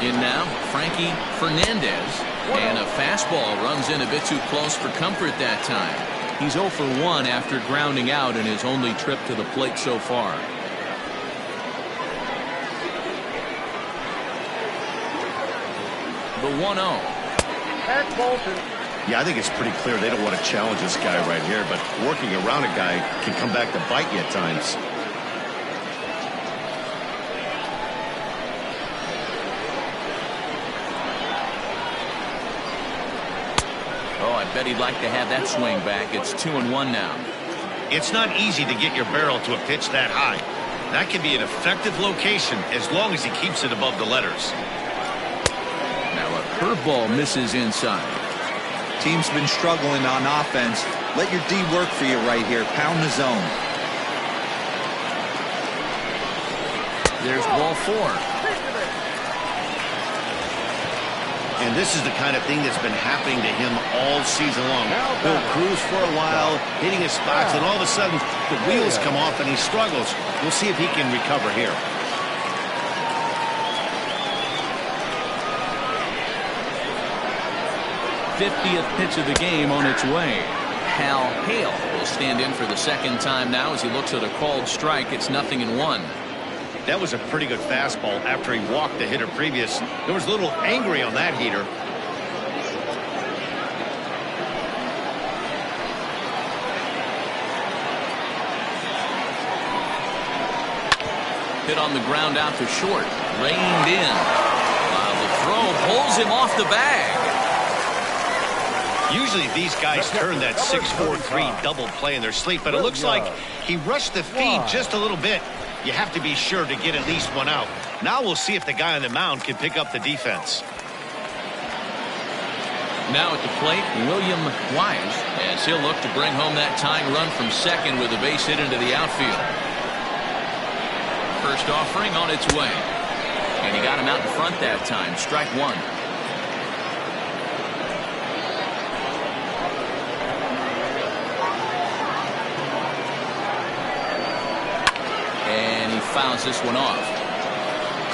In now, Frankie Fernandez. And a fastball runs in a bit too close for comfort that time. He's 0 for 1 after grounding out in his only trip to the plate so far. The 1-0. Yeah, I think it's pretty clear they don't want to challenge this guy right here, but working around a guy can come back to bite you at times. Oh, I bet he'd like to have that swing back. It's 2-1 now. It's not easy to get your barrel to a pitch that high. That can be an effective location as long as he keeps it above the letters. Now a curveball misses inside. Team's been struggling on offense. Let your D work for you right here. Pound the zone. There's ball 4. And this is the kind of thing that's been happening to him all season long. He'll cruise for a while, hitting his spots, and all of a sudden the wheels come off and he struggles. We'll see if he can recover here. '50th pitch of the game on its way. Hal Hale will stand in for the second time now as he looks at a called strike. It's 0-1. That was a pretty good fastball after he walked the hitter previous. There was a little angry on that heater. Hit on the ground out to short. Reined in. The throw pulls him off the bag. Usually these guys turn that 6-4-3 double play in their sleep, but it looks like he rushed the feed just a little bit. You have to be sure to get at least 1 out. Now we'll see if the guy on the mound can pick up the defense. Now at the plate, William Wise, as he'll look to bring home that tying run from second with a base hit into the outfield. First offering on its way. And he got him out in front that time. Strike 1. Fouls this one off.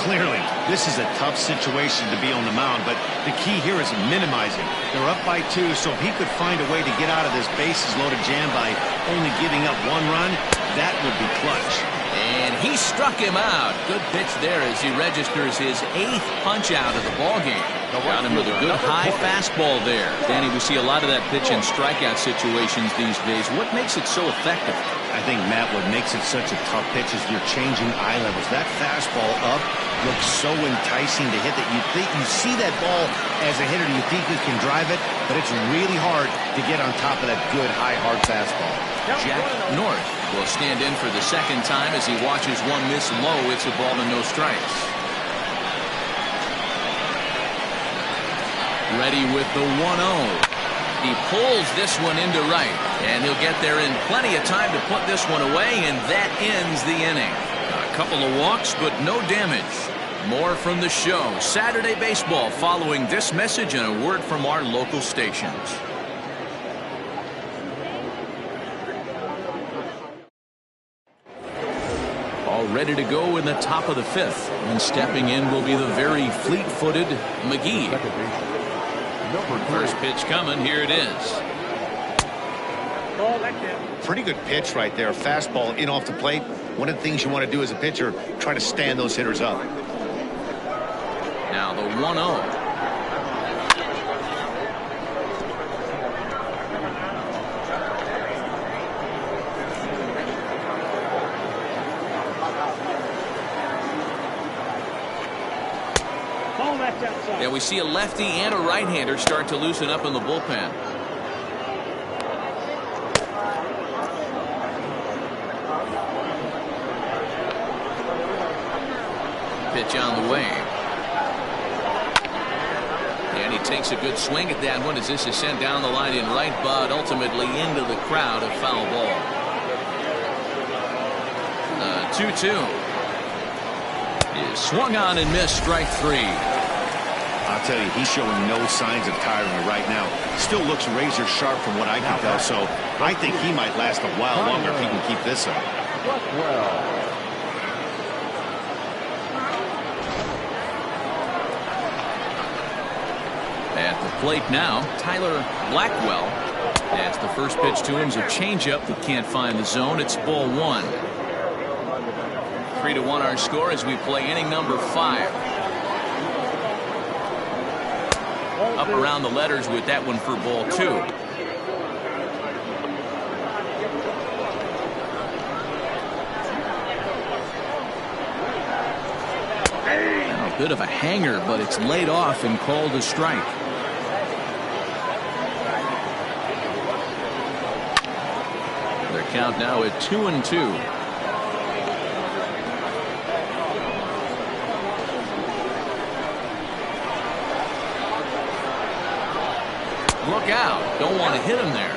Clearly, this is a tough situation to be on the mound, but the key here is minimizing. They're up by 2, so if he could find a way to get out of this bases-loaded jam by only giving up 1 run, that would be clutch. And he struck him out. Good pitch there as he registers his 8th punch out of the ballgame. Got him with a good high fastball there. Danny, we see a lot of that pitch in strikeout situations these days. What makes it so effective? I think, Matt, what makes it such a tough pitch is you're changing eye levels. That fastball up looks so enticing to hit that you see that ball as a hitter, you think you can drive it, but it's really hard to get on top of that good high hard fastball. Jack North will stand in for the second time as he watches one miss low. It's a ball and no strikes. Ready with the 1-0. He pulls this one into right, and he'll get there in plenty of time to put this one away, and that ends the inning. A couple of walks, but no damage. More from the show. Saturday Baseball following this message and a word from our local stations. All ready to go in the top of the fifth, and stepping in will be the very fleet-footed McGee. First pitch coming. Here it is. Pretty good pitch right there. Fastball in off the plate. One of the things you want to do as a pitcher, try to stand those hitters up. Now the 1-0. Yeah, we see a lefty and a right-hander start to loosen up in the bullpen. Pitch on the way. And he takes a good swing at that one as this is sent down the line in right, but ultimately into the crowd, a foul ball. 2-2. Is swung on and missed, strike three. I'll tell you, he's showing no signs of tiring right now. Still looks razor sharp from what I can tell, so I think he might last a while longer if he can keep this up. At the plate now, Tyler Blackwell. That's the first pitch to him's a changeup that can't find the zone. It's ball one. 3-1 our score as we play inning number 5. Up around the letters with that one for ball 2. A bit of a hanger, but it's laid off and called a strike. Their count now at 2-2. Look out. Don't want to hit him there.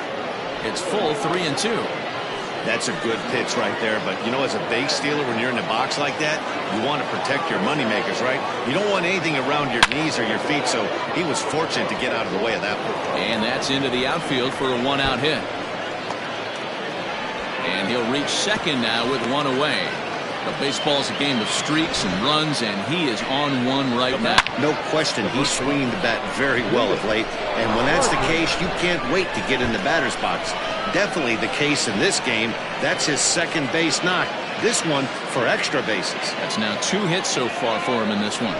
It's full 3-2. That's a good pitch right there. But, you know, as a base stealer, when you're in the box like that, you want to protect your moneymakers, right? You don't want anything around your knees or your feet, so he was fortunate to get out of the way of that one. And that's into the outfield for a one-out hit. And he'll reach second now with one away. But baseball's a game of streaks and runs, and he is on one right now. No question, he's swinging the bat very well of late. And when that's the case, you can't wait to get in the batter's box. Definitely the case in this game. That's his second base knock. This one for extra bases. That's now 2 hits so far for him in this one.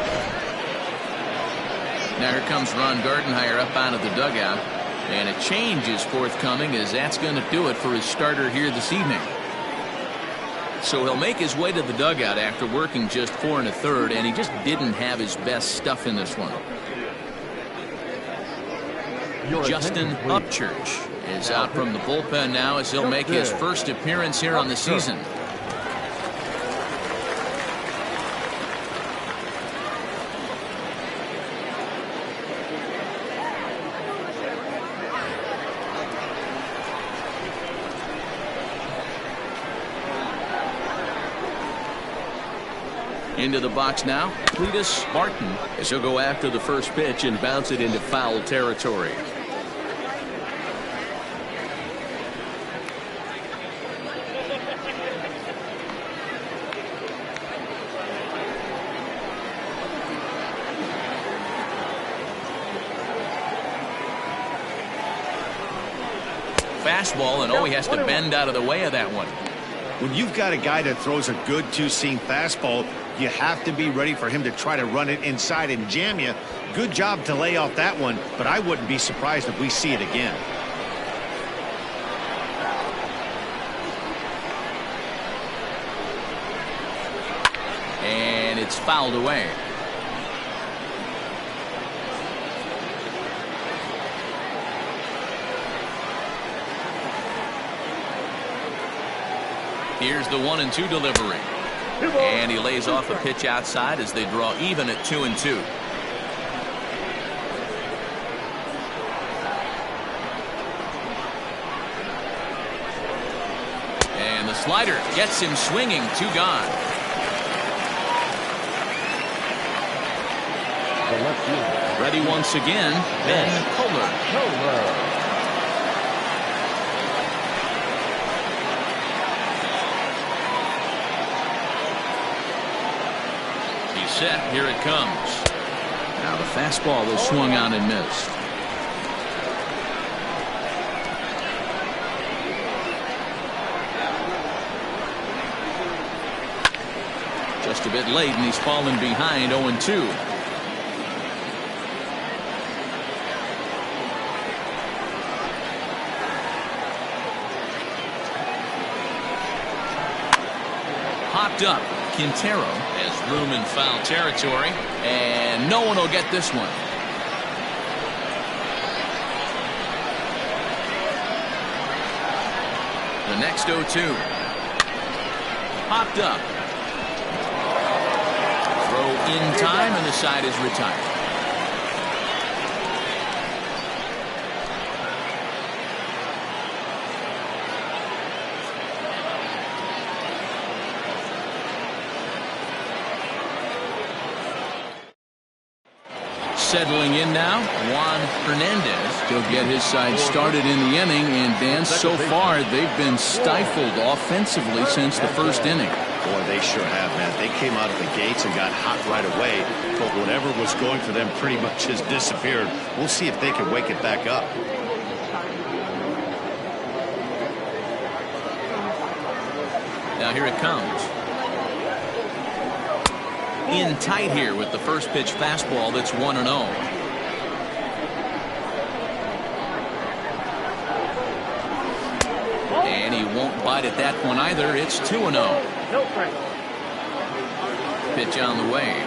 Now here comes Ron Gardenhire up out of the dugout. And a change is forthcoming as that's going to do it for his starter here this evening. So he'll make his way to the dugout after working just 4 1/3, and he just didn't have his best stuff in this one. Justin Upchurch is out from the bullpen now as he'll make his first appearance here on the season. Into the box now, Cletus Martin, as he'll go after the first pitch and bounce it into foul territory. Fastball, and he has to bend out of the way of that one. When you've got a guy that throws a good two-seam fastball, you have to be ready for him to try to run it inside and jam you. Good job to lay off that one, but I wouldn't be surprised if we see it again. It's fouled away. Here's the 1-2 delivery. And he lays off a pitch outside as they draw even at 2-2. And the slider gets him swinging. 2 gone. Ready once again, Ben Kohler. Set. Here it comes. Now the fastball was swung on and missed. Just a bit late, and he's fallen behind 0-2. Popped up. Quintero has room in foul territory, and no one will get this one. The next 0-2. Popped up. Throw in time, and the side is retired. Settling in now, Juan Hernandez. He'll get his side started in the inning, and Dan, so far they've been stifled offensively since the first inning. Boy, they sure have, man. They came out of the gates and got hot right away, but whatever was going for them pretty much has disappeared. We'll see if they can wake it back up. Now here it comes. In tight here with the first pitch fastball that's 1-0. And he won't bite at that one either. It's 2-0. Pitch on the way.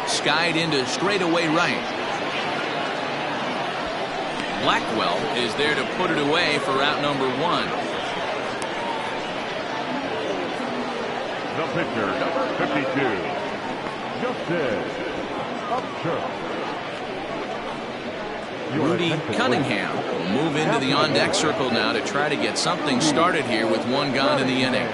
Skied into straightaway right. Blackwell is there to put it away for out number 1. The pitcher, number 52, Justin Upchurch. Rudy Cunningham will move into the on-deck circle now to try to get something started here with 1 gone in the inning.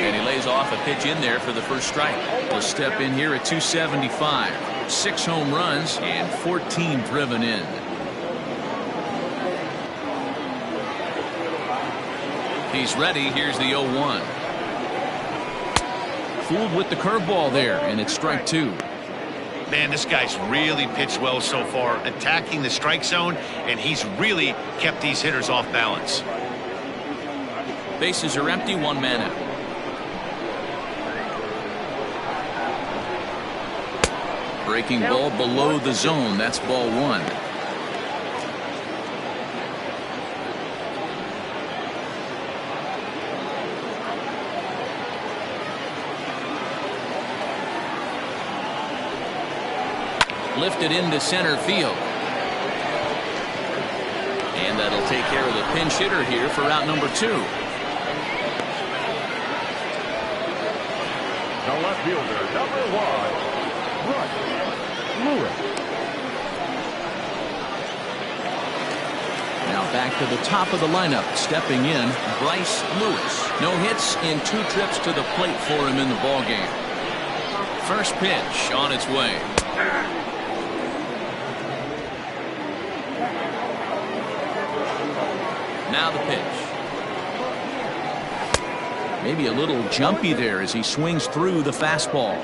And he lays off a pitch in there for the first strike. He'll step in here at 275. 6 home runs and 14 driven in. He's ready. Here's the 0-1. Fooled with the curveball there, and it's strike 2. Man, this guy's really pitched well so far, attacking the strike zone, and he's really kept these hitters off balance. Bases are empty, 1 man out. Breaking ball below the zone. That's ball 1. Lifted into center field. And that'll take care of the pinch hitter here for out number 2. The left fielder, number 1, Bryce Lewis. Now back to the top of the lineup. Stepping in, Bryce Lewis. No hits in 2 trips to the plate for him in the ballgame. First pitch on its way. Now the pitch. Maybe a little jumpy there as he swings through the fastball.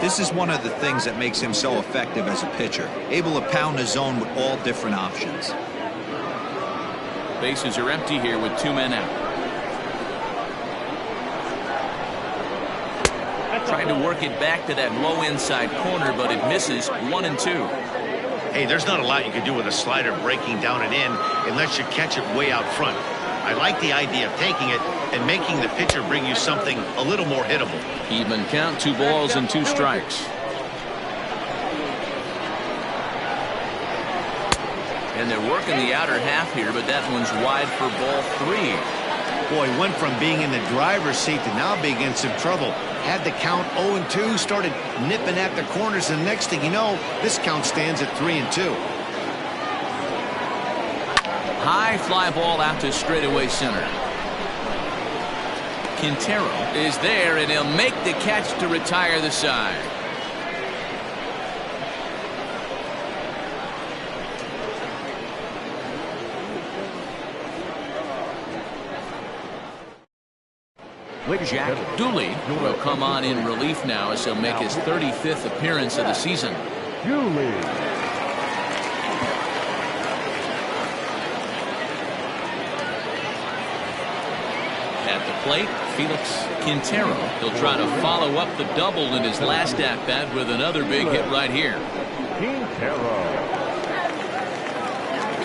This is one of the things that makes him so effective as a pitcher. Able to pound the zone with all different options. Bases are empty here with 2 men out. Trying to work it back to that low inside corner, but it misses. 1-2. Hey, there's not a lot you can do with a slider breaking down and in unless you catch it way out front. I like the idea of taking it and making the pitcher bring you something a little more hittable. Even count, 2 balls and 2 strikes. And they're working the outer half here, but that one's wide for ball 3. Boy, went from being in the driver's seat to now being in some trouble. Had the count 0-2, started nipping at the corners, and next thing you know, this count stands at 3-2. High fly ball out to straightaway center. Quintero is there, and he'll make the catch to retire the side. Jack Dooley will come on in relief now as he'll make his 35th appearance of the season. Dooley. At the plate, Felix Quintero. He'll try to follow up the double in his last at-bat with another big hit right here. Quintero.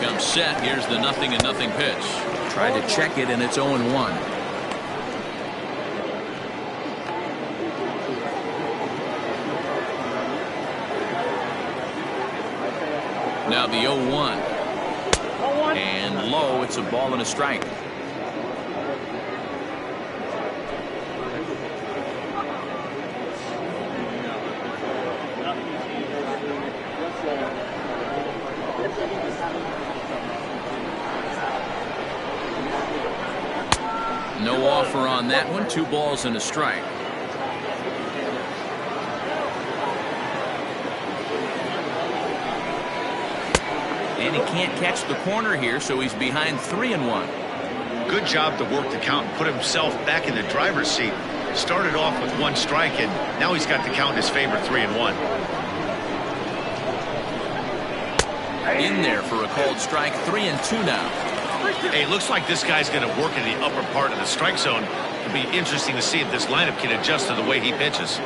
Comes set. Here's the 0-0 pitch. Tried to check it, and it's 0-1. Now the 0-1. And low, it's a ball and a strike. No offer on that one. 2 balls and a strike. And he can't catch the corner here, so he's behind 3-1. Good job to work the count and put himself back in the driver's seat. Started off with 1 strike, and now he's got the count in his favor, 3-1. In there for a called strike, 3-2 now. Hey, looks like this guy's going to work in the upper part of the strike zone. It'll be interesting to see if this lineup can adjust to the way he pitches.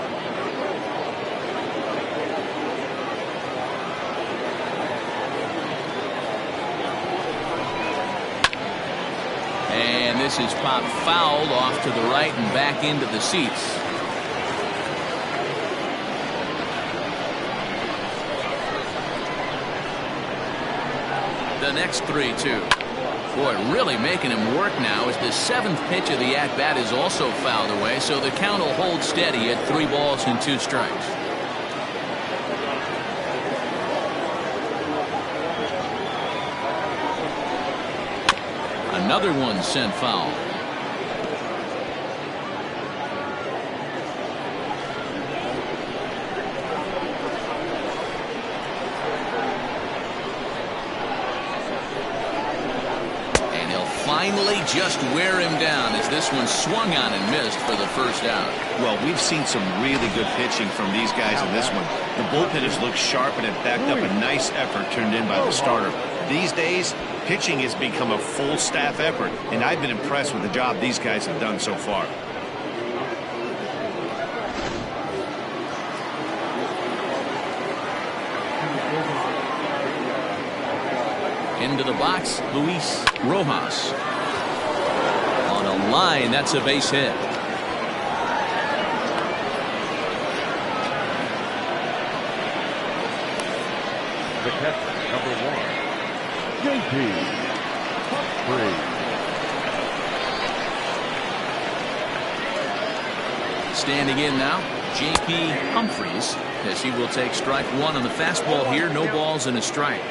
And this is popped fouled off to the right and back into the seats. The next 3-2. Boy, really making him work now as the 7th pitch of the at-bat is also fouled away, so the count will hold steady at 3 balls and 2 strikes. Another one sent foul. And he'll finally just wear him down as this one swung on and missed for the first out. Well, we've seen some really good pitching from these guys in this one. The bullpenners look sharp and have backed up a nice effort turned in by the starter. These days, pitching has become a full staff effort, and I've been impressed with the job these guys have done so far. Into the box, Luis Rojas. On a line, that's a base hit. The catcher, number 1. JP Humphries. Standing in now, J.P. Humphries, as he will take strike 1 on the fastball here. No balls and a strike.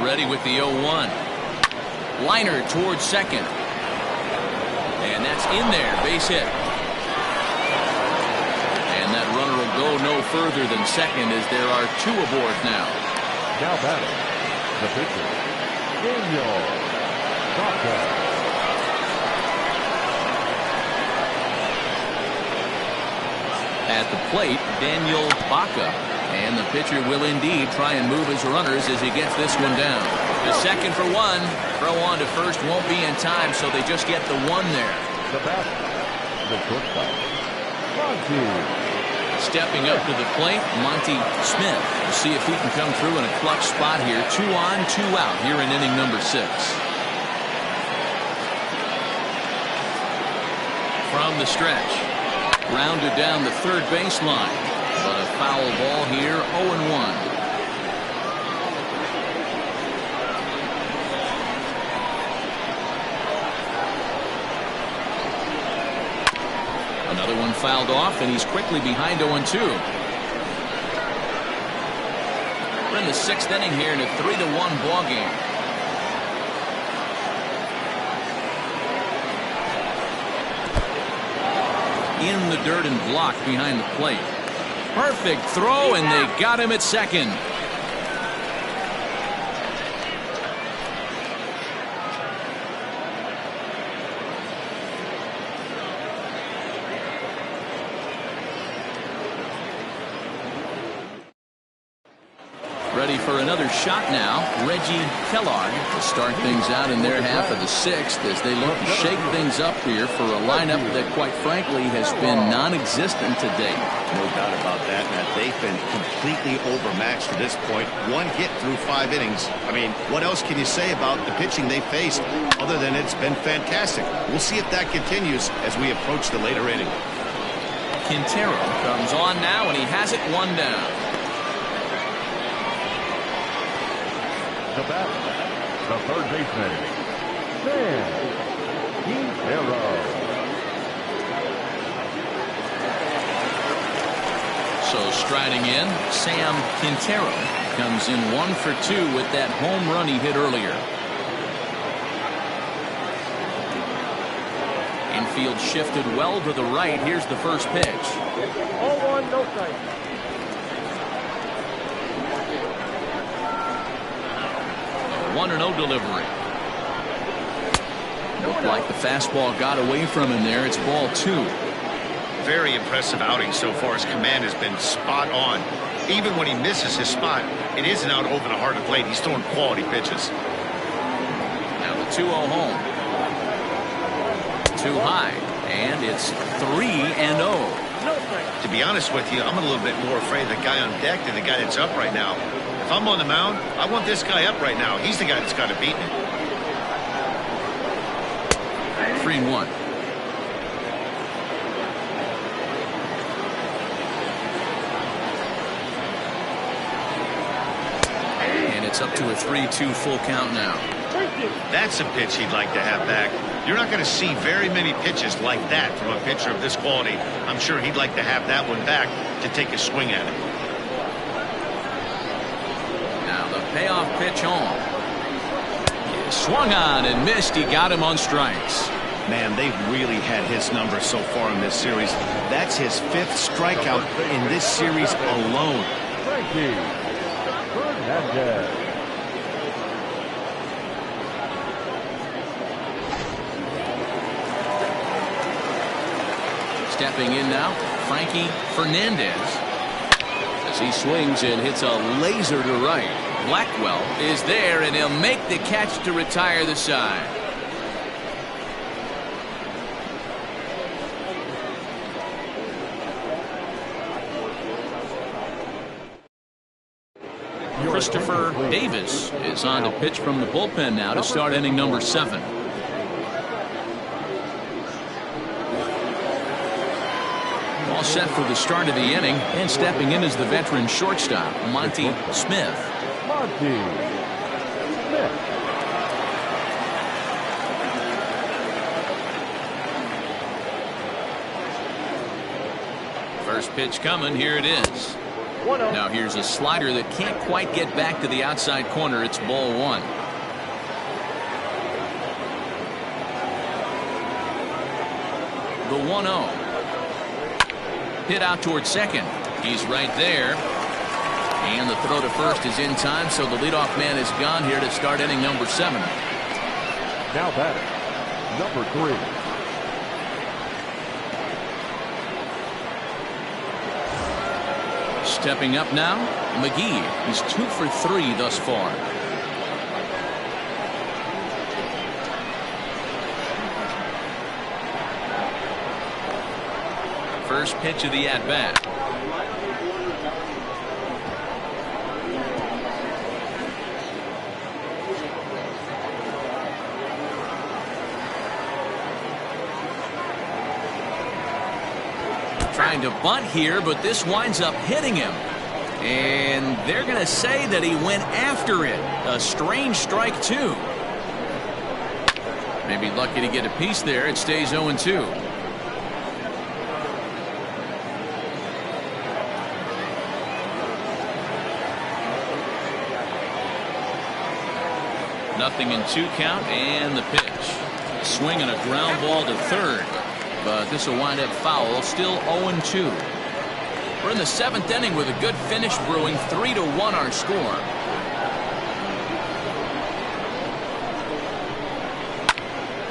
Ready with the 0-1. Liner towards second. And that's in there, base hit. And that runner will go no further than second as there are 2 aboard now. Now batting, the pitcher, Daniel Baca. At the plate, Daniel Baca. And the pitcher will indeed try and move his runners as he gets this one down. The second for one. Throw on to first won't be in time, so they just get the one there. The batter, the shortstop, Monty. Stepping up to the plate, Monty Smith. We'll see if he can come through in a clutch spot here. 2 on, 2 out here in inning number 6. From the stretch. Rounded down the third baseline. But a foul ball here, 0-1. Another one fouled off, and he's quickly behind 0-2. We're in the 6th inning here in a 3-1 ball game. In the dirt and blocked behind the plate. Perfect throw, and they got him at second. Ready for another shot now. Reggie Kellogg to start things out in their half of the 6th as they look to shake things up here for a lineup that, quite frankly, has been non-existent to date. No doubt about that, Matt. They've been completely overmatched to this point. 1 hit through 5 innings. I mean, what else can you say about the pitching they faced other than it's been fantastic? We'll see if that continues as we approach the later inning. Quintero comes on now, and he has it 1 down. The batter, the third baseman, Sam Quintero. So striding in, Sam Quintero comes in 1 for 2 with that home run he hit earlier. Infield shifted well to the right. Here's the first pitch. 0-1, no strike. 1-0 delivery. Looked like the fastball got away from him there. It's ball 2. Very impressive outing so far. His command has been spot on. Even when he misses his spot, it isn't out over the heart of the plate. He's throwing quality pitches. Now the 2-0 home. Too high, and it's 3-0. To be honest with you, I'm a little bit more afraid of the guy on deck than the guy that's up right now. If I'm on the mound, I want this guy up right now. He's the guy that's got to beat me. 3-1. And it's up to a 3-2 full count now. That's a pitch he'd like to have back. You're not going to see very many pitches like that from a pitcher of this quality. I'm sure he'd like to have that one back to take a swing at it. Payoff pitch on. He swung on and missed. He got him on strikes. Man, they've really had his number so far in this series. That's his 5th strikeout in this series alone. Frankie Hernandez. Stepping in now, Frankie Fernandez. As he swings and hits a laser to right. Blackwell is there, and he'll make the catch to retire the side. Christopher Davis is on to pitch from the bullpen now to start inning number 7. All set for the start of the inning, and stepping in is the veteran shortstop, Monty Smith. Monty Smith. First pitch coming. Here it is. Now here's a slider that can't quite get back to the outside corner. It's ball 1. The 1-0. Hit out towards second. He's right there. And the throw to first is in time, so the leadoff man is gone here to start inning number 7. Now batting, number 3. Stepping up now, McGee. He's 2 for 3 thus far. First pitch of the at-bat. Trying to bunt here, but this winds up hitting him. And they're going to say that he went after it. A strange strike, too. Maybe lucky to get a piece there. It stays 0-2. Nothing in 2 count, and the pitch. Swing and a ground ball to third. But this will wind up foul. Still 0-2. We're in the 7th inning with a good finish brewing. 3-1 our score.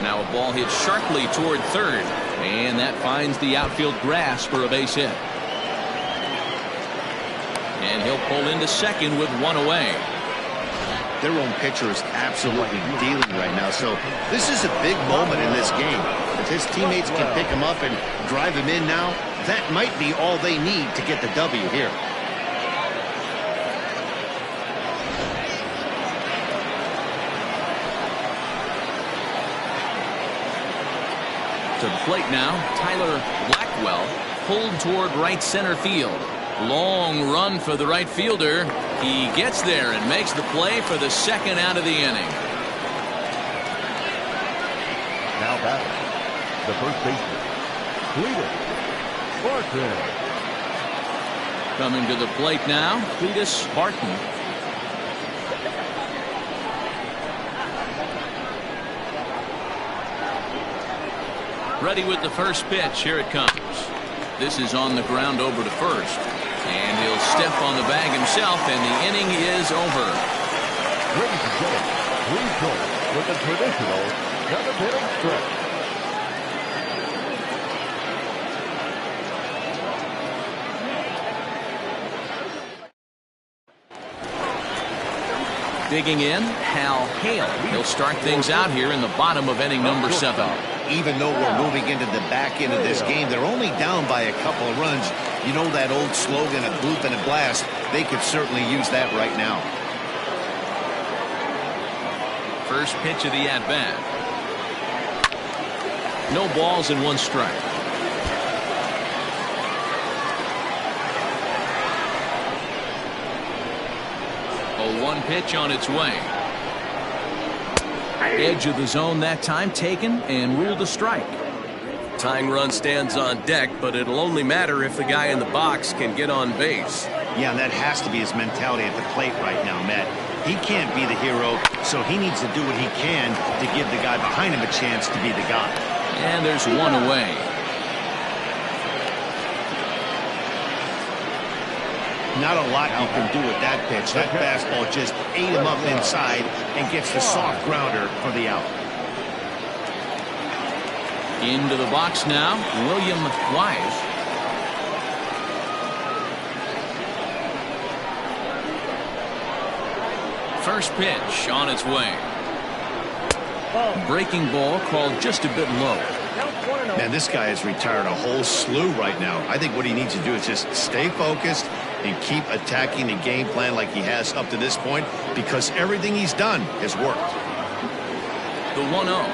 Now a ball hit sharply toward third, and that finds the outfield grass for a base hit. And he'll pull into second with 1 away. Their own pitcher is absolutely dealing right now, so this is a big moment in this game. If his teammates can pick him up and drive him in now, that might be all they need to get the W here. To the plate now, Tyler Blackwell pulled toward right center field. Long run for the right fielder. He gets there and makes the play for the second out of the inning. Now batting, the first baseman, Cletus Barton. Coming to the plate now, Cletus Barton. Ready with the first pitch. Here it comes. This is on the ground over to first. And he'll step on the bag himself, and the inning is over. Ladies and gentlemen, please join with the traditional 7th-inning stretch. Digging in, Hal Hale. He'll start things out here in the bottom of inning number 7. Even though we're moving into the back end of this game, they're only down by a couple of runs. You know that old slogan, a bloop and a blast. They could certainly use that right now. First pitch of the at-bat. No balls and 1 strike. A 1 pitch on its way. Edge of the zone that time taken and ruled a strike. Tying run stands on deck, but it'll only matter if the guy in the box can get on base. Yeah, and that has to be his mentality at the plate right now, Matt. He can't be the hero, so he needs to do what he can to give the guy behind him a chance to be the guy. And there's 1 away. Not a lot you can do with that pitch. That fastball just ate him up inside and gets the soft grounder for the out. Into the box now, William Wise. First pitch on its way. Breaking ball called just a bit low. Man, this guy has retired a whole slew right now. I think what he needs to do is just stay focused and keep attacking the game plan like he has up to this point, because everything he's done has worked. The 1-0.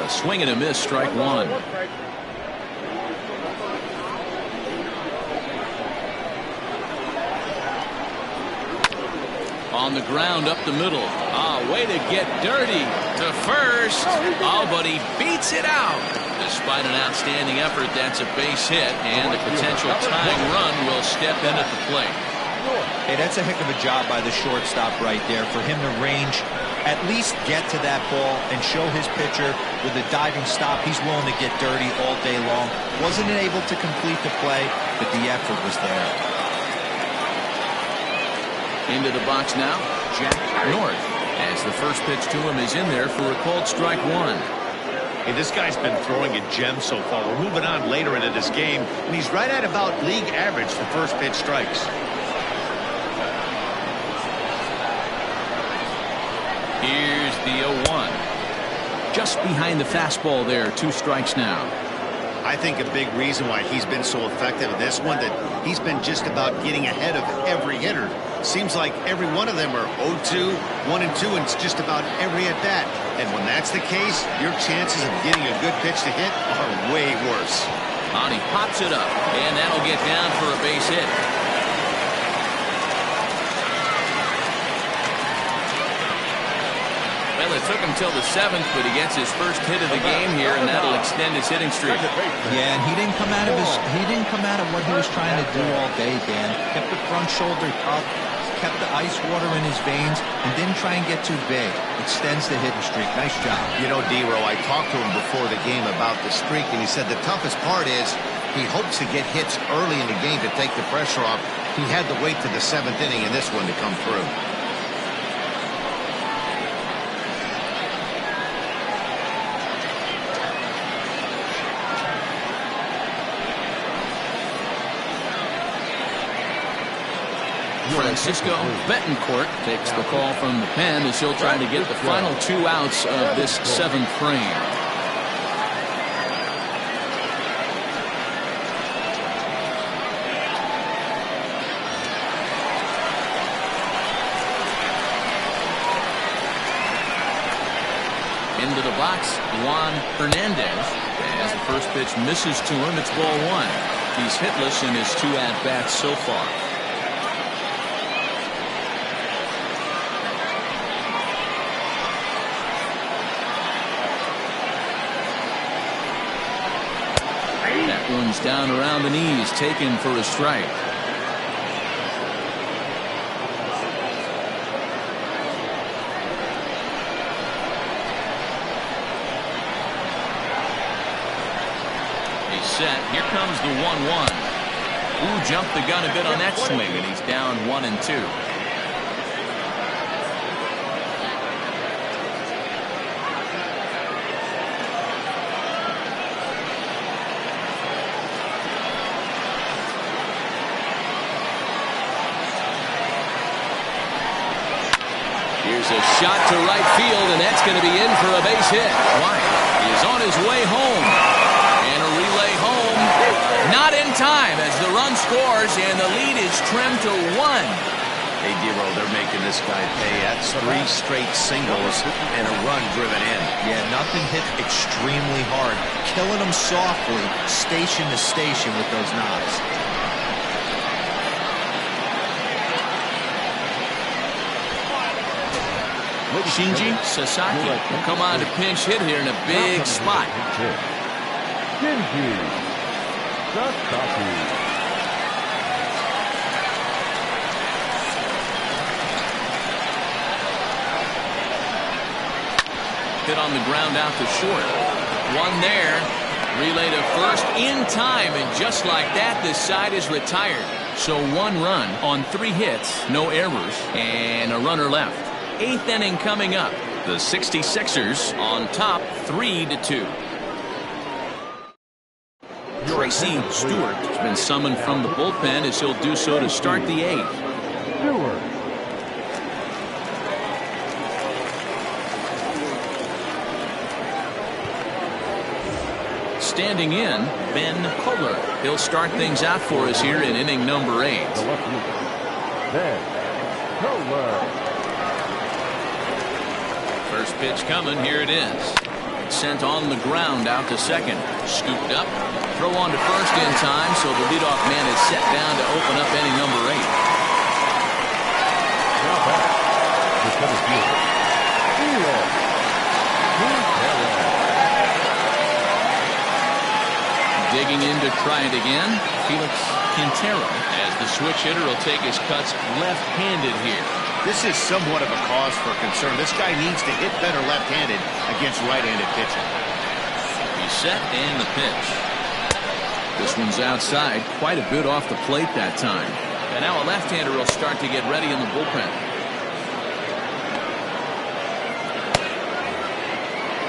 A swing and a miss, strike 1. On the ground up the middle. Way to get dirty to first. But he beats it out. Despite an outstanding effort, that's a base hit, and the potential tying run will step in at the plate. Hey, that's a heck of a job by the shortstop right there for him to range, at least get to that ball and show his pitcher with a diving stop. He's willing to get dirty all day long. Wasn't able to complete the play, but the effort was there. Into the box now, Jack North, as the first pitch to him is in there for a called strike 1. Hey, this guy's been throwing a gem so far. We're moving on later into this game, and he's right at about league average for first pitch strikes. Here's the 0-1. Just behind the fastball there, 2 strikes now. I think a big reason why he's been so effective in this one, that he's been just about getting ahead of every hitter. Seems like every one of them are 0-2, 1-2, and it's just about every at bat. And when that's the case, your chances of getting a good pitch to hit are way worse. And he pops it up, and that'll get down for a base hit. Well, it took him till the 7th, but he gets his first hit of the game here, and that'll extend his hitting streak. Yeah, and he didn't come out of what he was trying to do all day, Dan. Kept the front shoulder up, kept the ice water in his veins, and didn't try and get too big. Extends the hitting streak. Nice job. You know, D-Row, I talked to him before the game about the streak, and he said the toughest part is he hopes to get hits early in the game to take the pressure off. He had to wait to the 7th inning in this one to come through. Francisco Betancourt takes the call from the pen as he'll try to get the final 2 outs of this 7th frame. Into the box, Juan Hernandez. As the first pitch misses to him, it's ball 1. He's hitless in his 2 at-bats so far. That one's down around the knees, taken for a strike. He's set. Here comes the 1-1. Ooh, jumped the gun a bit on that swing, and he's down 1-2. Here's a shot to right field, and that's going to be in for a base hit. Wyatt is on his way home. And a relay home. Not in time as the run scores, and the lead is trimmed to 1. Hey, D-Row, they're making this guy pay. That's 3 straight singles and a run driven in. Yeah, nothing hit extremely hard. Killing him softly, station to station with those knocks. Shinji Sasaki will come on to pinch hit here in a big spot. Shinji Sasaki. Hit on the ground out to short. One there. Relay to first in time, and just like that, this side is retired. So 1 run on 3 hits, no errors, and a runner left. 8th inning coming up. The 66ers on top 3-2. Tracy Stewart has been summoned from the bullpen as he'll do so to start the 8th. Stewart. Standing in, Ben Kohler. He'll start things out for us here in inning number 8. The left fielder, Ben Kohler. First pitch coming, here it is. Sent on the ground out to second. Scooped up. Throw on to first in time, so the leadoff man is set down to open up inning number 8. Now back to center fielder, Felix Quintero. Digging in to try it again, Felix Quintero, as the switch hitter will take his cuts left-handed here. This is somewhat of a cause for concern. This guy needs to hit better left-handed against right-handed pitching. He's set and the pitch. This one's outside, quite a bit off the plate that time. And now a left-hander will start to get ready in the bullpen.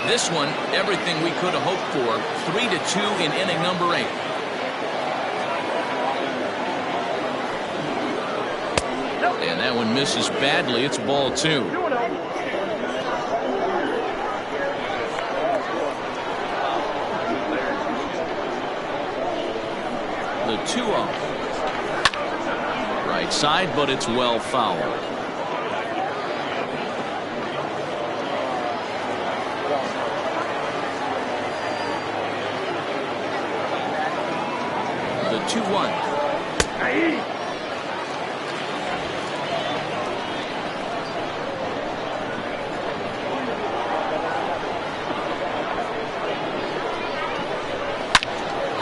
This one, everything we could have hoped for. 3-2 in inning number 8. And that one misses badly. It's ball 2. The 2-0. Right side, but it's well fouled. The 2-1.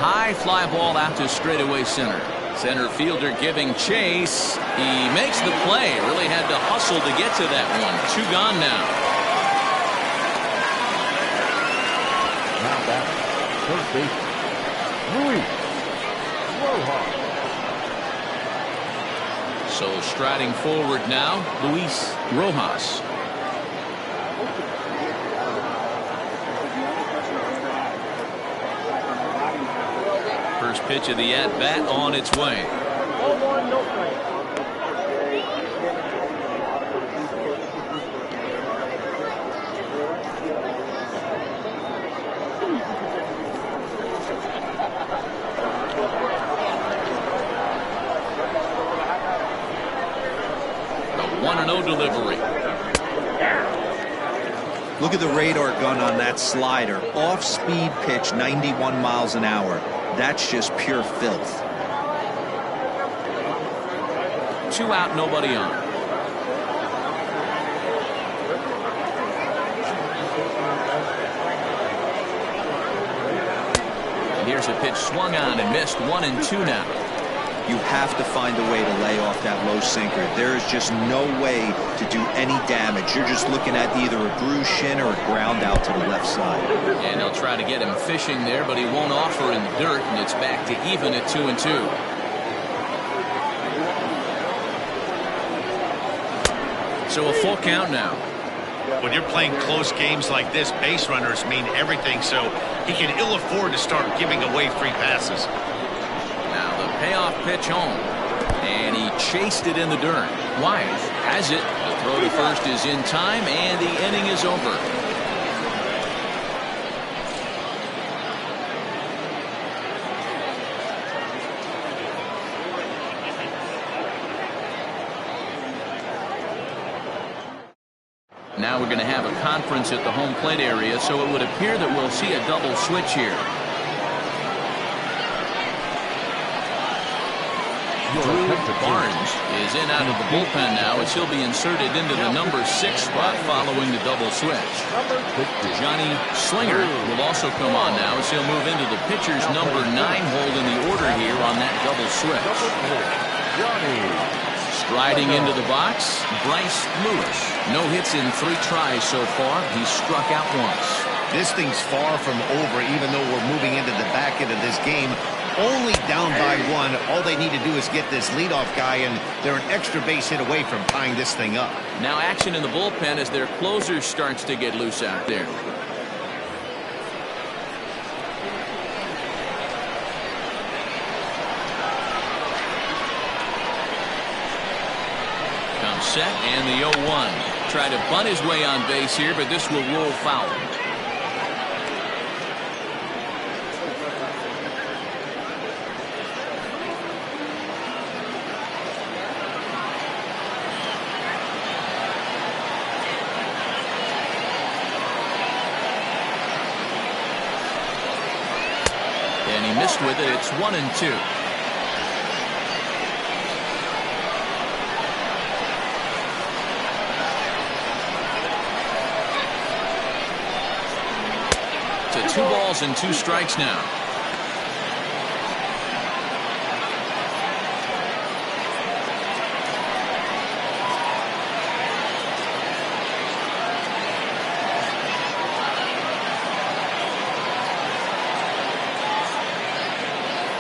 High fly ball out to straightaway center. Center fielder giving chase. He makes the play. Really had to hustle to get to that one. 2 gone now. Now back. Third base. Luis Rojas. So striding forward now, Luis Rojas. First pitch of the at-bat on its way. 0-1, no strike. The 1-0 delivery. Look at the radar gun on that slider. Off-speed pitch, 91 miles an hour. That's just pure filth. 2 out, nobody on. And here's a pitch swung on and missed. 1-2 now. You have to find a way to lay off that low sinker. There is just no way to do any damage. You're just looking at either a bruised shin or a ground out to the left side. And they'll try to get him fishing there, but he won't offer in the dirt, and it's back to even at 2-2. So a full count now. When you're playing close games like this, base runners mean everything, so he can ill afford to start giving away free passes. Now the payoff pitch home. And he chased it in the dirt. Wise has it. The throw to first is in time, and the inning is over. Now we're going to have a conference at the home plate area, so it would appear that we'll see a double switch here. Drew Barnes is in out of the bullpen now as he'll be inserted into the number 6 spot following the double switch. Johnny Slinger will also come on now as he'll move into the pitcher's number 9 hold in the order here on that double switch. Striding into the box, Bryce Lewis. No hits in 3 tries so far. He struck out once. This thing's far from over, even though we're moving into the back end of this game. Only down by 1. All they need to do is get this leadoff guy, and they're an extra base hit away from tying this thing up. Now action in the bullpen as their closer starts to get loose out there. Comes set, and the 0-1. Try to bunt his way on base here, but this will roll foul. And he missed with it. It's 1-2. To 2 balls and 2 strikes now.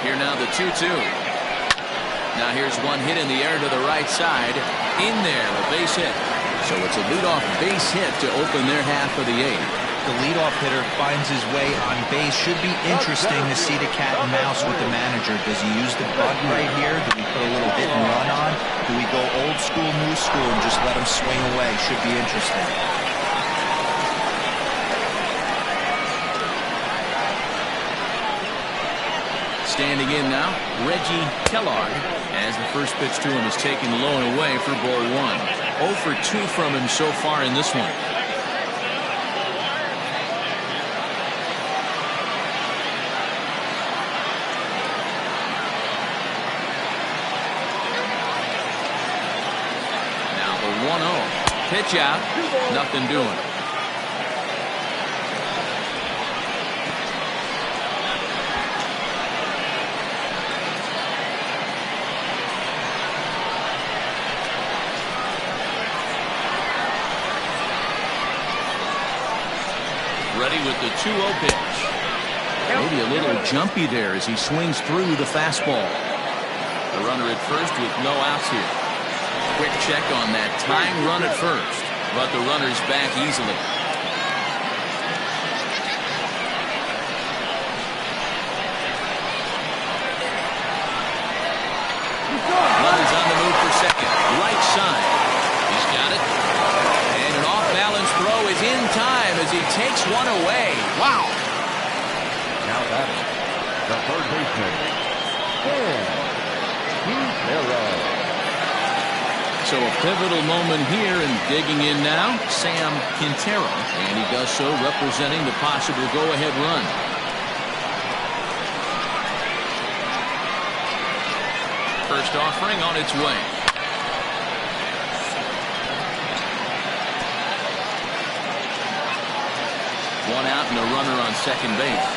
Here now the 2-2. Now here's one hit in the air to the right side. In there, a base hit. So it's a leadoff base hit to open their half of the 8th. The leadoff hitter finds his way on base. Should be interesting to see the cat and mouse with the manager. Does he use the bunt right here? Do we put a little hit and run on? Do we go old school, new school, and just let him swing away? Should be interesting. Standing in now, Reggie Kellogg, as the first pitch to him is taken low and away for ball 1. 0 for 2 from him so far in this one. Now the 1-0. Pitch out. Nothing doing. Ready with the 2-0 pitch. Maybe a little jumpy there as he swings through the fastball. The runner at first with no outs here. Quick check on that tying run at first, but the runner's back easily. Runners on the move for second. Right side. He's got it. And an off-balance throw is in time as he takes one away. Wow. Now batting, the third baseman, Sam. So a pivotal moment here, and digging in now, Sam Quintero. And he does so representing the possible go-ahead run. First offering on its way. One out and a runner on second base.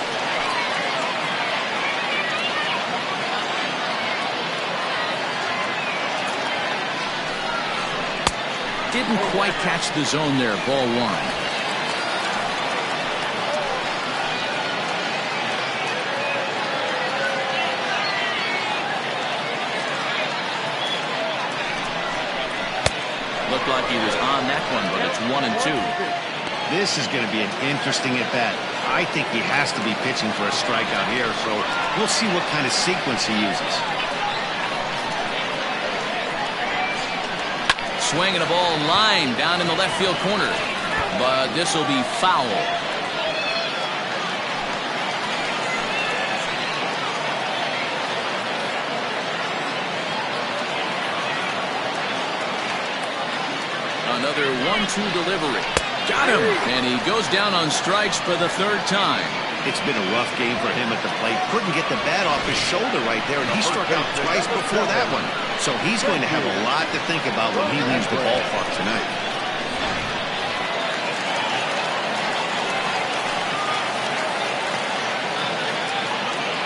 Didn't quite catch the zone there. Ball 1. Looked like he was on that one, but it's 1-2. This is going to be an interesting at bat. I think he has to be pitching for a strikeout here, so we'll see what kind of sequence he uses. Swinging a ball line down in the left field corner, but this will be foul. Another 1-2 delivery. Got him! And he goes down on strikes for the third time. It's been a rough game for him at the plate. Couldn't get the bat off his shoulder right there, and he struck out twice before that one. So he's going to have a lot to think about when he leaves the ballpark tonight.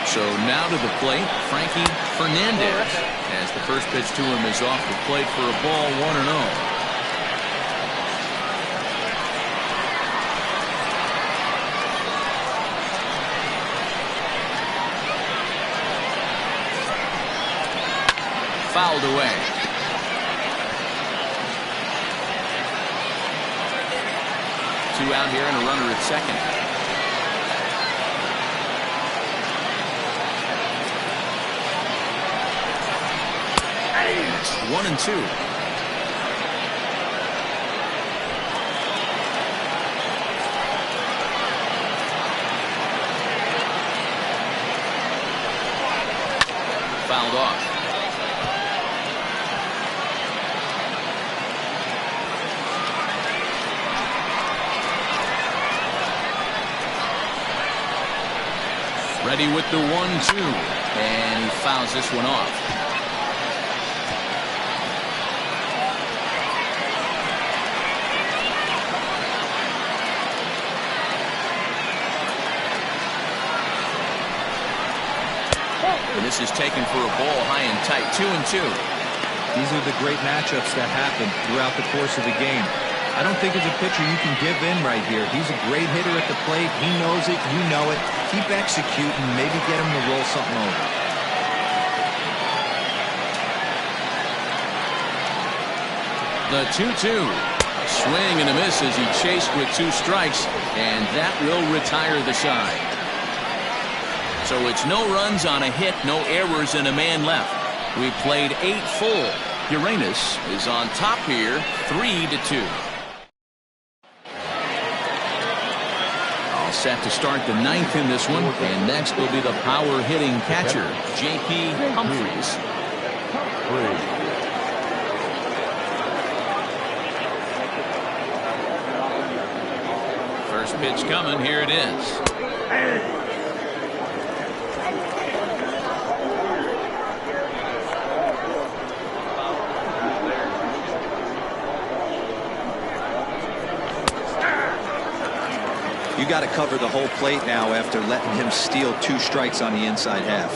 So now to the plate, Frankie Fernandez, as the first pitch to him is off the plate for a ball 1-0. Fouled away. Two out here and a runner at second. It's 1-2. Fouled off. Ready with the 1-2, and he fouls this one off. And this is taken for a ball high and tight, 2-2. These are the great matchups that happen throughout the course of the game. I don't think as a pitcher you can give in right here. He's a great hitter at the plate. He knows it. You know it. Keep executing. Maybe get him to roll something over. The 2-2. Swing and a miss as he chased with 2 strikes, and that will retire the side. So it's no runs on a hit, no errors, and a man left. We played 8 full. Uranus is on top here, 3-2. set to start the ninth in this one. And next will be the power hitting catcher, J.P. Humphries. First pitch coming. Here it is. You got to cover the whole plate now after letting him steal 2 strikes on the inside half.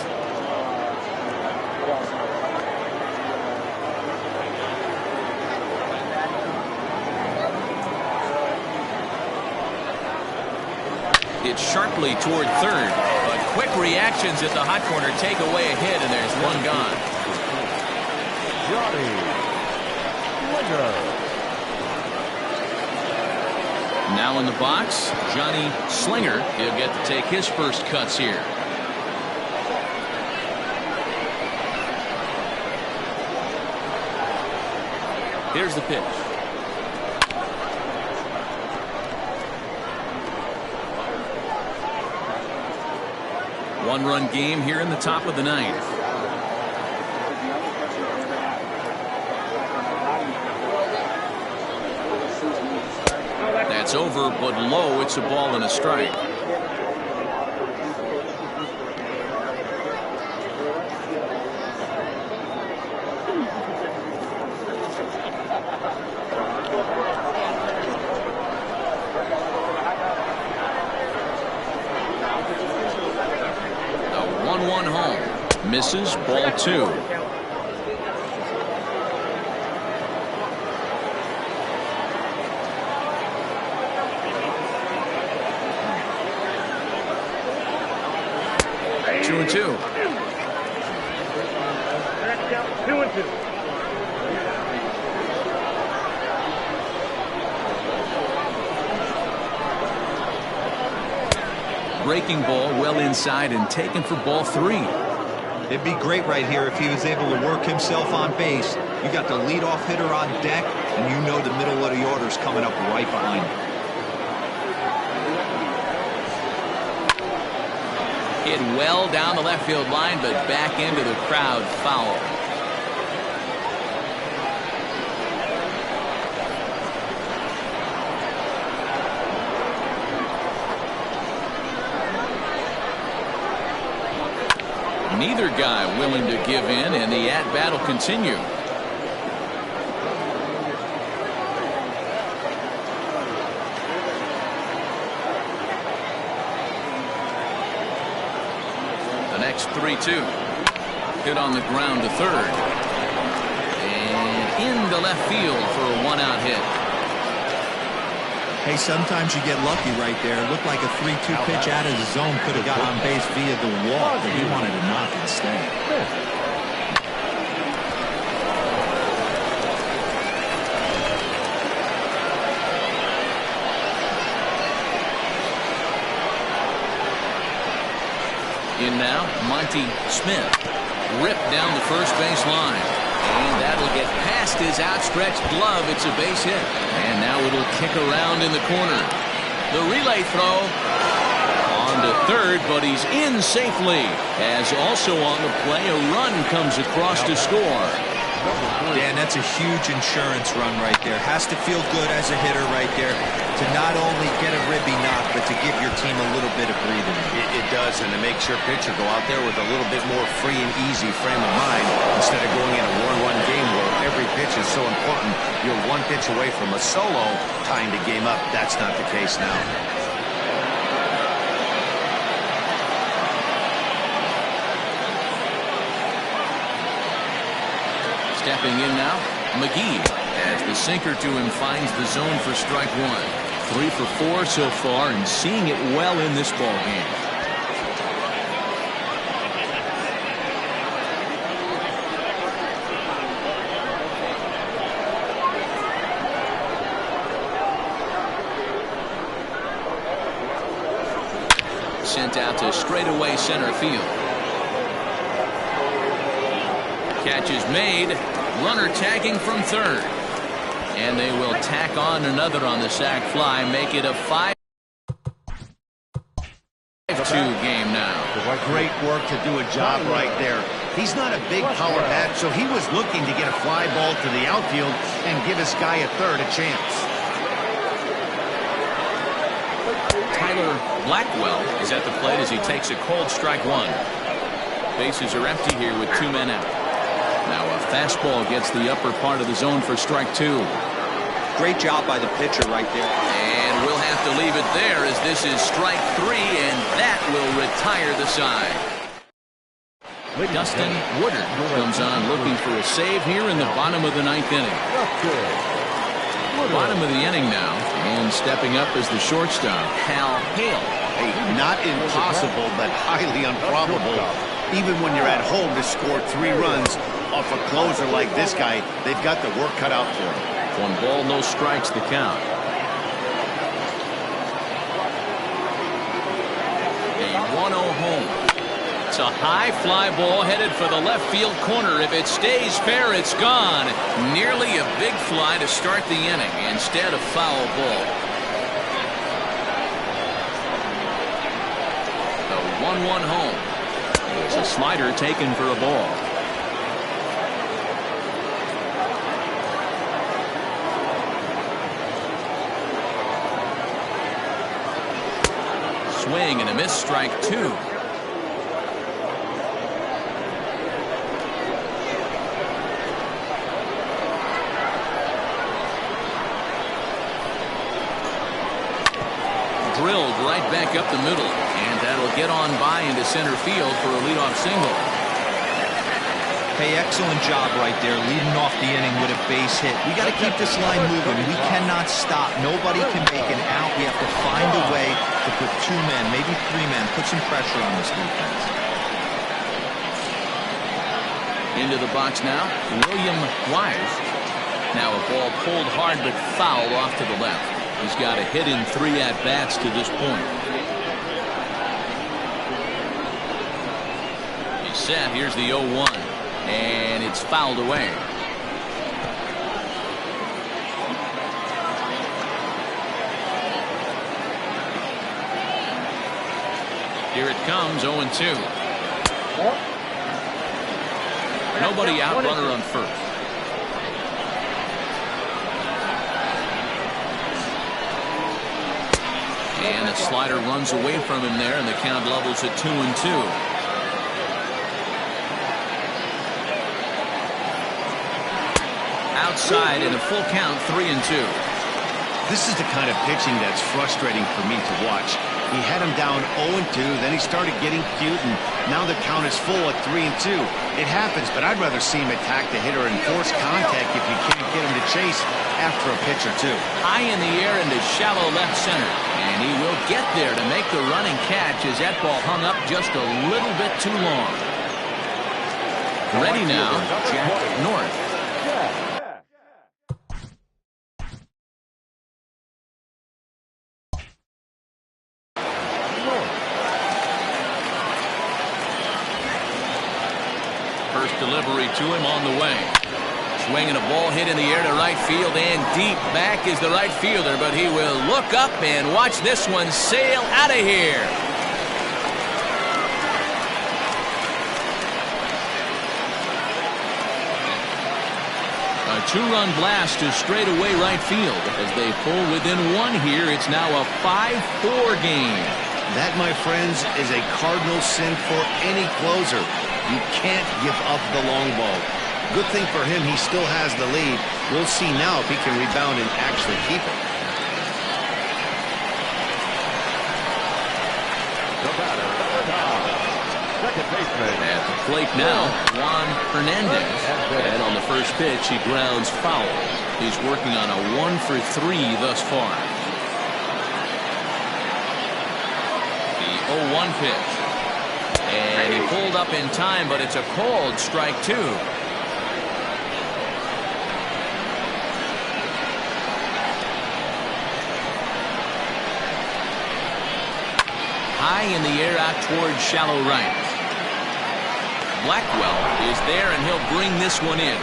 It's sharply toward third, but quick reactions at the hot corner take away a hit, and there's one gone. Johnny Slinger. Now in the box, Johnny Slinger. He'll get to take his first cuts here. Here's the pitch. One-run game here in the top of the ninth. That's over, but low. It's a ball and a strike. The 1-1 home. Misses, ball 2. Two and two. Breaking ball well inside and taken for ball 3. It'd be great right here if he was able to work himself on base. You got the leadoff hitter on deck, and you know the middle of the order's coming up right behind him. Hit well down the left field line, but back into the crowd, foul. Neither guy willing to give in, and the at-bat will continue. The next 3-2. Hit on the ground to third. And into left field for a one-out hit. Hey, sometimes you get lucky right there. It looked like a 3-2 pitch out of the zone could have got on base via the walk, but he wanted to knock instead. In now, Monty Smith. Ripped down the first base line. And that'll get past his outstretched glove. It's a base hit. And now it'll kick around in the corner. The relay throw on to third, but he's in safely. As also on the play, a run comes across to score. Dan, that's a huge insurance run right there. Has to feel good as a hitter right there to not only get a ribby knock, but to give your team a little bit of breathing. It does, and it makes your pitcher go out there with a little bit more free and easy frame of mind instead of going in a one-run game where every pitch is so important. You're one pitch away from a solo, tying the game up. That's not the case now. Stepping in now, McGee, as the sinker to him finds the zone for strike one. 3 for 4 so far, and seeing it well in this ball game. Sent out to straightaway center field. Catch is made. Runner tagging from third. And they will tack on another on the sac fly, make it a 5. mound. Great work to do a job right there. He's not a big power bat, so he was looking to get a fly ball to the outfield and give his guy at third a chance. Tyler Blackwell is at the plate as he takes a cold strike one. Bases are empty here with 2 men out. Now a fastball gets the upper part of the zone for strike 2. Great job by the pitcher right there. And we'll have to leave it there as this is strike 3, and that will retire the side. Dustin Woodard comes on looking for a save here in the bottom of the 9th inning. Bottom of the inning now, and stepping up as the shortstop, Hal Hale. Hey, not impossible, but highly improbable. Even when you're at home to score 3 runs off a closer like this guy, they've got the work cut out for him. 1 ball, no strikes, the count. A 1-0 home. It's a high fly ball headed for the left field corner. If it stays fair, it's gone. Nearly a big fly to start the inning. Instead, a foul ball. The 1-1 home. It's a slider taken for a ball. Swing and a miss, strike 2. Drilled right back up the middle, and that'll get on by into center field for a leadoff single. Hey, excellent job right there, leading off the inning with a base hit. We got to keep this line moving. We cannot stop. Nobody can make an out. We have to find a way to put 2 men, maybe 3 men, put some pressure on this defense. Into the box now, William Wise. Now a ball pulled hard but fouled off to the left. He's got a hit in 3 at-bats to this point. He's set. Here's the 0-1. And it's fouled away. Here it comes, 0-2. Nobody out, runner on first. And the slider runs away from him there, and the count levels at 2-2. Outside in a full count, 3-2. This is the kind of pitching that's frustrating for me to watch. He had him down 0-2, then he started getting cute, and now the count is full at 3-2. It happens, but I'd rather see him attack the hitter and force contact if you can't get him to chase after a pitch or 2. High in the air into shallow left center, and he will get there to make the running catch as that ball hung up just a little bit too long. Ready now, Jack North. First delivery to him on the way. Swinging a ball hit in the air to right field, and deep back is the right fielder, but he will look up and watch this one sail out of here. A 2-run blast to straightaway right field. As they pull within 1 here, it's now a 5-4 game. That, my friends, is a cardinal sin for any closer. You can't give up the long ball. Good thing for him, he still has the lead. We'll see now if he can rebound and actually keep it. Second baseman. At the plate now, Juan Hernandez. And on the first pitch, he grounds foul. He's working on a 1-for-3 thus far. The 0-1 pitch. And he pulled up in time, but it's a called strike 2. High in the air out towards shallow right. Blackwell is there, and he'll bring this one in.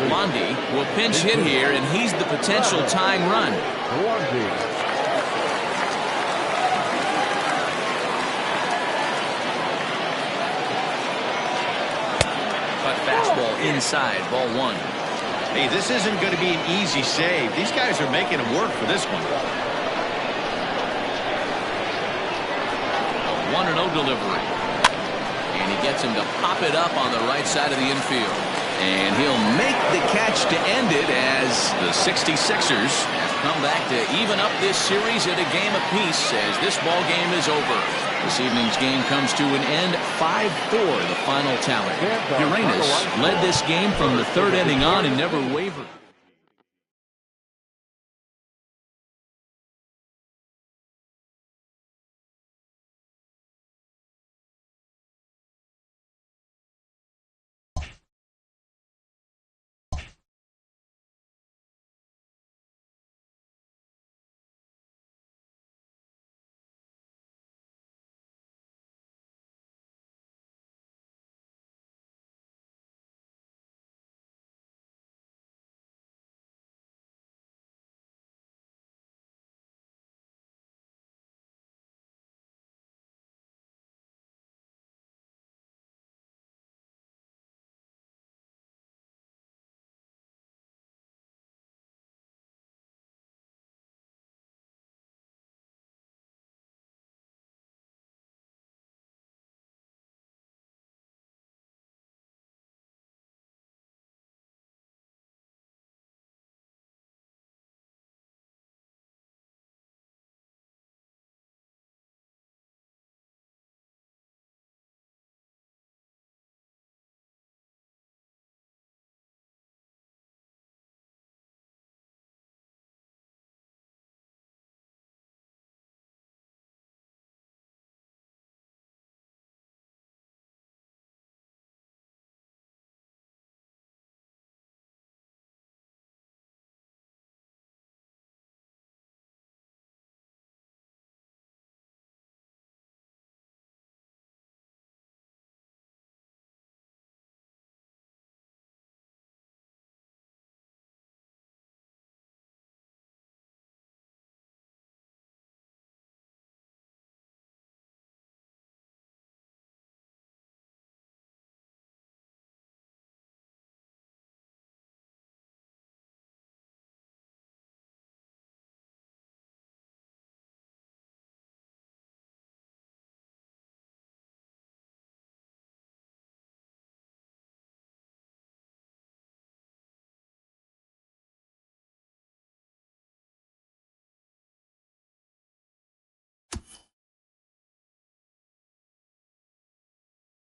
Lundy will pinch hit here, and he's the potential tying run. Cut fastball inside, ball one. Hey, this isn't going to be an easy save. These guys are making him work for this one. A 1-0 delivery. And he gets him to pop it up on the right side of the infield. And he'll make the catch to end it as the 66ers have come back to even up this series at a game apiece as this ball game is over. This evening's game comes to an end 5-4, the final tally. Uranus led this game from the third inning on and never wavered.